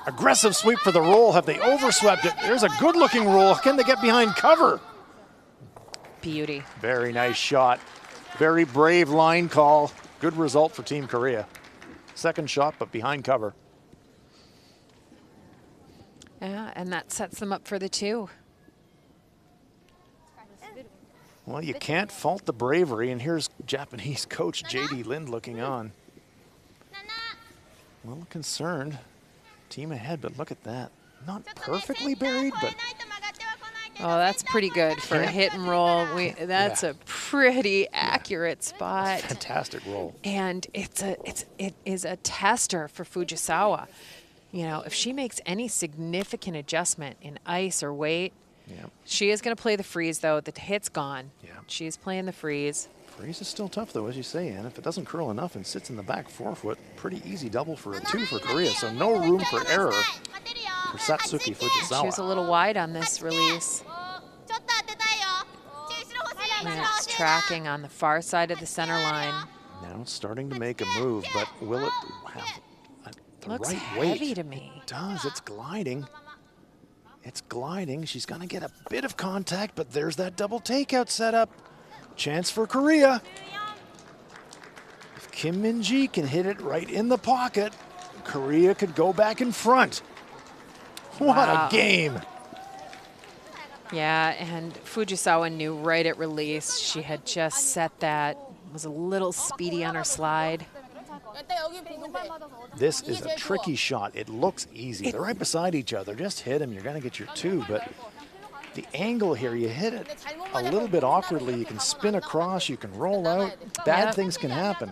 Aggressive sweep for the roll. Have they overswept it? There's a good looking roll. Can they get behind cover? Beauty. Very nice shot. Very brave line call. Good result for Team Korea. Second shot, but behind cover. Yeah, and that sets them up for the 2. Well, you can't fault the bravery, and here's Japanese coach J.D. Lind looking on. A little concerned. Team ahead, but look at that. Not perfectly buried, but... Oh, that's pretty good for a hit and roll. That's a pretty accurate spot. Fantastic roll. And it is a tester for Fujisawa. You know, if she makes any significant adjustment in ice or weight, she is going to play the freeze, though. The hit's gone. She is playing the freeze. Freeze is still tough, though, as you say, and if it doesn't curl enough and sits in the back forefoot, pretty easy double for a 2 for Korea, so no room for error for Satsuki Fujisawa. She was a little wide on this release. And it's tracking on the far side of the center line. Now it's starting to make a move, but will it have the Looks right heavy weight? to me. It does. It's gliding. It's gliding. She's going to get a bit of contact, but there's that double takeout setup. Chance for Korea. If Kim Min-ji can hit it right in the pocket, Korea could go back in front. What a game. Yeah, and Fujisawa knew right at release. She had just set that, was a little speedy on her slide. This is a tricky shot. It looks easy. They're right beside each other. Just hit them. You're going to get your 2, but the angle here, you hit it a little bit awkwardly. You can spin across. You can roll out. Bad things can happen.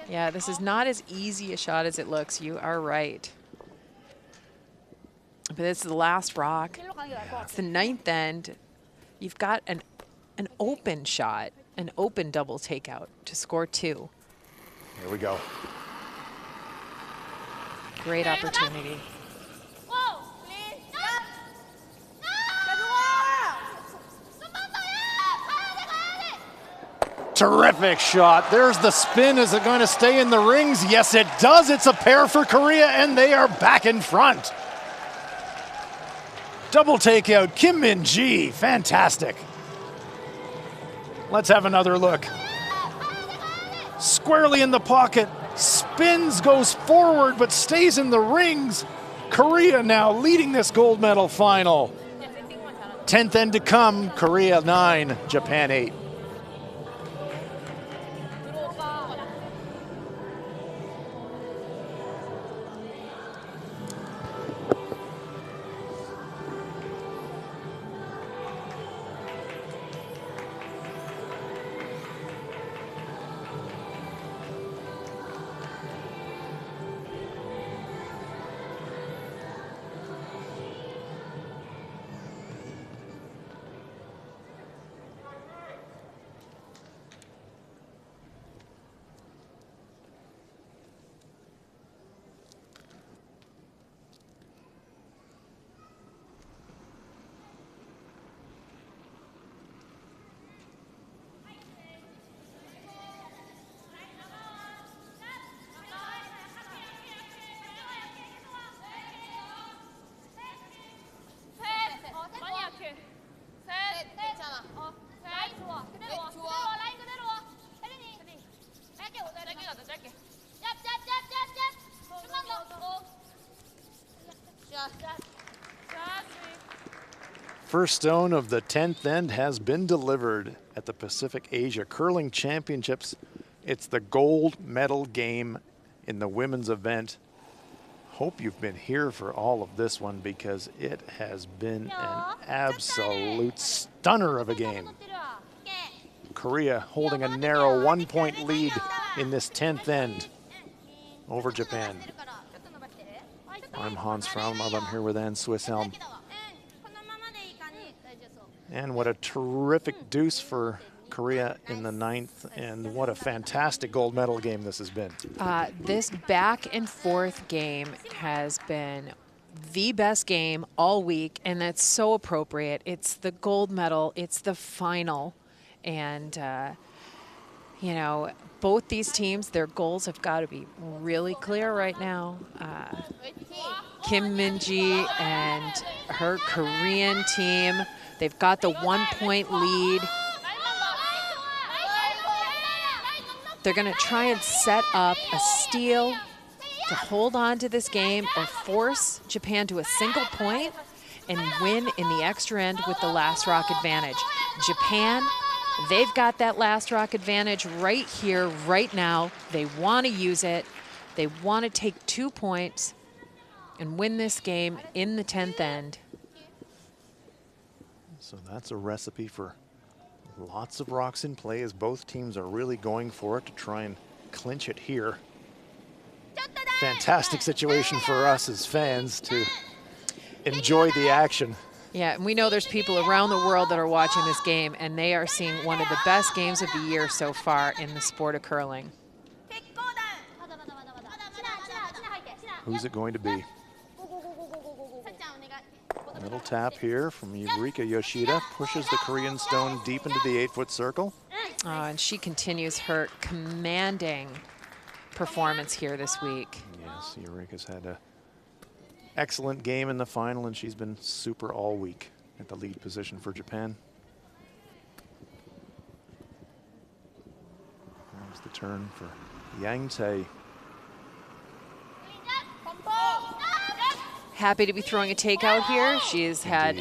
Yeah, this is not as easy a shot as it looks. You are right. But this is the last rock. It's the 9th end. You've got an open shot, an open double takeout to score 2. Here we go. Great opportunity. Terrific shot. There's the spin. Is it going to stay in the rings? Yes, it does. It's a pair for Korea, and they are back in front. Double takeout, Kim Min-ji. Fantastic. Let's have another look. Squarely in the pocket. Spins, goes forward, but stays in the rings. Korea now leading this gold medal final. 10th end to come. Korea 9, Japan 8. First stone of the 10th end has been delivered at the Pacific Asia Curling Championships. It's the gold medal game in the women's event. Hope you've been here for all of this one because it has been an absolute stunner of a game. Korea holding a narrow 1-point lead in this 10th end over Japan. I'm Hans Fraunlove. I'm here with Ann Swisshelm. And what a terrific deuce for Korea in the 9th, and what a fantastic gold medal game this has been. This back and forth game has been the best game all week, and that's so appropriate. It's the gold medal, it's the final, and you know, both these teams, their goals have got to be really clear right now. Kim Min-ji and her Korean team, they've got the 1-point lead. They're going to try and set up a steal to hold on to this game or force Japan to a single point and win in the extra end with the last rock advantage. Japan, they've got that last rock advantage right here, right now. They want to use it. They want to take 2 points and win this game in the 10th end. So that's a recipe for lots of rocks in play as both teams are really going for it to try and clinch it here. Fantastic situation for us as fans to enjoy the action. Yeah, and we know there's people around the world that are watching this game, and they are seeing one of the best games of the year so far in the sport of curling. Who's it going to be? Little tap here from Eureka Yoshida, pushes the Korean stone deep into the 8-foot circle. Oh, and she continues her commanding performance here this week. Yes, Eureka's had an excellent game in the final, and she's been super all week at the lead position for Japan. There's the turn for Yang Tae. Happy to be throwing a takeout here. She's had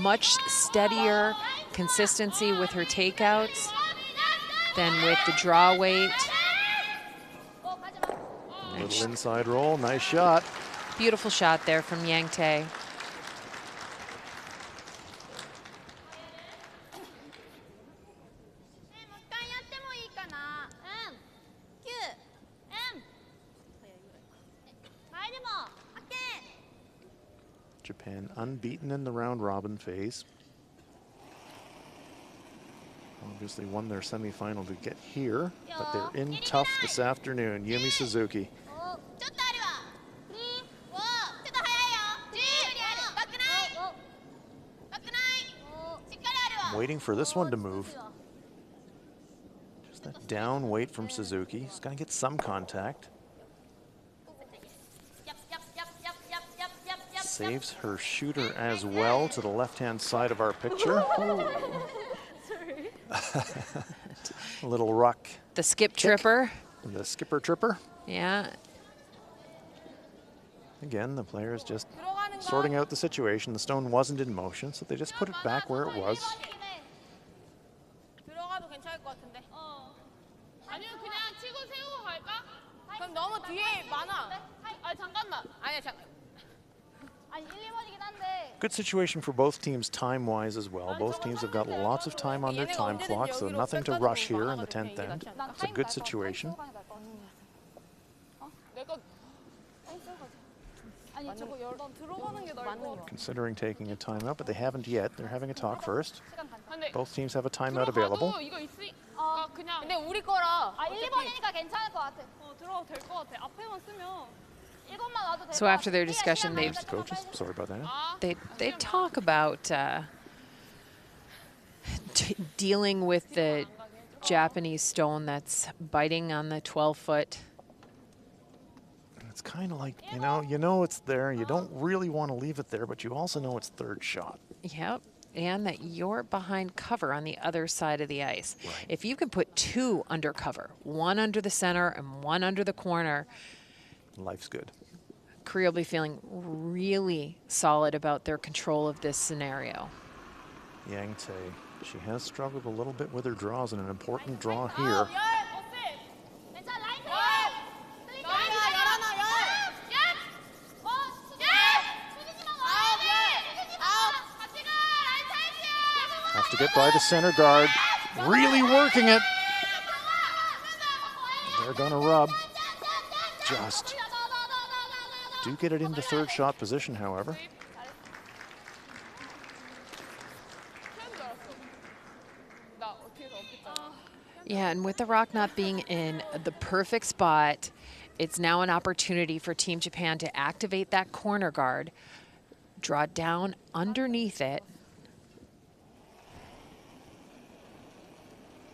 much steadier consistency with her takeouts than with the draw weight. Little inside roll, nice shot. Beautiful shot there from Yang Tae. Japan unbeaten in the round robin phase. Obviously won their semifinal to get here, but they're in tough this afternoon. Yumi Suzuki. I'm waiting for this one to move. Just that down weight from Suzuki. He's got to get some contact. Saves her shooter as well to the left-hand side of our picture. A little ruck. The skip tripper. The skipper tripper. Yeah. Again, the player is just sorting out the situation. The stone wasn't in motion, so they just put it back where it was. 아니면 그냥 치고 세우고 갈까? 그럼 너무 뒤에 많아. 아 잠깐만. 아니야 잠깐. Good situation for both teams time-wise as well. Both teams have got lots of time on their time clock, so nothing to rush here in the 10th end. It's a good situation. Considering taking a timeout, but they haven't yet. They're having a talk first. Both teams have a timeout available. 근데 우리 거라. 1번이니까 괜찮을 것 같아. 들어도 될 것 같아. 앞에만 쓰면. So after their discussion, Coaches, sorry about that. they talk about dealing with the Japanese stone that's biting on the 12-foot. It's kind of like, you know it's there. You don't really want to leave it there, but you also know it's third shot. Yep. And that you're behind cover on the other side of the ice. Right. If you can put 2 under cover, 1 under the center and 1 under the corner, Life's good. Korea will be feeling really solid about their control of this scenario. Yang Tae, she has struggled a little bit with her draws, and an important draw here. Have to get by the center guard. Really working it. They're gonna rub. Just. Do get it into third shot position, however. Yeah, and with the rock not being in the perfect spot, it's now an opportunity for Team Japan to activate that corner guard, draw down underneath it.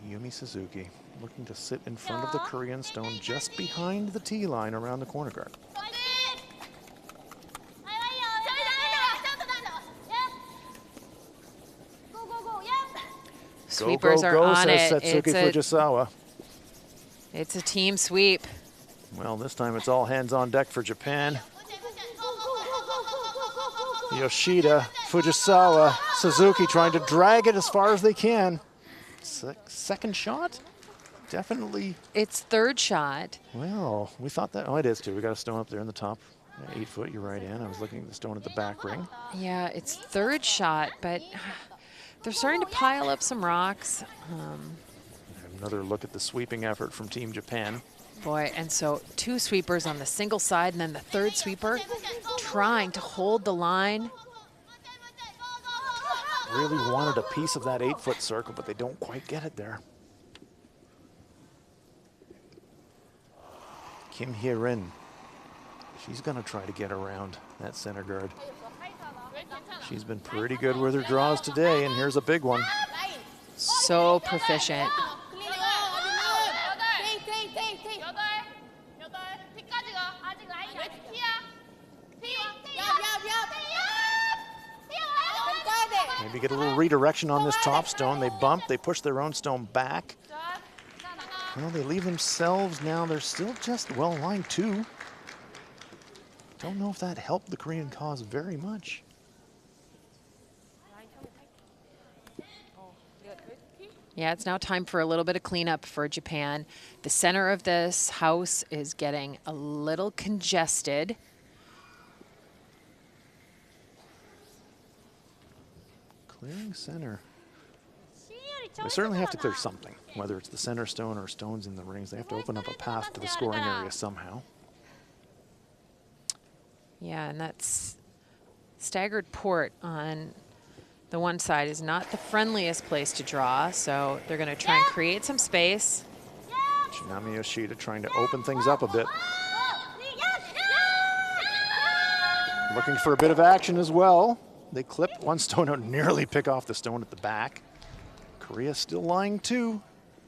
Yumi Suzuki looking to sit in front of the Korean stone just behind the tee line around the corner guard. Sweepers go, are go, on says it. Setsuki Fujisawa. It's a team sweep. Well, this time it's all hands on deck for Japan. Yoshida, Fujisawa, Suzuki trying to drag it as far as they can. Second shot? Definitely. It's third shot. Well, we thought that. Oh, it is too. We got a stone up there in the top 8 foot. You're right, Ann. I was looking at the stone at the back ring. Yeah, it's third shot, but they're starting to pile up some rocks. Another look at the sweeping effort from Team Japan. Boy, and so 2 sweepers on the single side, and then the third sweeper trying to hold the line. Really wanted a piece of that 8 foot circle, but they don't quite get it there. Kim Hye-rin, she's gonna try to get around that center guard. She's been pretty good with her draws today, and here's a big one. So proficient. Maybe get a little redirection on this top stone. They bump, they push their own stone back. Well, they leave themselves now. They're still just, well, line 2. Don't know if that helped the Korean cause very much. Yeah, it's now time for a little bit of cleanup for Japan. The center of this house is getting a little congested. Clearing center. They certainly have to clear something, whether it's the center stone or stones in the rings. They have to open up a path to the scoring area somehow. Yeah, and that's staggered port on the one side is not the friendliest place to draw, so they're going to try and create some space. Shinami Yoshida trying to open things up a bit. Looking for a bit of action as well. They clip one stone out, nearly pick off the stone at the back. Korea still lying 2.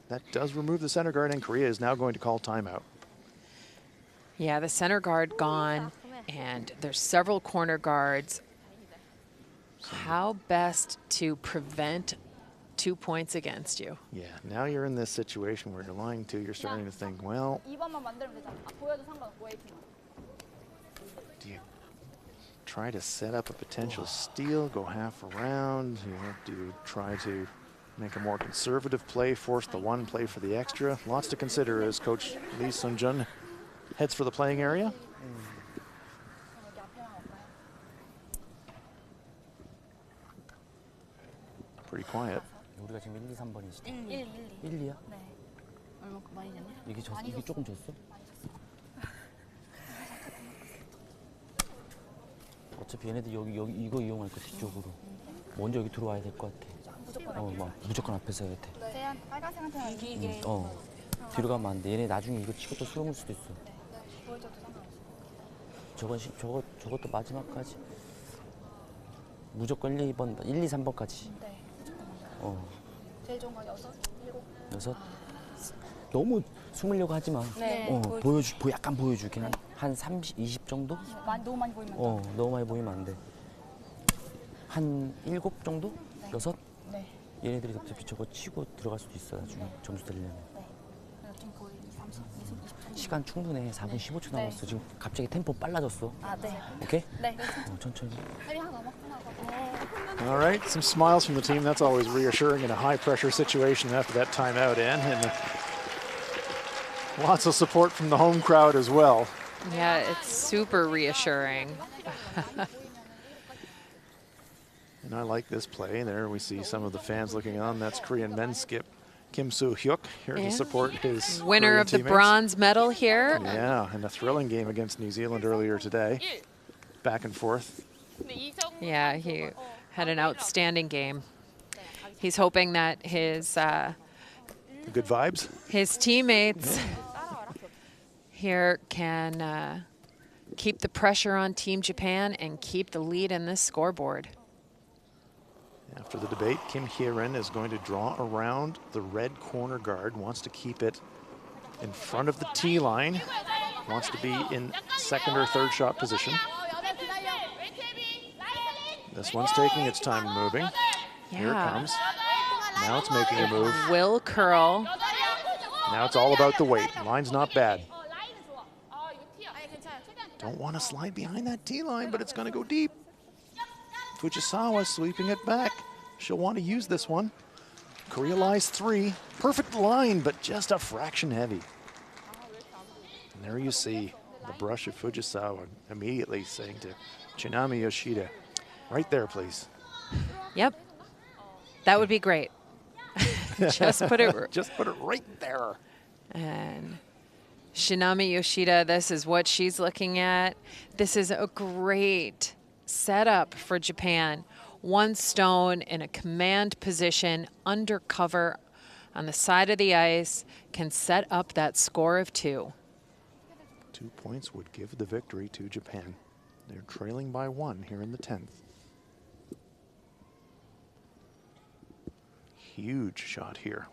That does remove the center guard, and Korea is now going to call timeout. Yeah, the center guard gone, and there's several corner guards. How best to prevent 2 points against you? Yeah, now you're in this situation where you're lying 2. You're starting to think, well, do you try to set up a potential steal, go half around? Do you try to make a more conservative play, force the one, play for the extra? Lots to consider as Coach Lee Sun-jun heads for the playing area. Pretty quiet. 우리가 지금 1, 2, 3번이시죠? 1, 2야? 네. 얼마큼 많이 됐냐? 이게 조금 졌어? 어차피 얘네들 여기 이거 이용할 거 뒤쪽으로. 먼저 여기 들어와야 될 것 같아. 막 무조건 앞에서 해야 돼. 빨간색한테는 이게 뒤로 가면 안 돼. 얘네 나중에 이거 치고 또 수렁을 수도 있어. 보여줘도 상관없어. 저것도 마지막까지. 무조건 1, 2번, 1, 2, 3번까지. 네. 제일 좋은 건 6, 7. 6. 너무 숨으려고 하지 마. 네. 약간 보여주긴 한 30, 20 정도? 너무 많이 보이면 안 돼. 너무 많이 보이면 안 돼. 한 7 정도? 6? 네. 얘네들이 어차피 저거 치고 들어갈 수도 있어, 나중에 점수 들리려면. 네. 좀 거의 30, 20. 시간 충분해. 4분 15초 남았어. 지금 갑자기 템포 빨라졌어. 아, 네. 오케이? 네. 천천히. 탑이 하나 남았구나. All right, some smiles from the team. That's always reassuring in a high-pressure situation after that timeout in. And lots of support from the home crowd as well. Yeah, it's super reassuring. And I like this play. There we see some of the fans looking on. That's Korean men's skip Kim Soo-hyuk here to support his winner Korean of the teammates. bronze medal here. Yeah, and a thrilling game against New Zealand earlier today. Back and forth. Yeah, he had an outstanding game. He's hoping that his Good vibes. his teammates here can keep the pressure on Team Japan and keep the lead in this scoreboard. After the debate, Kim Hye-rin is going to draw around the red corner guard, wants to keep it in front of the tee line, wants to be in second or third shot position. This one's taking its time moving. Here it Yeah. comes. Now it's making a move. Will curl. Now it's all about the weight. Line's not bad. 라인은 좋아. 아 이거 티야. 아니 괜찮아. 최대한. Don't want to slide behind that T-line, but it's going to go deep. Fujisawa sweeping it back. She'll want to use this one. Korea lies 3. Perfect line, but just a fraction heavy. And there you see the brush of Fujisawa immediately saying to Chinami Yoshida, right there, please. Yep. That would be great. Just put it right there. And Shinami Yoshida, this is what she's looking at. This is a great setup for Japan. One stone in a command position, under cover on the side of the ice, can set up that score of 2. 2 points would give the victory to Japan. They're trailing by 1 here in the 10th. Huge shot here.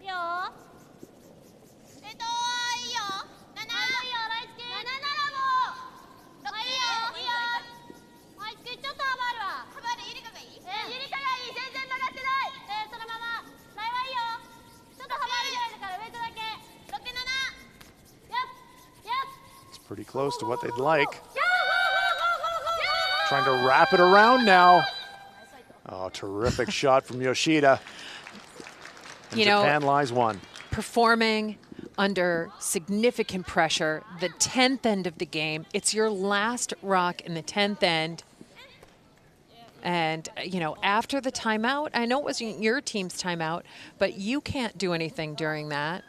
요. 요. 나나. 라이스키. 나나라고. 라이요. 라이스키 좀 더 하바르와. 하바르 이리가가 이. 예, 이리가가 이. 全然曲がってない。そのまま。ライワイよ。ちょっとハバルぐらいだからウェイトだけ。6、7。It's pretty close to what they'd like. Trying to wrap it around now. Oh, terrific shot from Yoshida. And Japan lies 1. Performing under significant pressure, the 10th end of the game. It's your last rock in the 10th end. And, you know, after the timeout, I know it wasn't your team's timeout, but you can't do anything during that.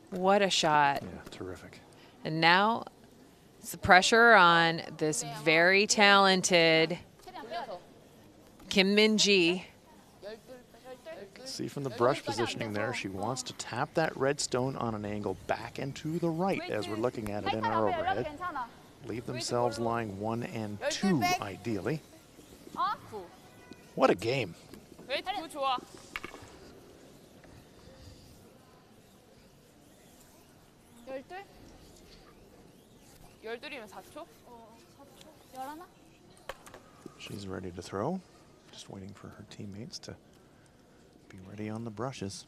What a shot. Yeah, terrific. And now it's the pressure on this very talented Kim Min-ji. See from the brush positioning there, she wants to tap that red stone on an angle back and to the right as we're looking at it in our overhead. Leave themselves lying 1 and 2 ideally. What a game. 웨이트 구 좋아. 열둘이면 4초? 4초. She's ready to throw. Just waiting for her teammates to be ready on the brushes.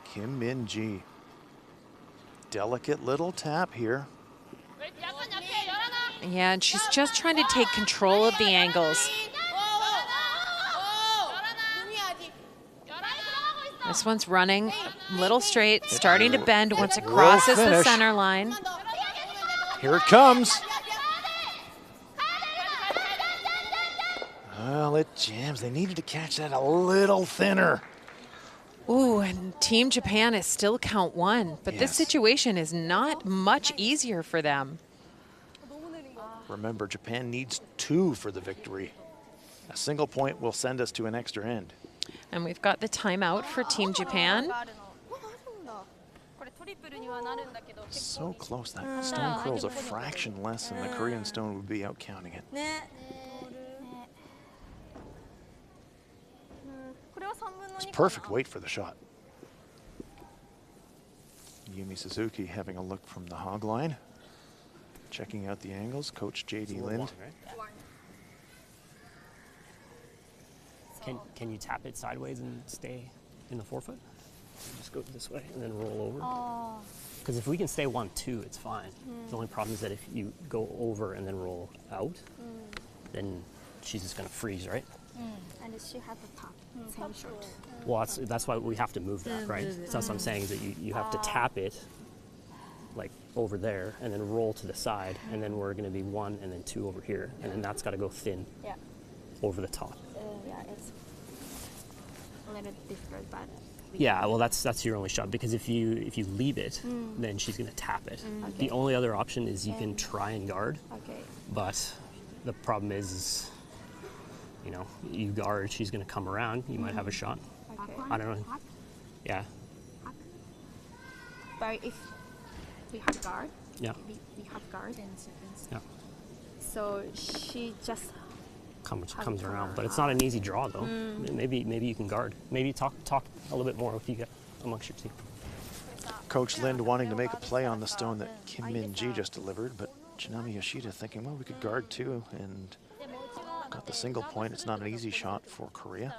Kim Min-ji. Delicate little tap here. 웨이트 약간 약해. Yeah, and she's just trying to take control of the angles. This one's running a little straight, starting to bend once it crosses the center line. Here it comes. Well, it jams. They needed to catch that a little thinner. Ooh, and Team Japan is still count 1, but this Yes. situation is not much easier for them. Remember, Japan needs 2 for the victory. A single point will send us to an extra end. And we've got the timeout for Team Japan. So close. That stone curl's a fraction less than the Korean stone would be out counting it. It's perfect weight for the shot. Yumi Suzuki having a look from the hog line. Checking out the angles. Coach J.D. Lind. Can you tap it sideways and stay in the forefoot? Just go this way and then roll over. Because if we can stay 1-2, it's fine. The only problem is that if you go over and then roll out, then she's just going to freeze, right? And she has the top. Same short. Well, that's why we have to move that, right? So that's what I'm saying is that you have to tap it like over there and then roll to the side, and then we're going to be 1 and then 2 over here, and then that's got to go thin over the top. Yeah, it's a little different, but Yeah, well, that's your only shot, because if you leave it, then she's going to tap it. The only other option is you can try and guard, but the problem is, you know, you guard, she's going to come around, you might have a shot. I don't know. Yeah. But if we have guard, Yeah. we have guard, Yeah. so she just Comes around, but it's not an easy draw though. Maybe you can guard. Maybe talk a little bit more with you guys amongst your team. Coach Lind wanting to make a play on the stone that Kim Min-ji just delivered, but Chinami Yoshida thinking, well, we could guard too, and Got the single point. It's not an easy shot for Korea.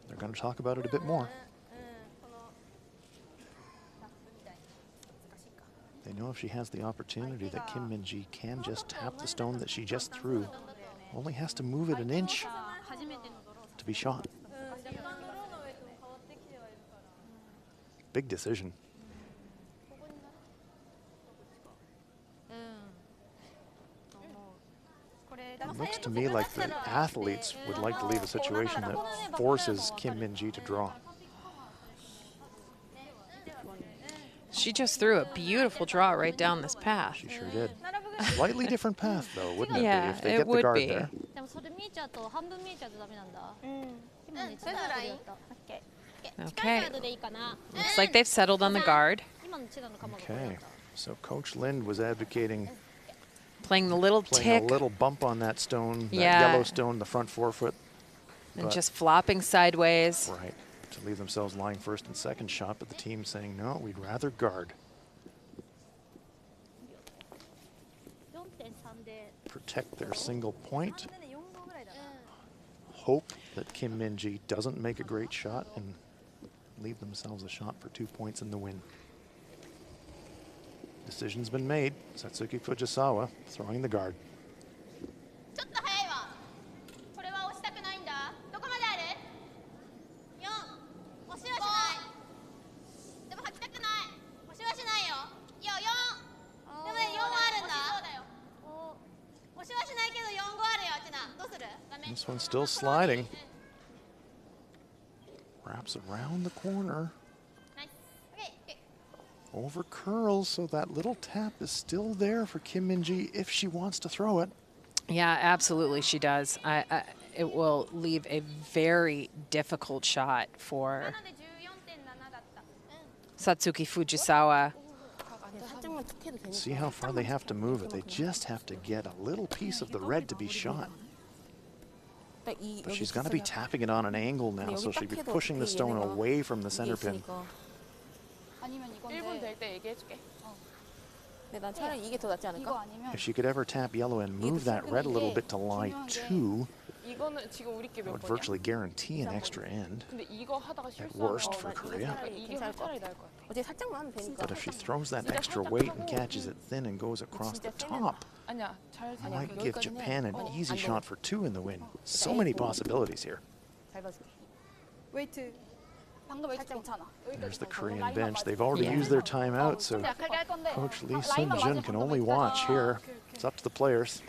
They're going to talk about it a bit more. They know if she has the opportunity that Kim Min-ji can just tap the stone that she just threw. Only has to move it an inch to be shot. Big decision. It looks to me like the athletes would like to leave a situation that forces Kim Min-ji to draw. She just threw a beautiful draw right down this path. She sure did. Slightly different path, though, wouldn't it be, Yeah, if they it get the would guard be. there? Okay. Looks like they've settled on the guard. Okay, so Coach Lind was advocating Playing the little playing tick a little bump on that stone, that Yeah. yellow stone, the front forefoot. and but- just flopping sideways. Right, to leave themselves lying first and second shot, but the team saying, no, we'd rather guard. Protect their single point. Hope that Kim Min-ji doesn't make a great shot and leave themselves a shot for 2 points in the win. Decision's been made. Satsuki Fujisawa throwing the guard. ちょっと早いわ。これは押したくないんだ。どこまである？4。押しはしない。でも吐きたくない。押しはしないよ。いや、4。でもね、4はあるんだ。そうだよ。押しはしないけど4、5あるよ、ちな。どうする？ダメ。 This one's still sliding. Wraps around the corner. ナイス。オッケー。 Over curls, so that little tap is still there for Kim Min-ji if she wants to throw it. Yeah, absolutely she does. It will leave a very difficult shot for なので14.7だった。 Satsuki Fujisawa. See how far they have to move it. They just have to get a little piece of the red to be shot. But she's going to be tapping it on an angle now, so she'll be pushing the stone away from the center pin. 1분 될 때 얘기해줄게. 난 차라리 이게 더 낫지 않을까? If she could ever tap yellow and move that red a little bit to lie 2, 이거는 지금 우리 게 that 몇 would 번이야? virtually guarantee an extra end. 근데 이거 하다가 At 실수하면 worst for Korea. 이게 차라리 나을 것 같아. 어제 살짝만 하면 되니까. But if she throws that extra weight and catches it thin and goes across the top, 아니야, 잘 it might 생각해. give Japan an easy shot for 2 in the win. So many possibilities here. 잘 봐줘. 웨이트 방금 웨이트 괜찮아. There's the Korean bench. They've already Yeah. used their timeout, so 약하게 할 건데. Coach Lee Sun-jun can only watch here. It's up to the players.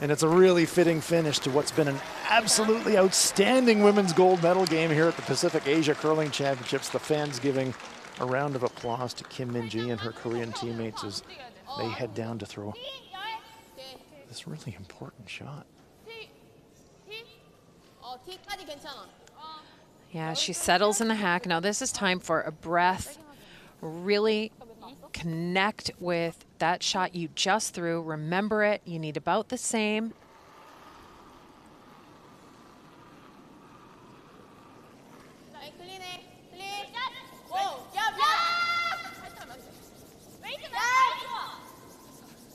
And it's a really fitting finish to what's been an absolutely outstanding women's gold medal game here at the Pacific Asia Curling Championships. The fans giving a round of applause to Kim Min-ji and her Korean teammates as they head down to throw this really important shot. T까지 괜찮아. Yeah, she settles in the hack. Now this is time for a breath. Really connect with that shot you just threw. Remember it. You need about the same. 클린해. 클린. 오, 야, 야. 웨이트 나.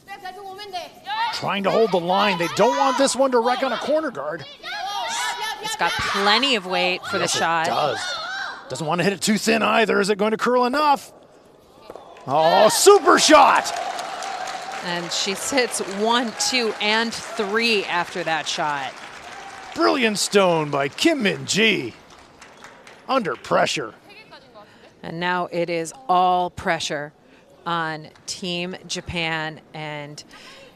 백 가지고 오면 돼. Trying to hold the line. They don't want this one to wreck on a corner guard. It's got plenty of weight for the Yes, it shot. does. Doesn't want to hit it too thin either. Is it going to curl enough? Oh, super shot! And she sits 1, 2, and 3 after that shot. Brilliant stone by Kim Min-ji. Under pressure. And now it is all pressure on Team Japan. And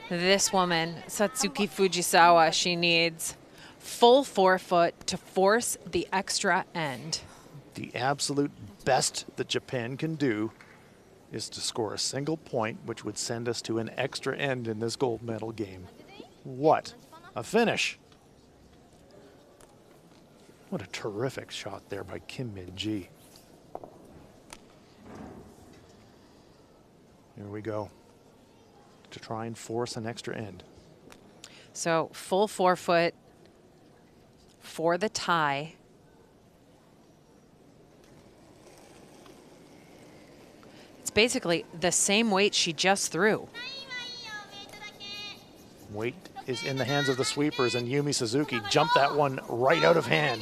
this woman, Satsuki Fujisawa, she needs full forefoot to force the extra end. The absolute best that Japan can do is to score a single point, which would send us to an extra end in this gold medal game. What a finish. What a terrific shot there by Kim Min-ji. Here we go. To try and force an extra end. So full forefoot for the tie. It's basically the same weight she just threw. Weight is in the hands of the sweepers, and Yumi Suzuki jumped that one right out of hand.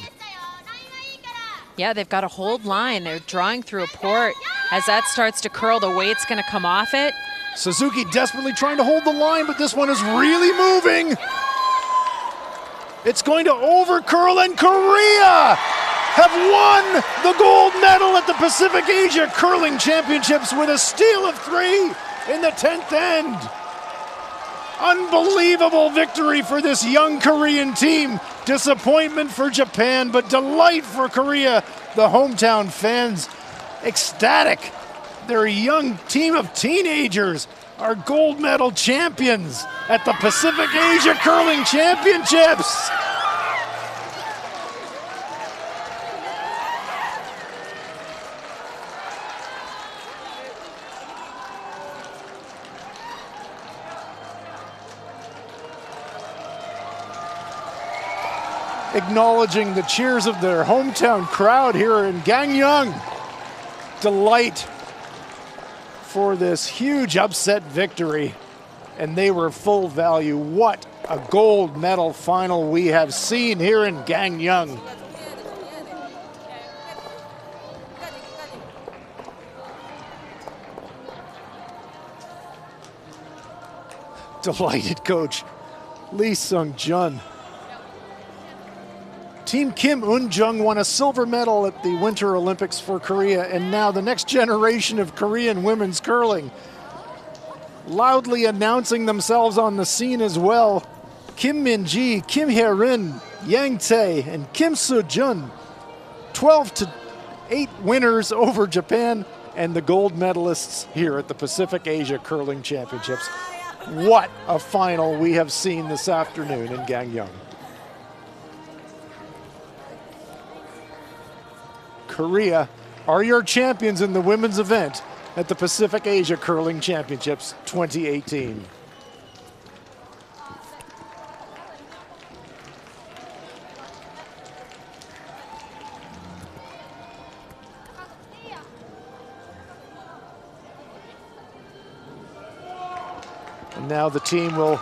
Yeah, they've got a hold line. They're drawing through a port. As that starts to curl, the weight's going to come off it. Suzuki desperately trying to hold the line, but this one is really moving. It's going to overcurl, and Korea have won the gold medal at the Pacific Asia Curling Championships with a steal of 3 in the 10th end. Unbelievable victory for this young Korean team. Disappointment for Japan, but delight for Korea. The hometown fans ecstatic. Their young team of teenagers are gold medal champions at the Pacific Asia Curling Championships. Acknowledging the cheers of their hometown crowd here in Gangneung. Delight for this huge upset victory, and they were full value. What a gold medal final we have seen here in Gangneung. Delighted coach Lee Sung-jun. Team Kim Eun-jung won a silver medal at the Winter Olympics for Korea, and now the next generation of Korean women's curling loudly announcing themselves on the scene as well. Kim Min-ji, Kim Hye-rin, Yang Tae, and Kim Soo-jun. 12-8 winners over Japan and the gold medalists here at the Pacific Asia Curling Championships. What a final we have seen this afternoon in Gangneung. Korea are your champions in the women's event at the Pacific Asia Curling Championships 2018. And now the team will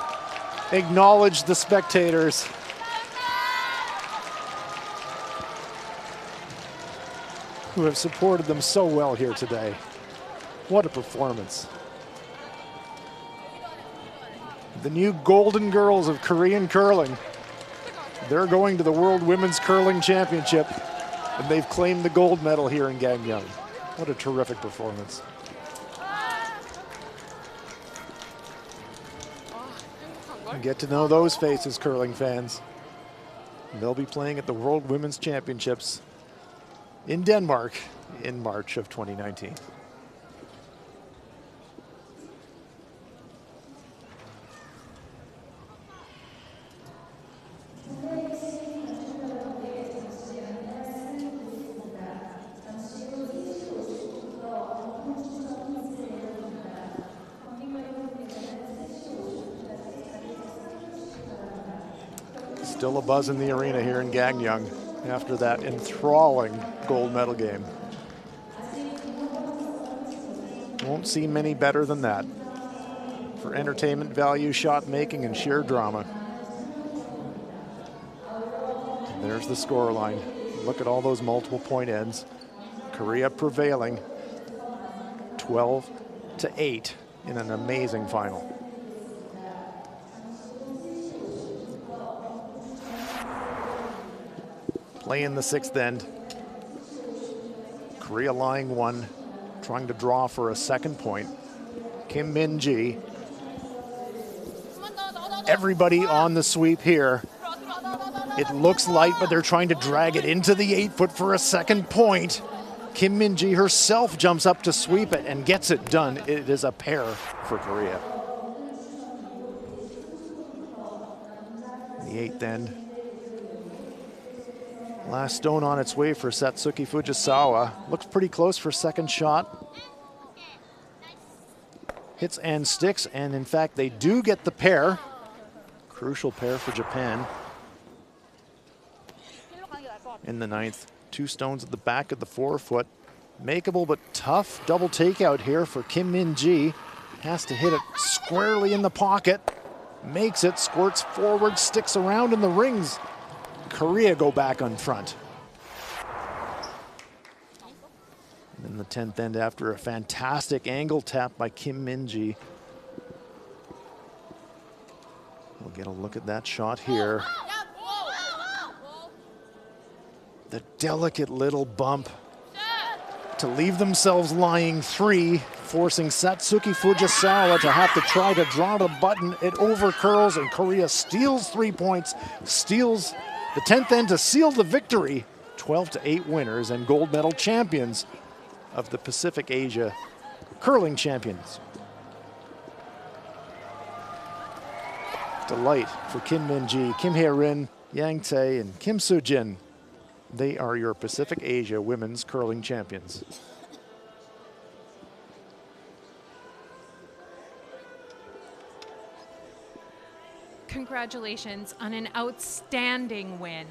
acknowledge the spectators. Who have supported them so well here today. What a performance. The new golden girls of Korean curling. They're going to the World Women's Curling Championship, and they've claimed the gold medal here in Gangneung. What a terrific performance. And get to know those faces, curling fans. They'll be playing at the World Women's Championships in Denmark in March of 2019. Still a buzz in the arena here in Gangneung after that enthralling gold medal game. Won't see many better than that for entertainment value, shot making, and sheer drama. And there's the scoreline. Look at all those multiple point ends. Korea prevailing 12-8 in an amazing final. Play in the 6th end. Korea lying 1, trying to draw for a 2nd point. Kim Min-ji. Everybody on the sweep here. It looks light, but they're trying to drag it into the 8-foot for a 2nd point. Kim Min-ji herself jumps up to sweep it and gets it done. It is a pair for Korea. The 8th end. Last stone on its way for Satsuki Fujisawa. Looks pretty close for 2nd shot. Hits and sticks, and in fact, they do get the pair. Crucial pair for Japan. In the 9th, 2 stones at the back of the 4-foot. Makeable but tough double takeout here for Kim Min-ji. Has to hit it squarely in the pocket. makes it, squirts forward, sticks around in the rings. Korea go back on front. In the 10th end, after a fantastic angle tap by Kim MinJi. We'll get a look at that shot here. The delicate little bump to leave themselves lying 3, forcing Satsuki Fujisawa to have to try to draw the button. It overcurls, and Korea steals 3 points, steals the 10th end to seal the victory. 12-8 winners and gold medal champions of the Pacific Asia curling champions. Delight for Kim MinJi, Kim Hae-rin, Yang Tae, and Kim Soo-jin. They are your Pacific Asia women's curling champions. Congratulations on an outstanding win.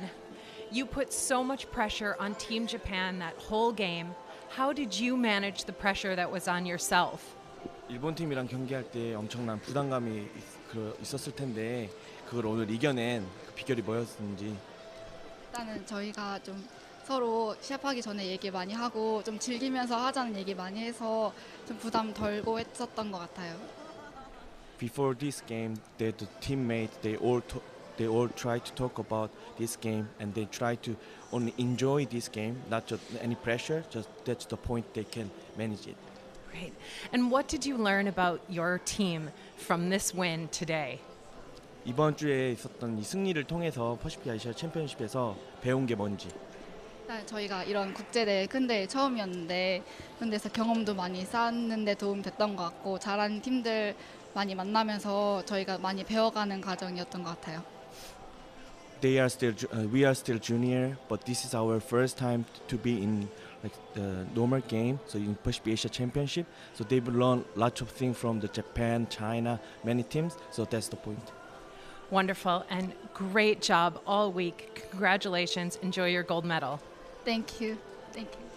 You put so much pressure on Team Japan that whole game. How did you manage the pressure that was on yourself? 일본 팀이랑 경기할 때 엄청난 부담감이 있었을 텐데 그걸 오늘 이겨낸 그 비결이 뭐였는지. 일단은 저희가 좀 서로 시합하기 전에 얘기 많이 하고 좀 즐기면서 하자는 얘기 많이 해서 좀 부담 덜고 했었던 것 같아요. Before this game, the teammates they all try to talk about this game and they try to only enjoy this game, not just any pressure. Just that's the point they can manage it. Great. And what did you learn about your team from this win today? 이번 주에 있었던 이 승리를 통해서 퍼시픽 아시아 챔피언십에서 배운 게 뭔지. 저희가 이런 국제대회 큰 대회 처음이었는데 그런 데서 경험도 많이 쌓는 데 도움 됐던 것 같고 잘하는 팀들 많이 만나면서 저희가 많이 배워가는 과정이었던 것 같아요. We are still junior, but this is our first time to be in like the normal game, so in Pacific Asia Championship. So they've learned lots of things from the Japan, China, many teams. So that's the point. Wonderful and great job all week. Congratulations. Enjoy your gold medal. Thank you. Thank you.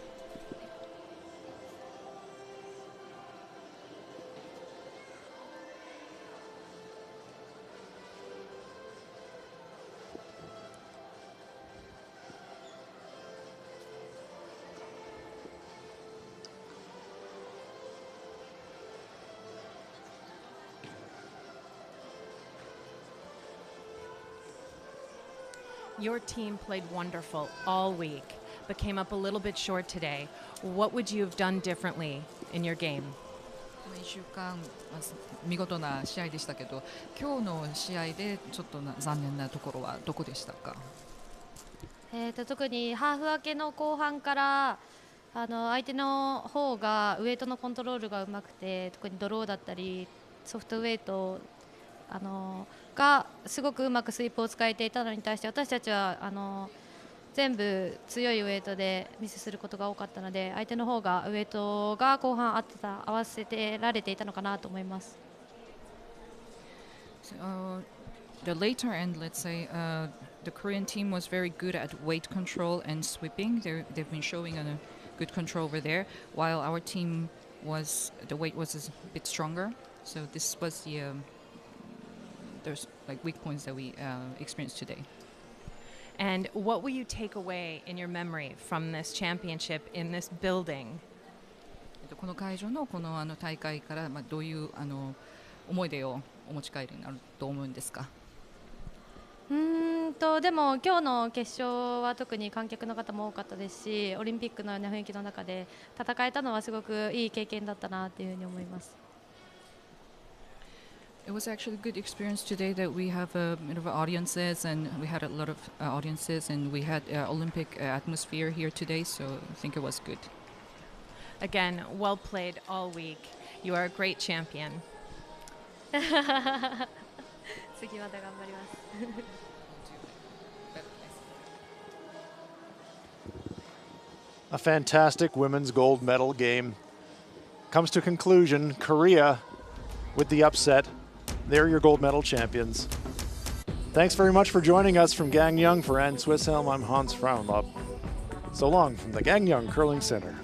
Your team played wonderful all week, but came up a little bit short today. What would you have done differently in your game? 1週間見事な試合でしたけど、今日の試合でちょっと残念なところはどこでしたか？特にハーフ明けの後半から相手の方がウエイトのコントロールがうまくて、特にドローだったりソフトウエイトがすごくうまくスイープを使えていたのに対して私たちは全部強いウエイトでミスすることが多かったので相手の方がウエイトが後半合わせてられていたのかなと思います。The later end, let's say, the Korean team was very good at weight control and sweeping. They've been showing a good control over there, while our team the weight was a bit stronger. So this was there's like weak points that we experienced today. And what will you take away in your memory from this championship in this building? この会場のこの大会からどういう思い出をお持ち帰りになると思うんですか？でも今日の決勝は特に観客の方も多かったですし、オリンピックのような雰囲気の中で戦えたのはすごくいい経験だったなというふうに思います。It was actually a good experience today that we have a bit of audiences and we had a lot of audiences and we had Olympic atmosphere here today, so I think it was good. Again, well played all week. You are a great champion. 次また頑張ります。A fantastic women's gold medal game comes to conclusion. Korea with the upset. They're your gold medal champions. Thanks very much for joining us from Gangneung. For Ann Swisshelm, I'm Hans Frauenlob. So long from the Gangneung Curling Center.